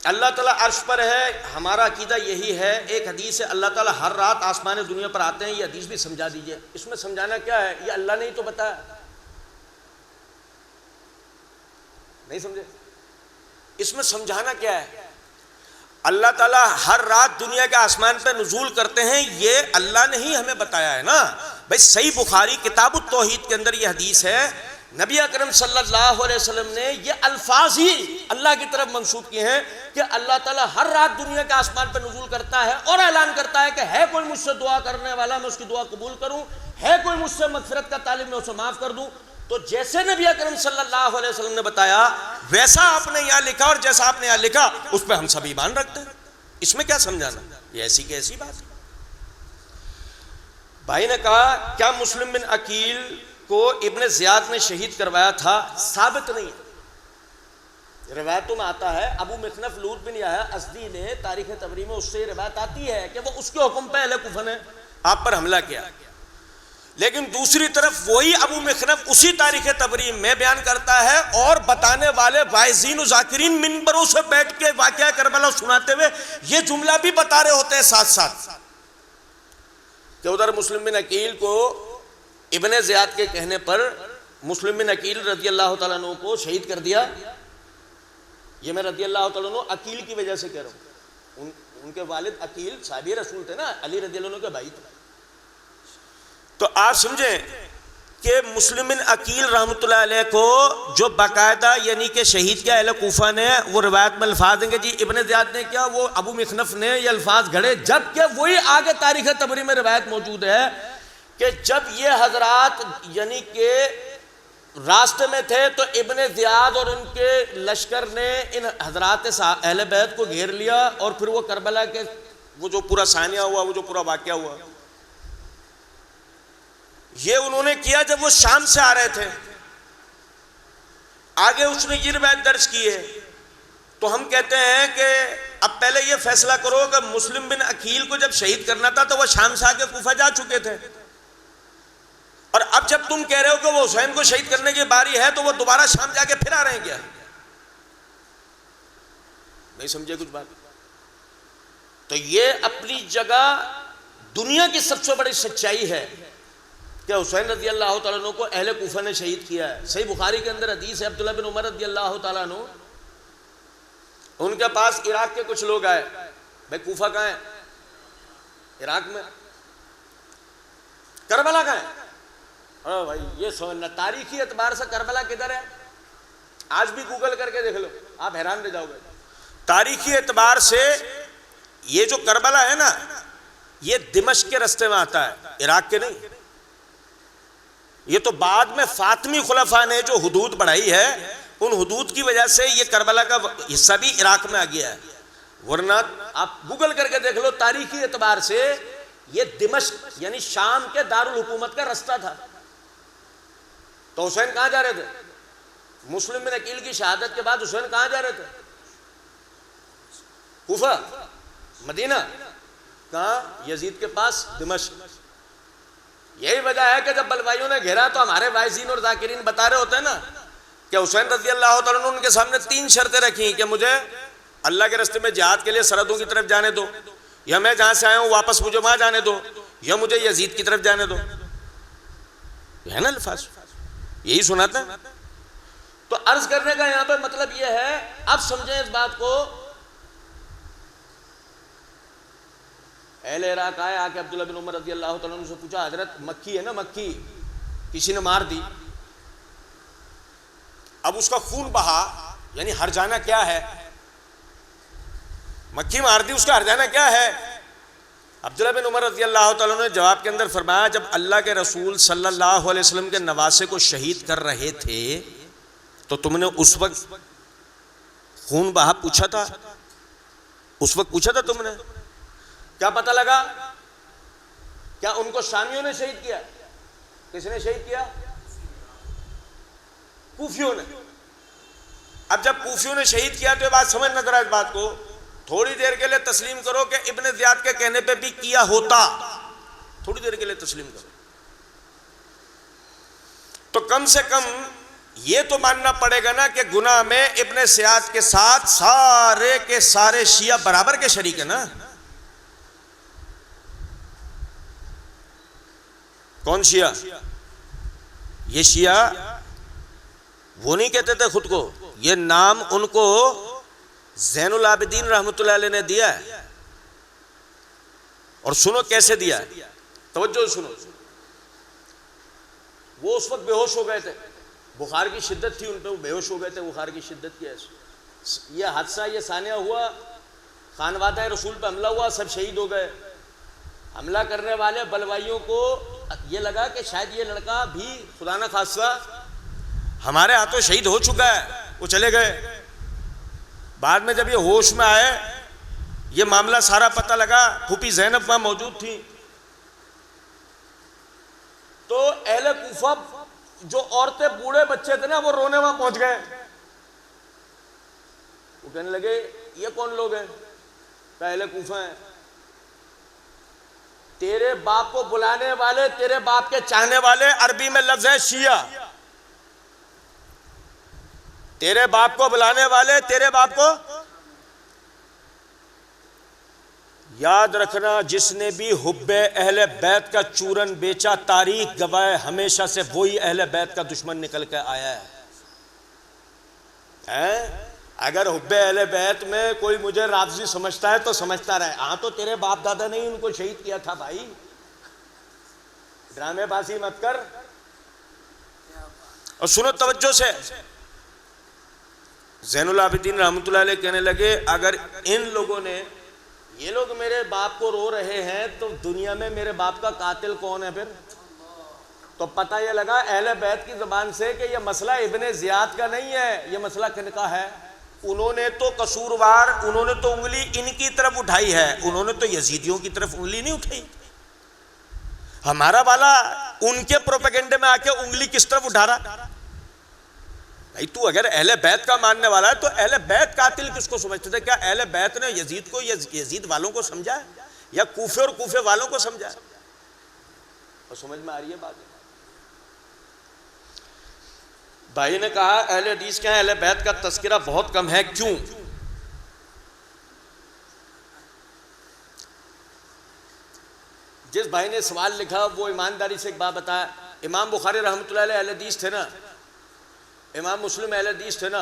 اللہ تعالیٰ عرش پر ہے، ہمارا عقیدہ یہی ہے. ایک حدیث ہے اللہ تعالیٰ ہر رات آسمان دنیا پر آتے ہیں، یہ حدیث بھی سمجھا دیجئے. اس میں سمجھانا کیا ہے؟ یہ اللہ نے ہی تو بتایا. نہیں سمجھے؟ اس میں سمجھانا کیا ہے؟ اللہ تعالیٰ ہر رات دنیا کے آسمان پہ نزول کرتے ہیں، یہ اللہ نے ہی ہمیں بتایا ہے نا. بھائی صحیح بخاری کتاب التوحید کے اندر یہ حدیث ہے، نبی اکرم صلی اللہ علیہ وسلم نے یہ الفاظ ہی اللہ کی طرف منسوب کیے ہیں کہ اللہ تعالیٰ ہر رات دنیا کے آسمان پہ نزول کرتا ہے اور اعلان کرتا ہے کہ ہے کوئی مجھ سے دعا کرنے والا میں اس کی دعا قبول کروں، ہے کوئی مجھ سے مغفرت کا طالب میں اسے معاف کر دوں. تو جیسے نبی اکرم صلی اللہ علیہ وسلم نے بتایا ویسا آپ نے یہاں لکھا، اور جیسا آپ نے یہاں لکھا اس پہ ہم سب ایمان رکھتے ہیں. اس میں کیا سمجھانا؟ یہ ایسی کی ایسی بات ہے. بھائی نے کہا کیا مسلم بن عقیل کو ابن زیاد نے شہید کروایا تھا؟ ثابت نہیں ہے. روایتوں میں آتا ہے ابو مخنف لوط بن یحییٰ ازدی نے تاریخ طبری میں اس سے روایت آتی ہے کہ وہ اس کے حکم پہ اہل کوفہ نے آپ پر حملہ کیا. لیکن دوسری طرف وہی ابو مخنف اسی تاریخ طبری میں بیان کرتا ہے اور بتانے والے واعظین و ذاکرین منبروں سے بیٹھ کے واقعہ کربلا سناتے ہوئے یہ جملہ بھی بتا رہے ہوتے ہیں ساتھ ساتھ کہ ادھر مسلم بن عقیل کو ابن زیاد کے کہنے پر مسلم بن عقیل رضی اللہ تعالیٰ عنہ کو شہید کر دیا. یہ میں رضی اللہ تعالیٰ عنہ عقیل کی وجہ سے کہہ رہا ہوں، ان کے والد عقیل صحابی رسول تھے نا، علی رضی اللہ عنہ کے بھائی تھے. تو آپ سمجھیں کہ مسلم بن عقیل رحمۃ اللہ علیہ کو جو باقاعدہ یعنی کہ شہید کیا اہل کوفہ نے، وہ روایت میں الفاظ دیں گے جی ابن زیاد نے کیا، وہ ابو مخنف نے یہ الفاظ گھڑے، جبکہ وہی آگے تاریخ طبری میں روایت موجود ہے کہ جب یہ حضرات یعنی کہ راستے میں تھے تو ابن زیاد اور ان کے لشکر نے ان حضرات اہل بیت کو گھیر لیا، اور پھر وہ کربلا کے وہ جو پورا ثانیہ ہوا، وہ جو پورا واقعہ ہوا، یہ انہوں نے کیا جب وہ شام سے آ رہے تھے. آگے اس نے یہ روایت درج کی ہے. تو ہم کہتے ہیں کہ اب پہلے یہ فیصلہ کرو کہ مسلم بن عقیل کو جب شہید کرنا تھا تو وہ شام سے آگے کوفہ جا چکے تھے، اور اب جب تم کہہ رہے ہو کہ وہ حسین کو شہید کرنے کی باری ہے تو وہ دوبارہ شام جا کے پھر آ رہے ہیں کیا؟ نہیں سمجھے کچھ بات؟ تو یہ اپنی جگہ دنیا کی سب سے بڑی سچائی ہے کہ حسین رضی اللہ تعالیٰ عنہ کو اہل کوفہ نے شہید کیا ہے. صحیح بخاری کے اندر حدیث ہے عبداللہ بن عمر رضی اللہ تعالیٰ عنہ، ان کے پاس عراق کے کچھ لوگ آئے. بھائی کوفہ کہاں ہے؟ عراق میں. کربلا کہاں ہے؟ ہاں بھائی یہ سوچنا تاریخی اعتبار سے کربلا کدھر ہے؟ آج بھی گوگل کر کے دیکھ لو، آپ حیران رہ جاؤ گے. تاریخی اعتبار سے یہ جو کربلا ہے نا، یہ دمشق کے رستے میں آتا ہے، عراق کے نہیں. یہ تو بعد میں فاطمی خلفاء نے جو حدود بڑھائی ہے، ان حدود کی وجہ سے یہ کربلا کا حصہ بھی عراق میں آ گیا ہے. ورنہ آپ گوگل کر کے دیکھ لو، تاریخی اعتبار سے یہ دمشق یعنی شام کے دارالحکومت کا رستہ تھا. تو حسین کہاں جا رہے تھے؟ مسلم بن عقیل کی شہادت کے بعد حسین کہاں جا رہے تھے؟ کوفہ، مدینہ، کہاں؟ یزید کے پاس دمشق. یہی وجہ ہے کہ جب بلوائیوں نے گھیرا تو ہمارے واعظین اور ذاکرین بتا رہے ہوتے ہیں نا کہ حسین رضی اللہ تعالیٰ عنہ ان کے سامنے 3 شرطیں رکھی کہ مجھے اللہ کے راستے میں جہاد کے لیے سرحدوں کی طرف جانے دو، یا میں جہاں سے آیا ہوں واپس مجھے وہاں جانے دو، یا مجھے یزید کی طرف جانے دو. یہ ہے نا الفاظ، یہی سناتا ہے. تو عرض کرنے کا یہاں پہ مطلب یہ ہے، اب سمجھیں اس بات کو اہل عراق آئے، آ کے عبداللہ بن عمر رضی اللہ تعالیٰ عنہ سے پوچھا حضرت مکی ہے نا، مکی کسی نے مار دی، اب اس کا خون بہا، یعنی ہر جانا کیا ہے، مکھی مار دی، اس کا ہر جانا کیا ہے؟ عبداللہ بن عمر رضی اللہ تعالیٰ عنہ نے جواب کے اندر فرمایا جب اللہ کے رسول صلی اللہ علیہ وسلم کے نواسے کو شہید کر رہے تھے تو تم نے اس وقت خون بہا پوچھا تھا؟ اس وقت پوچھا تھا تم نے؟ کیا پتہ لگا؟ کیا ان کو شامیوں نے شہید کیا؟ کس نے شہید کیا؟ کوفیوں نے۔ اب جب کوفیوں نے شہید کیا تو یہ بات سمجھنا ذرا، اس بات کو تھوڑی دیر کے لیے تسلیم کرو کہ ابن زیاد کے کہنے پہ بھی کیا ہوتا، تھوڑی دیر کے لیے تسلیم کرو، تو کم سے کم یہ تو ماننا پڑے گا نا کہ گناہ میں ابن زیاد کے ساتھ سارے کے سارے شیعہ برابر کے شریک ہیں نا۔ کون شیعہ؟ یہ شیعہ وہ نہیں کہتے تھے خود کو، یہ نام ان کو زین العابدین رحمۃ اللہ علیہ نے دیا ہے، اور سنو کیسے دیا ہے، توجہ سنو۔ وہ اس وقت بے ہوش ہو گئے تھے، بخار کی شدت تھی ان پہ، وہ بے ہوش ہو گئے تھے بخار کی شدت کی ایسے۔ یہ حادثہ یہ ثانیہ ہوا، خانوادہ رسول پہ حملہ ہوا، سب شہید ہو گئے۔ حملہ کرنے والے بلوائیوں کو یہ لگا کہ شاید یہ لڑکا بھی خدا نہ خاصہ ہمارے ہاتھوں شہید ہو چکا ہے، وہ چلے گئے۔ بعد میں جب یہ ہوش میں آئے، یہ معاملہ سارا پتہ لگا، پھوپھی زینب وہاں موجود تھی، تو اہل کوفہ جو عورتیں بوڑھے بچے تھے نا وہ رونے وہاں پہنچ گئے، وہ کہنے لگے یہ کون لوگ ہیں؟ کہ اہل کوفہ ہیں۔ تیرے باپ کو بلانے والے، تیرے باپ کے چاہنے والے، عربی میں لفظ ہے شیعہ، تیرے باپ کو بلانے والے، تیرے باپ کو یاد رکھنا، جس نے بھی حب اہل بیت کا چورن بیچا تاریخ گواہ ہمیشہ سے وہی اہل بیت کا دشمن نکل کے آیا ہے۔ اگر حب اہل بیت میں کوئی مجھے رافضی سمجھتا ہے تو سمجھتا رہے، ہاں تو تیرے باپ دادا نے ان کو شہید کیا تھا بھائی، ڈرامے بازی مت کر۔ اور سنو توجہ سے، زین العابدین رحمۃ اللہ علیہ کہنے لگے اگر ان لوگوں نے، یہ لوگ میرے باپ کو رو رہے ہیں تو دنیا میں میرے باپ کا قاتل کون ہے پھر؟ تو پتہ یہ لگا اہل بیت کی زبان سے کہ یہ مسئلہ ابن زیاد کا نہیں ہے، یہ مسئلہ کن کا ہے؟ انہوں نے تو قصوروار، انہوں نے تو انگلی ان کی طرف اٹھائی ہے، انہوں نے تو یزیدیوں کی طرف انگلی نہیں اٹھائی۔ ہمارا والا ان کے پروپیگنڈے میں آ کے انگلی کس طرف اٹھا رہا؟ بھائی تو اگر اہل بیت کا ماننے والا ہے تو اہل بیت قاتل کس کو سمجھتے تھے؟ کیا اہل بیت نے یزید کو، یزید والوں کو سمجھا ہے، یا کوفے اور کوفے والوں کو سمجھا ہے؟ اور سمجھ میں آ رہی ہے بات؟ بھائی نے کہا اہل حدیث کے اہل بیت کا تذکرہ بہت کم ہے، کیوں؟ جس بھائی نے سوال لکھا وہ ایمانداری سے ایک بات بتایا، امام بخاری رحمۃ اللہ علیہ اہل حدیث تھے نا، امام مسلم اہل حدیث تھے نا،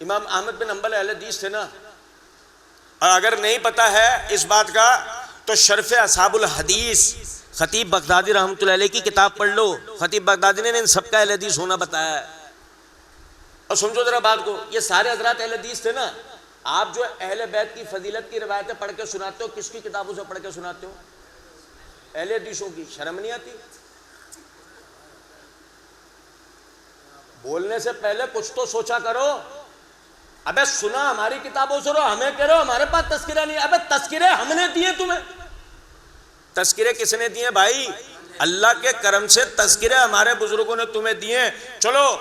امام احمد بن حنبل اہل حدیث تھے نا، اور اگر نہیں پتا ہے اس بات کا تو شرف اصحاب الحدیث خطیب بغدادی رحمۃ اللہ علیہ کی کتاب پڑھ لو، خطیب بغدادی نے ان سب کا اہل حدیث ہونا بتایا ہے۔ اور سمجھو ذرا بات کو، یہ سارے حضرات اہل حدیث تھے نا، آپ جو اہل بیت کی فضیلت کی روایتیں پڑھ کے سناتے ہو، کس کی کتابوں سے پڑھ کے سناتے ہو؟ اہل حدیثوں کی۔ شرم نہیں آتی؟ بولنے سے پہلے کچھ تو سوچا کرو۔ ابے سنا ہماری کتابوں سے رو، ہمیں کہہ رہو ہمارے پاس تذکرہ نہیں۔ ابے تذکرے ہم نے دیے تمہیں، تذکرے کس نے دیے بھائی؟ اللہ کے کرم سے تذکرے ہمارے بزرگوں نے تمہیں دیے۔ چلو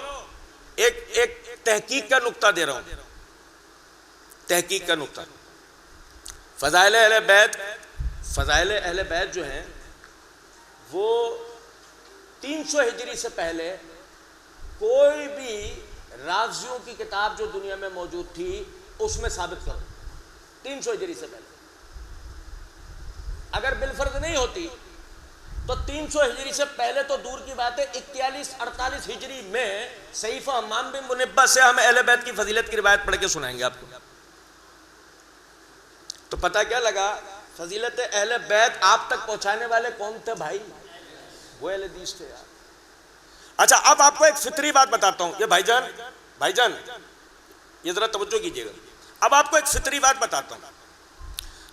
ایک تحقیق کا نقطہ دے رہا ہوں، تحقیق کا نقطہ۔ فضائل اہل بیت جو ہیں وہ 300 ہجری سے پہلے کوئی بھی رافضیوں کی کتاب جو دنیا میں موجود تھی اس میں ثابت کرو، 300 ہجری سے پہلے۔ اگر بالفرض نہیں ہوتی تو 300 ہجری سے پہلے تو دور کی بات ہے، 41-48 ہجری میں صحیفہ حمام بن منبہ سے ہم اہل بیت کی فضیلت کی روایت پڑھ کے سنائیں گے آپ کو۔ تو پتہ کیا لگا؟ فضیلت اہل بیت آپ تک پہنچانے والے کون تھے بھائی؟ وہ اہل حدیث تھے یار۔ اچھا اب آپ کو ایک فطری بات بتاتا ہوں، یہ بھائی جان یہ ذرا توجہ کیجیے گا، اب آپ کو ایک فطری بات بتاتا ہوں۔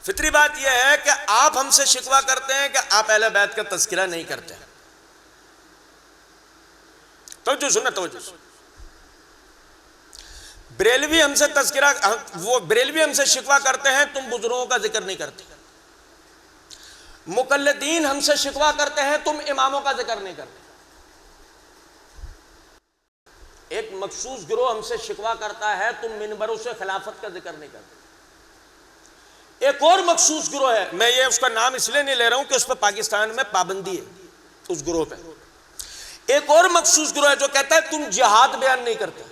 فطری بات یہ ہے کہ آپ ہم سے شکوہ کرتے ہیں کہ آپ اہل بیت کا تذکرہ نہیں کرتے ہیں۔ توجہ سننا، توجہ سننا۔ بریلوی ہم سے تذکرہ، وہ بریلوی ہم سے شکوہ کرتے ہیں تم بزرگوں کا ذکر نہیں کرتے۔ مقلدین ہم سے شکوہ کرتے ہیں تم اماموں کا ذکر نہیں کرتے۔ ایک مخصوص گروہ ہم سے شکوہ کرتا ہے تم منبروں سے خلافت کا ذکر نہیں کرتے۔ ایک اور مخصوص گروہ ہے، میں یہ اس کا نام اس لیے نہیں لے رہا ہوں کہ اس پہ پاکستان میں پابندی ہے اس گروہ پہ۔ ایک اور مخصوص گروہ ہے جو کہتا ہے تم جہاد بیان نہیں کرتے۔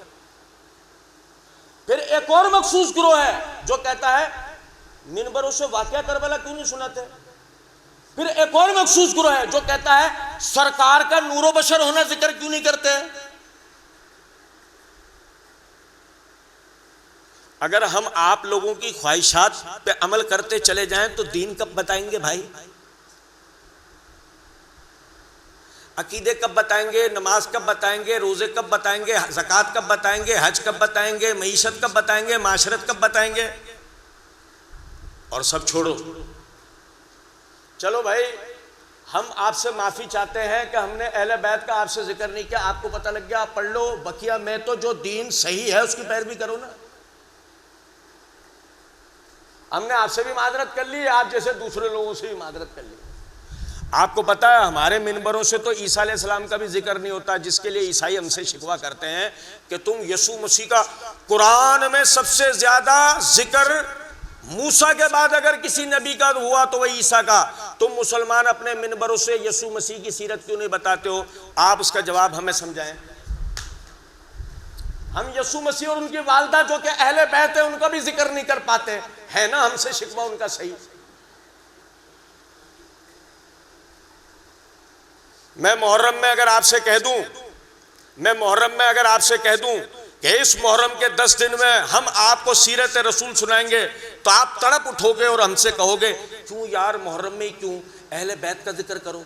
پھر ایک اور مخصوص گروہ ہے جو کہتا ہے منبروں سے واقعہ کربلا کیوں نہیں سناتے۔ پھر ایک اور مخصوص گروہ ہے جو کہتا ہے سرکار کا نور و بشر ہونا ذکر کیوں نہیں کرتے۔ اگر ہم آپ لوگوں کی خواہشات پہ عمل کرتے چلے جائیں تو دین کب بتائیں گے بھائی؟ عقیدے کب بتائیں گے؟ نماز کب بتائیں گے؟ روزے کب بتائیں گے؟ زکوٰۃ کب بتائیں گے؟ حج کب بتائیں گے؟ معیشت کب بتائیں گے؟ معاشرت کب بتائیں گے؟ اور سب چھوڑو، چلو بھائی ہم آپ سے معافی چاہتے ہیں کہ ہم نے اہل بیت کا آپ سے ذکر نہیں کیا، آپ کو پتہ لگ گیا، آپ پڑھ لو بقیہ میں تو جو دین صحیح ہے اس کی پیروی کرو نا۔ ہم نے آپ سے بھی معذرت کر لی، آپ جیسے دوسرے لوگوں سے بھی معذرت کر لی۔ آپ کو پتہ ہے ہمارے منبروں سے تو عیسیٰ علیہ السلام کا بھی ذکر نہیں ہوتا، جس کے لیے عیسائی ہم سے شکوہ کرتے ہیں کہ تم یسوع مسیح کا، قرآن میں سب سے زیادہ ذکر موسیٰ کے بعد اگر کسی نبی کا ہوا تو وہ عیسیٰ کا، تم مسلمان اپنے منبروں سے یسوع مسیح کی سیرت کیوں نہیں بتاتے ہو؟ آپ اس کا جواب ہمیں سمجھائیں۔ ہم یسوع مسیح اور ان کی والدہ جو کہ اہل بیت ہیں ان کا بھی ذکر نہیں کر پاتے، ہے نا ہم سے شکوہ ان کا صحیح۔ میں محرم میں اگر آپ سے کہہ دوں کہ اس محرم کے 10 دن میں ہم آپ کو سیرت رسول سنائیں گے تو آپ تڑپ اٹھو گے اور ہم سے کہو گے کیوں یار محرم میں کیوں اہل بیت کا ذکر کرو۔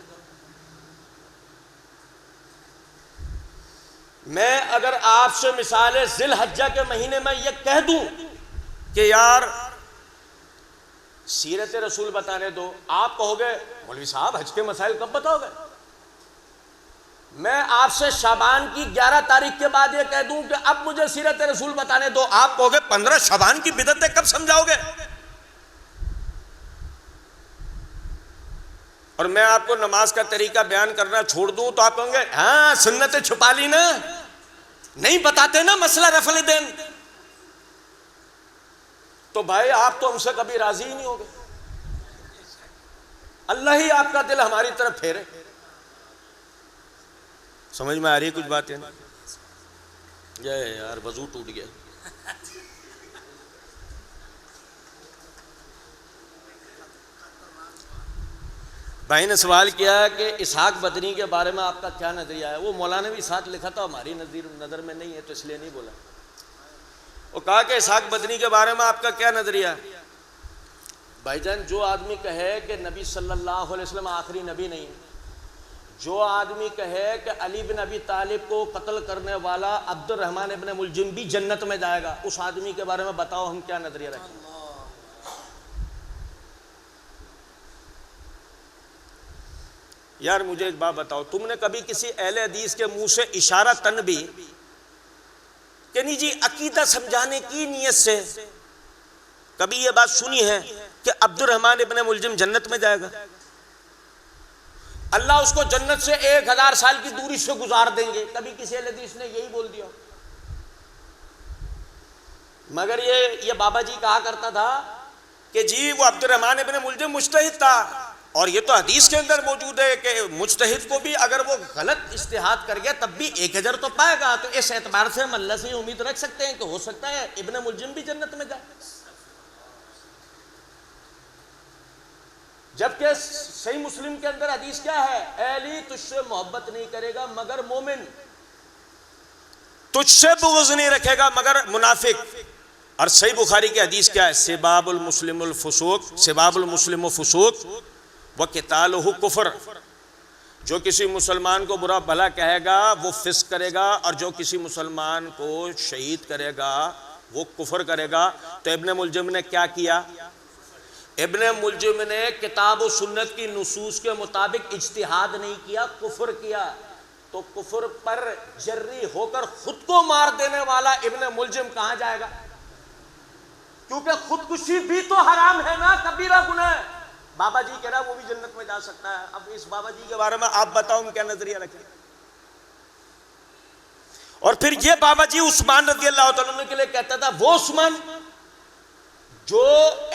میں اگر آپ سے مثال ذی الحجہ کے مہینے میں یہ کہہ دوں کہ یار سیرت رسول بتانے دو، آپ کہو گے مولوی صاحب حج کے مسائل کب بتاؤ گے۔ میں آپ سے شعبان کی 11 تاریخ کے بعد یہ کہہ دوں کہ اب مجھے سیرت رسول بتانے دو، آپ کہو گے 15 شعبان کی بدعتیں کب سمجھاؤ گے۔ اور میں آپ کو نماز کا طریقہ بیان کرنا چھوڑ دوں تو آپ کہیں گے ہاں سنتیں چھپا لی نا، نہیں بتاتے نا مسئلہ رفع الیدین۔ تو بھائی آپ تو ہم سے کبھی راضی ہی نہیں ہوگے، اللہ ہی آپ کا دل ہماری طرف پھیرے۔ سمجھ میں آ رہی ہے کچھ باتیں؟ یار وضو ٹوٹ گیا۔ بھائی نے سوال کیا کہ اسحاق بدنی کے بارے میں آپ کا کیا نظریہ ہے۔ وہ مولانا بھی ساتھ لکھا تھا، ہماری نظر میں نہیں ہے تو اس لیے نہیں بولا۔ وہ کہا کہ اسحاق بدنی کے بارے میں آپ کا کیا نظریہ ہے۔ بھائی جان جو آدمی کہے کہ نبی صلی اللہ علیہ وسلم آخری نبی نہیں ہے، جو آدمی کہے کہ علی بن ابی طالب کو قتل کرنے والا عبد الرحمن ابن ملجم بھی جنت میں جائے گا، اس آدمی کے بارے میں بتاؤ ہم کیا نظریہ رکھیں۔ یار مجھے ایک بات بتاؤ، تم نے کبھی کسی اہل حدیث کے منہ سے اشارہ تن بھی کہ نہیں جی عقیدہ سمجھانے کی نیت سے کبھی یہ بات سنی ہے کہ عبد الرحمن ابن ملجم جنت میں جائے گا، اللہ اس کو جنت سے 1000 سال کی دوری سے گزار دیں گے؟ کبھی کسی اہل حدیث نے یہی بول دیا؟ مگر یہ بابا جی کہا کرتا تھا کہ جی وہ عبد الرحمن ابن ملجم مجتہد تھا، اور یہ تو حدیث کے اندر موجود ہے کہ مجتہد کو بھی اگر وہ غلط اجتہاد کر گیا تب بھی 1 اجر تو پائے گا۔ تو اس اعتبار سے ہم اللہ سے امید رکھ سکتے ہیں کہ ہو سکتا ہے ابن ملجم بھی جنت میں جائے، جبکہ صحیح مسلم کے اندر حدیث کیا ہے؟ اے علی تجھ سے محبت نہیں کرے گا مگر مومن، تجھ سے بغض نہیں رکھے گا مگر منافق۔ اور صحیح بخاری کی حدیث کیا ہے؟ سباب المسلم الفسوق، سباب المسلم فسوق وقتالہ کفر، جو کسی مسلمان کو برا بھلا کہے گا وہ فسق کرے گا، اور جو کسی مسلمان کو شہید کرے گا وہ کفر کرے گا۔ تو ابن ملجم نے کیا کیا؟ ابن ملجم نے کتاب و سنت کی نصوص کے مطابق اجتہاد نہیں کیا، کفر کیا۔ تو کفر پر جری ہو کر خود کو مار دینے والا ابن ملجم کہاں جائے گا؟ کیونکہ خودکشی بھی تو حرام ہے نا، کبیرہ گناہ ہے۔ بابا جی کہہ رہا ہے وہ بھی جنت میں جا سکتا ہے۔ اب اس بابا جی کے بارے میں آپ بتاؤ کیا نظریہ رکھیں؟ اور پھر یہ بابا جی عثمان رضی اللہ تعالیٰ عنہ کے لیے کہتا تھا، وہ عثمان جو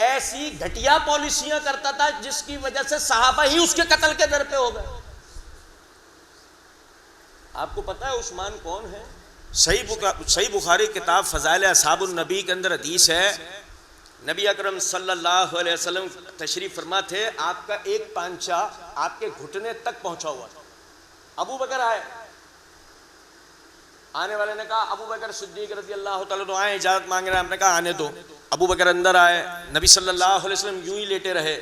ایسی گھٹیا پالیسیاں کرتا تھا جس کی وجہ سے صحابہ ہی اس کے قتل کے در پہ ہو گئے۔ آپ کو پتا ہے عثمان کون ہے؟ صحیح بخاری کتاب فضائل اصحاب النبی کے اندر حدیث ہے، نبی اکرم صلی اللہ علیہ وسلم تشریف فرما تھے، آپ کا ایک پانچہ آپ کے گھٹنے تک پہنچا ہوا تھا۔ ابو بکر آئے، آنے والے نے کہا ابو بکر صدیق رضی اللہ تعالیٰ عنہ آئے، اجازت مانگ رہے ہیں، ہم نے کہا آنے دو۔ ابو بکر اندر آئے، نبی صلی اللہ علیہ وسلم یوں ہی لیٹے رہے،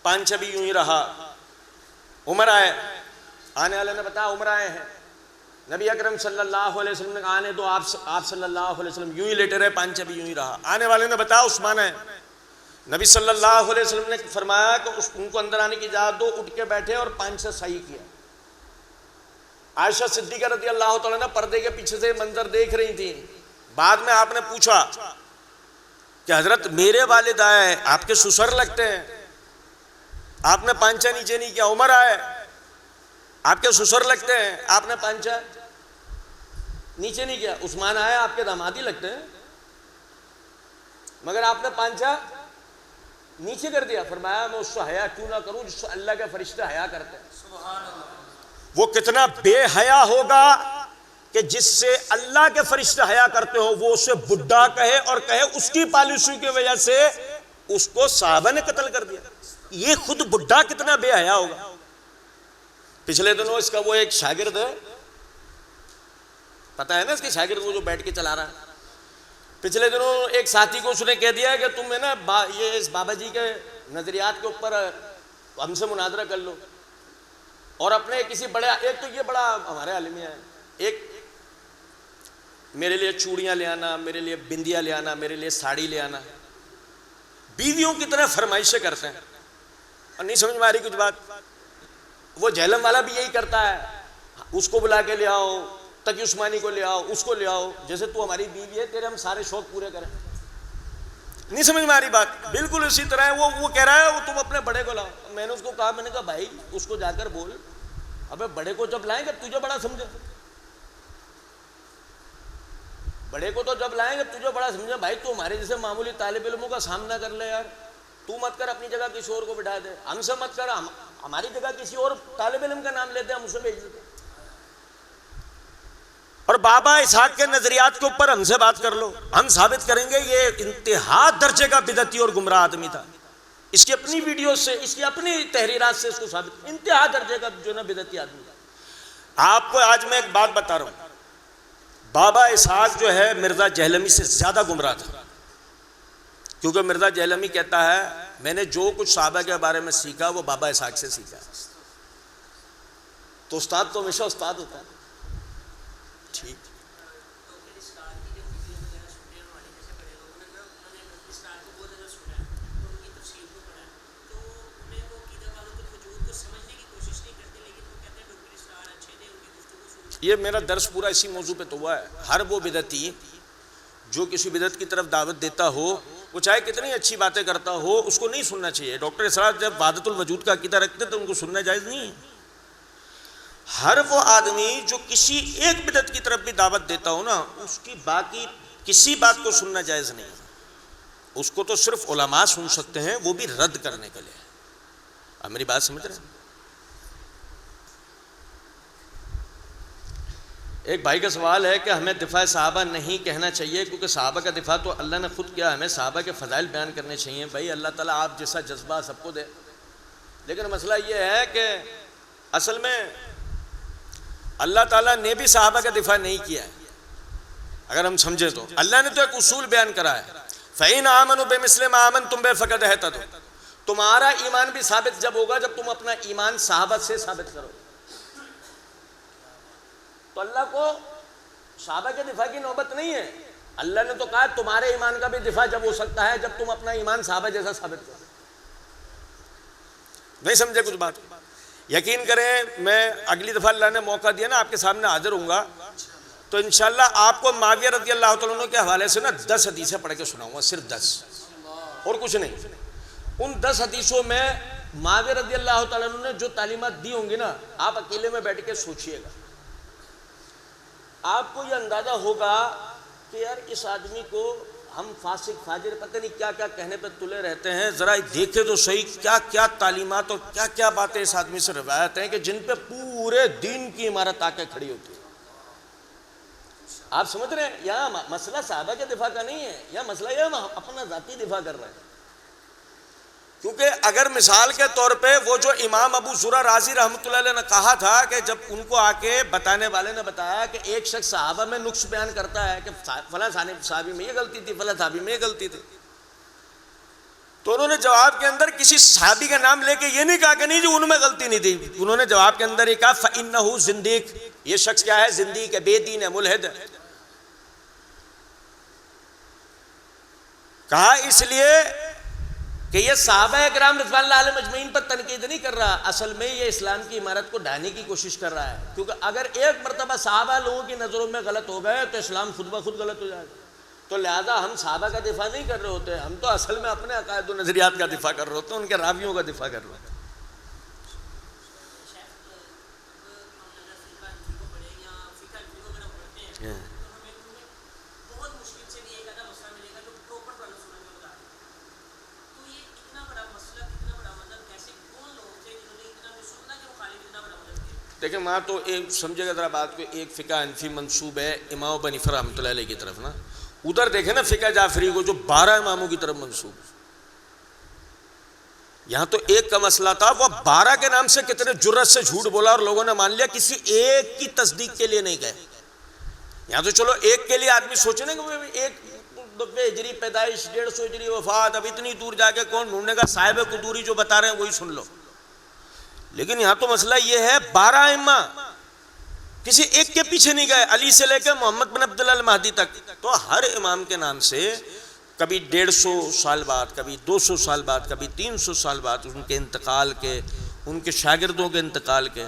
پانچہ بھی یوں ہی رہا۔ عمر آئے، آنے والے نے بتایا عمر آئے ہیں، نبی اکرم صلی اللہ علیہ وسلم نے کہا آنے دو، آپ صلی اللہ علیہ وسلم یوں ہی لیٹے رہے، پانچہ بھی یوں ہی رہا۔ آنے والے نے بتایا عثمان ہے، نبی صلی اللہ علیہ وسلم نے فرمایا کہ ان کو اندر آنے کی اجازت دو، اٹھ کے بیٹھے اور پانچہ صحیح کیا۔ عائشہ صدیقہ رضی اللہ تعالیٰ نے پردے کے پیچھے سے منظر دیکھ رہی تھی۔ بعد میں آپ نے پوچھا کہ حضرت میرے والد آئے، آپ کے سسر لگتے ہیں، آپ نے پانچہ نیچے نہیں کیا۔ عمر آئے، آپ کے سسر لگتے ہیں، آپ نے پانچہ نیچے نہیں کیا۔ عثمان آئے، آپ کے دامادی لگتے ہیں، مگر آپ نے پانچہ نیچے کر دیا۔ فرمایا میں اس سے حیا کیوں نہ کروں جس سے اللہ کے فرشتے حیا کرتے ہیں۔ وہ کتنا بے حیا ہوگا کہ جس سے اللہ کے فرشتے حیا کرتے ہو وہ اسے بڈھا کہے اور کہے اس کی پالیسی کی وجہ سے اس کو صحابہ نے قتل کر دیا۔ یہ خود بڈھا کتنا بے حیا ہوگا۔ پچھلے دنوں اس کا وہ ایک شاگرد ہے، پتہ ہے نا اس کے شاگرد وہ جو بیٹھ کے چلا رہا ہے، پچھلے دنوں ایک ساتھی کو اس نے کہہ دیا کہ تم ہے نا یہ اس بابا جی کے نظریات کے اوپر ہم سے مناظرہ کر لو، اور اپنے کسی بڑے، ایک تو یہ بڑا ہمارے عالمیہ ہے، ایک میرے لیے چوڑیاں لے آنا، میرے لیے بندیاں لے آنا، میرے لیے ساڑی لے آنا، بیویوں کی طرح فرمائشیں کرتے ہیں، اور نہیں سمجھ میں آ رہی کچھ بات۔ وہ جہلم والا بھی یہی کرتا ہے، اس کو بلا کے لے آؤ، تقی عثمانی کو لے آؤ، اس کو لے آؤ، جیسے تو ہماری بیوی ہے تیرے ہم سارے شوق پورے کریں۔ نہیں سمجھ میں آ رہی بات؟ بالکل اسی طرح ہے، وہ کہہ رہا ہے وہ تم اپنے بڑے کو لاؤ۔ میں نے اس کو کہا، میں نے کہا بھائی اس کو جا کر بول، ابے بڑے کو جب لائیں گے تجھے بڑا سمجھے، بڑے کو تو جب لائیں گے تجھے بڑا سمجھے۔ بھائی تو ہمارے جیسے معمولی طالب علموں کا سامنا کر لے یار، تو مت کر اپنی جگہ کسی اور کو بٹھا دے، ہم سے مت کر، ہماری جگہ کسی اور طالب علم کا نام لیتے ہیں، ہم اسے بھیج دیتے۔ اور بابا اسحاق کے نظریات کے اوپر ہم سے بات کر لو، ہم ثابت کریں گے یہ انتہا درجے کا بدعتی اور گمراہ آدمی تھا۔ اس کی اپنی ویڈیو سے، اس کی اپنی تحریرات سے اس کو ثابت، انتہا درجے کا جو نا بدعتی آدمی تھا۔ آپ کو آج میں ایک بات بتا رہا ہوں، بابا اسحاق جو ہے مرزا جہلمی سے زیادہ گمراہ تھا، کیونکہ مرزا جہلمی کہتا ہے میں نے جو کچھ صحابہ کے بارے میں سیکھا وہ بابا اسحاق سے سیکھا۔ تو استاد تو ہمیشہ استاد ہوتا ہے، ٹھیک۔ یہ میرا درس پورا اسی موضوع پہ تو ہوا ہے۔ ہر وہ بدعتی جو کسی بدعت کی طرف دعوت دیتا ہو، وہ چاہے کتنی اچھی باتیں کرتا ہو، اس کو نہیں سننا چاہیے۔ ڈاکٹر اسرار جب وحدت الوجود کا عقیدہ رکھتے تو ان کو سننا جائز نہیں ہے۔ ہر وہ آدمی جو کسی ایک بدعت کی طرف بھی دعوت دیتا ہو نا، اس کی باقی کسی بات کو سننا جائز نہیں ہے۔ اس کو تو صرف علماء سن سکتے ہیں، وہ بھی رد کرنے کے لیے۔ آپ میری بات سمجھ رہے ہیں؟ ایک بھائی کا سوال ہے کہ ہمیں دفاع صحابہ نہیں کہنا چاہیے کیونکہ صحابہ کا دفاع تو اللہ نے خود کیا، ہمیں صحابہ کے فضائل بیان کرنے چاہیے۔ بھائی اللہ تعالیٰ آپ جیسا جذبہ سب کو دے، لیکن مسئلہ یہ ہے کہ اصل میں اللہ تعالیٰ نے بھی صحابہ کا دفاع نہیں کیا ہے۔ اگر ہم سمجھے تو اللہ نے تو ایک اصول بیان کرا ہے، فَإِنْ آمَنُوا بِمِثْلِ مَا آمَنْتُمْ بِهِ فَقَدْ اهْتَدَوْا۔ تمہارا ایمان بھی ثابت جب ہوگا جب تم اپنا ایمان صحابہ سے ثابت کرو۔ تو اللہ کو صحابہ کے دفاع کی نوبت نہیں ہے، اللہ نے تو کہا تمہارے ایمان کا بھی دفاع جب ہو سکتا ہے جب تم اپنا ایمان صحابہ جیسا ثابت کرو۔ نہیں سمجھے کچھ بات؟ یقین کریں میں اگلی دفعہ اللہ نے موقع دیا نا آپ کے سامنے حاضر ہوں گا تو انشاءاللہ آپ کو معاویہ رضی اللہ تعالیٰ عنہ کے حوالے سے نا 10 حدیثیں پڑھ کے سناؤں گا، صرف 10 اور کچھ نہیں۔ ان 10 حدیثوں میں معاویہ رضی اللہ تعالیٰ عنہ نے جو تعلیمات دی ہوں گی نا، آپ اکیلے میں بیٹھ کے سوچئے گا، آپ کو یہ اندازہ ہوگا کہ یار اس آدمی کو ہم فاسق فاجر پتہ نہیں کیا کیا کہنے پہ تلے رہتے ہیں، ذرا دیکھے تو صحیح کیا کیا تعلیمات اور کیا کیا باتیں اس آدمی سے روایت ہیں کہ جن پہ پورے دین کی عمارت آ کے کھڑی ہوتی ہے۔ آپ سمجھ رہے ہیں یہاں مسئلہ صحابہ کے دفاع کا نہیں ہے، یہاں مسئلہ یہ ہم اپنا ذاتی دفاع کر رہے ہیں۔ کیونکہ اگر مثال کے طور پہ وہ جو امام ابو زرع رازی رحمۃ اللہ علیہ نے کہا تھا کہ جب ان کو آ کے بتانے والے نے بتایا کہ ایک شخص صحابہ میں نقص بیان کرتا ہے کہ فلاں صحابی میں یہ غلطی تھی، فلاں صحابی میں یہ غلطی تھی، تو انہوں نے جواب کے اندر کسی صحابی کا نام لے کے یہ نہیں کہا کہ نہیں جی ان میں غلطی نہیں تھی، انہوں نے جواب کے اندر یہ کہا فَإِنَّهُ زِندِيق، یہ شخص کیا ہے؟ زندیق ہے، بے دین ہے، ملحد ہے۔ کہا اس لیے کہ یہ صحابہ اکرام رضوان اللہ علیہم اجمعین پر تنقید نہیں کر رہا، اصل میں یہ اسلام کی عمارت کو ڈھانے کی کوشش کر رہا ہے، کیونکہ اگر ایک مرتبہ صحابہ لوگوں کی نظروں میں غلط ہو گئے تو اسلام خود بخود غلط ہو جائے گا۔ تو لہذا ہم صحابہ کا دفاع نہیں کر رہے ہوتے، ہم تو اصل میں اپنے عقائد و نظریات کا دفاع کر رہے ہوتے ہیں، ان کے راویوں کا دفاع کر رہے ہوتے ہیں۔ دیکھیں وہاں تو ایک سمجھے گا ذرا بات کو، ایک فقہ حنفی منسوب ہے امام ابو حنیفہ رحمۃ اللہ علیہ کی طرف نا، ادھر دیکھیں نا فقہ جعفری کو جو 12 اماموں کی طرف منسوب، یہاں تو ایک کا مسئلہ تھا، وہ 12 کے نام سے کتنے جرت سے جھوٹ بولا اور لوگوں نے مان لیا، کسی ایک کی تصدیق کے لیے نہیں گئے۔ یہاں تو چلو ایک کے لیے آدمی سوچے نا کہ ایک 90 ہجری پیدائش 150 ہجری وفات، اب اتنی دور جا کے کون ڈھونڈنے کا، صاحب قدوری جو بتا رہے ہیں وہی سن لو، لیکن یہاں تو مسئلہ یہ ہے 12 ائمہ کسی ایک کے پیچھے نہیں گئے، علی سے لے کے محمد بن عبداللہ المہدی تک، تو ہر امام کے نام سے کبھی 150 سال بعد، کبھی 200 سال بعد، کبھی 300 سال بعد ان کے انتقال کے، ان کے شاگردوں کے انتقال کے،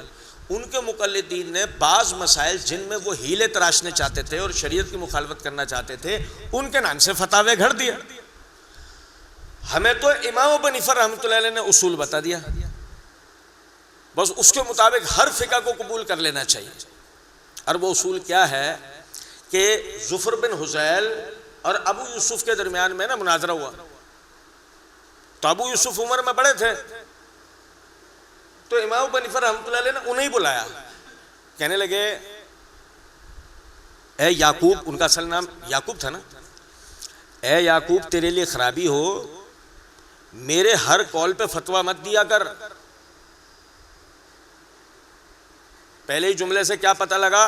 ان کے مقلدین نے بعض مسائل جن میں وہ ہیلے تراشنے چاہتے تھے اور شریعت کی مخالفت کرنا چاہتے تھے ان کے نام سے فتاوے گھڑ دیا۔ ہمیں تو امام ابو حنیفہ رحمۃ اللہ علیہ نے اصول بتا دیا، بس اس کے مطابق ہر فقہ کو قبول کر لینا چاہیے۔ اور وہ اصول کیا ہے کہ زفر بن حذیل اور ابو یوسف کے درمیان میں نا مناظرہ ہوا، تو ابو یوسف عمر میں بڑے تھے، تو امام ابو حنیفہ رحمۃ اللہ علیہ نے انہیں بلایا، کہنے لگے اے یعقوب، ان کا اصل نام یعقوب تھا نا، اے یعقوب تیرے لیے خرابی ہو میرے ہر قول پہ فتویٰ مت دیا کر۔ پہلے ہی جملے سے کیا پتہ لگا؟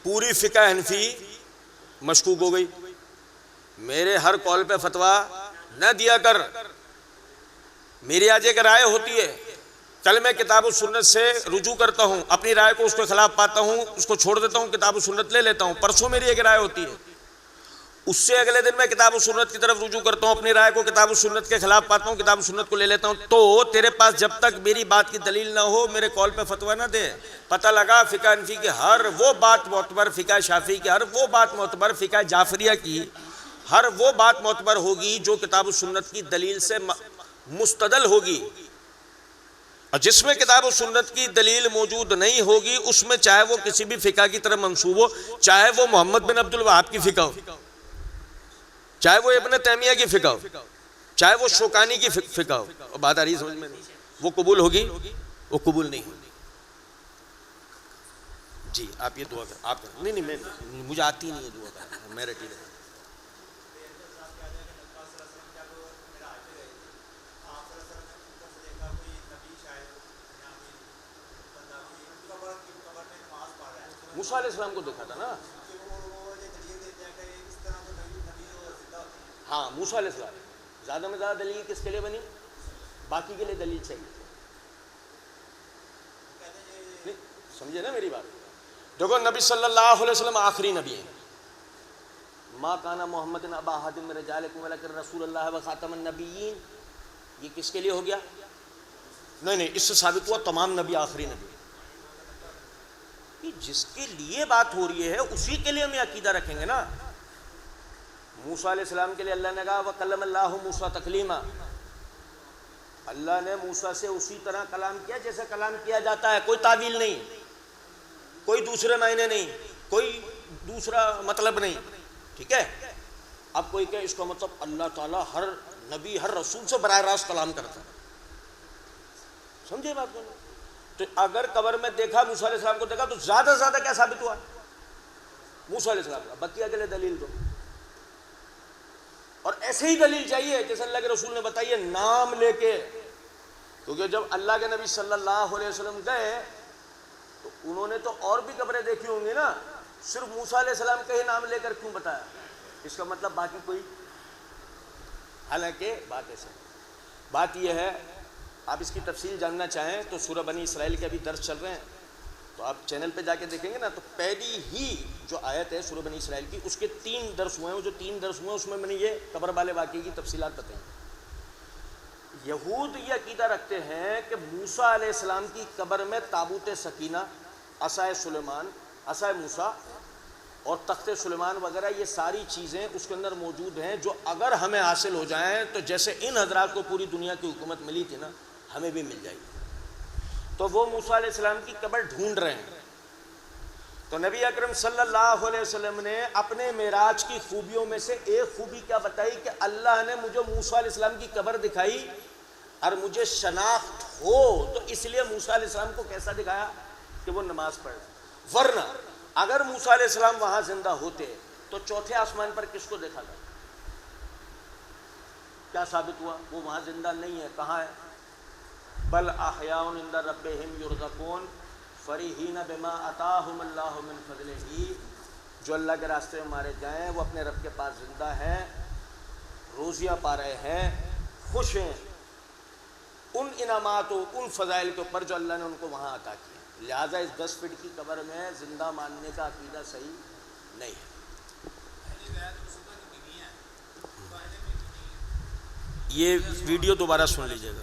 پوری فقہ حنفی مشکوک ہو گئی، میرے ہر قول پہ فتویٰ نہ دیا کر، میری آج ایک رائے ہوتی ہے، کل میں کتاب و سنت سے رجوع کرتا ہوں، اپنی رائے کو اس کے خلاف پاتا ہوں، اس کو چھوڑ دیتا ہوں، کتاب و سنت لے لیتا ہوں، پرسوں میری ایک رائے ہوتی ہے، اس سے اگلے دن میں کتاب و سنت کی طرف رجوع کرتا ہوں، اپنی رائے کو کتاب و سنت کے خلاف پاتا ہوں، کتاب و سنت کو لے لیتا ہوں، تو تیرے پاس جب تک میری بات کی دلیل نہ ہو میرے قول پہ فتویٰ نہ دے۔ پتہ لگا فقہ حنفی کی ہر وہ بات معتبر، فقہ شافعی کی ہر وہ بات معتبر، فقہ جعفریہ کی ہر وہ بات معتبر ہوگی جو کتاب و سنت کی دلیل سے مستدل ہوگی، اور جس میں کتاب و سنت کی دلیل موجود نہیں ہوگی اس میں چاہے وہ کسی بھی فقہ کی طرف منسوب ہو، چاہے وہ محمد بن عبد الوہاب کی فقہ ہو، چاہے وہ ابن تیمیہ کی فقہ ہو، چاہے وہ شوکانی کی فقہ ہو، بات آ رہی سمجھ میں نہیں، وہ قبول ہوگی، وہ قبول نہیں ہوگی۔ جی آپ یہ دعا کریں، آپ نہیں میں مجھے آتی نہیں ہے دعا کرنا، میں رٹی رہا۔ موسیٰ علیہ السلام کو دیکھا تھا نا، ہاں موسیٰ علیہ السلام زیادہ میں زیادہ دلیل کس کے لیے بنی؟ باقی کے لیے دلیل چاہیے. سمجھے نا میری بات؟ دیکھو نبی صلی اللہ علیہ وسلم آخری نبی ہیں. ما کانا محمد ابا احد من رجالکم ولکن رسول اللہ و خاتم النبیین. یہ کس کے لیے ہو گیا؟ نہیں اس سے ثابت ہوا تمام نبی آخری نبی. جس کے لیے بات ہو رہی ہے اسی کے لیے ہم یہ عقیدہ رکھیں گے نا. موسیٰ علیہ السلام کے لیے اللہ نے کہا وَكَلَّمَ اللَّهُ مُوسَىٰ تَكْلِيمًا. اللہ نے موسیٰ سے اسی طرح کلام کیا جیسے کلام کیا جاتا ہے. کوئی تعویل نہیں, کوئی دوسرے معنی نہیں, کوئی دوسرا مطلب نہیں. ٹھیک ہے. اب کوئی کہ اس کا مطلب اللہ تعالیٰ ہر نبی ہر رسول سے براہ راست کلام کرتا ہے. سمجھے بات کو؟ تو اگر قبر میں دیکھا موسیٰ علیہ السلام کو دیکھا تو زیادہ سے زیادہ کیا ثابت ہوا؟ موسیٰ علیہ السلام کا. بقیہ کے لیے دلیل دو. اور ایسے ہی دلیل چاہیے جیسے اللہ کے رسول نے بتائی ہے نام لے کے. کیونکہ جب اللہ کے نبی صلی اللہ علیہ وسلم گئے تو انہوں نے تو اور بھی قبریں دیکھی ہوں گی نا, صرف موسیٰ علیہ السلام کا ہی نام لے کر کیوں بتایا؟ اس کا مطلب باقی کوئی. حالانکہ بات ایسے بات یہ ہے, آپ اس کی تفصیل جاننا چاہیں تو سورہ بنی اسرائیل کے ابھی درس چل رہے ہیں تو آپ چینل پہ جا کے دیکھیں گے نا, تو پہلی ہی جو آیت ہے سورہ بنی اسرائیل کی اس کے 3 درس ہوئے ہیں. وہ جو 3 درس ہوئے ہیں اس میں نے یہ قبر والے واقعے کی تفصیلات بتائیں. یہود یہ عقیدہ رکھتے ہیں کہ موسیٰ علیہ السلام کی قبر میں تابوت سکینہ, عصائے سلیمان, عصائے موسیٰ اور تخت سلیمان وغیرہ یہ ساری چیزیں اس کے اندر موجود ہیں جو اگر ہمیں حاصل ہو جائیں تو جیسے ان حضرات کو پوری دنیا کی حکومت ملی تھی نا ہمیں بھی مل جائے گی. تو وہ موسیٰ علیہ السلام کی قبر ڈھونڈ رہے ہیں. تو نبی اکرم صلی اللہ علیہ وسلم نے اپنے معراج کی خوبیوں میں سے ایک خوبی کیا بتائی کہ اللہ نے مجھے موسیٰ علیہ السلام کی قبر دکھائی اور مجھے شناخت ہو تو اس لیے موسیٰ علیہ السلام کو کیسا دکھایا کہ وہ نماز پڑھ. ورنہ اگر موسیٰ علیہ السلام وہاں زندہ ہوتے تو چوتھے آسمان پر کس کو دیکھا تھا؟ کیا ثابت ہوا؟ وہ وہاں زندہ نہیں ہے. کہاں ہے؟ بل احیاء عند ربہم یرزقون فرحین بما آتاہم اللہ من فضلہ. جو اللہ کے راستے میں مارے جائیں وہ اپنے رب کے پاس زندہ ہیں, روزیاں پا رہے ہیں, خوش ہیں ان انعامات و ان فضائل کے اوپر جو اللہ نے ان کو وہاں عطا کیا. لہٰذا اس 10 فٹ کی قبر میں زندہ ماننے کا عقیدہ صحیح نہیں ہے. یہ ویڈیو دوبارہ سن لیجیے گا.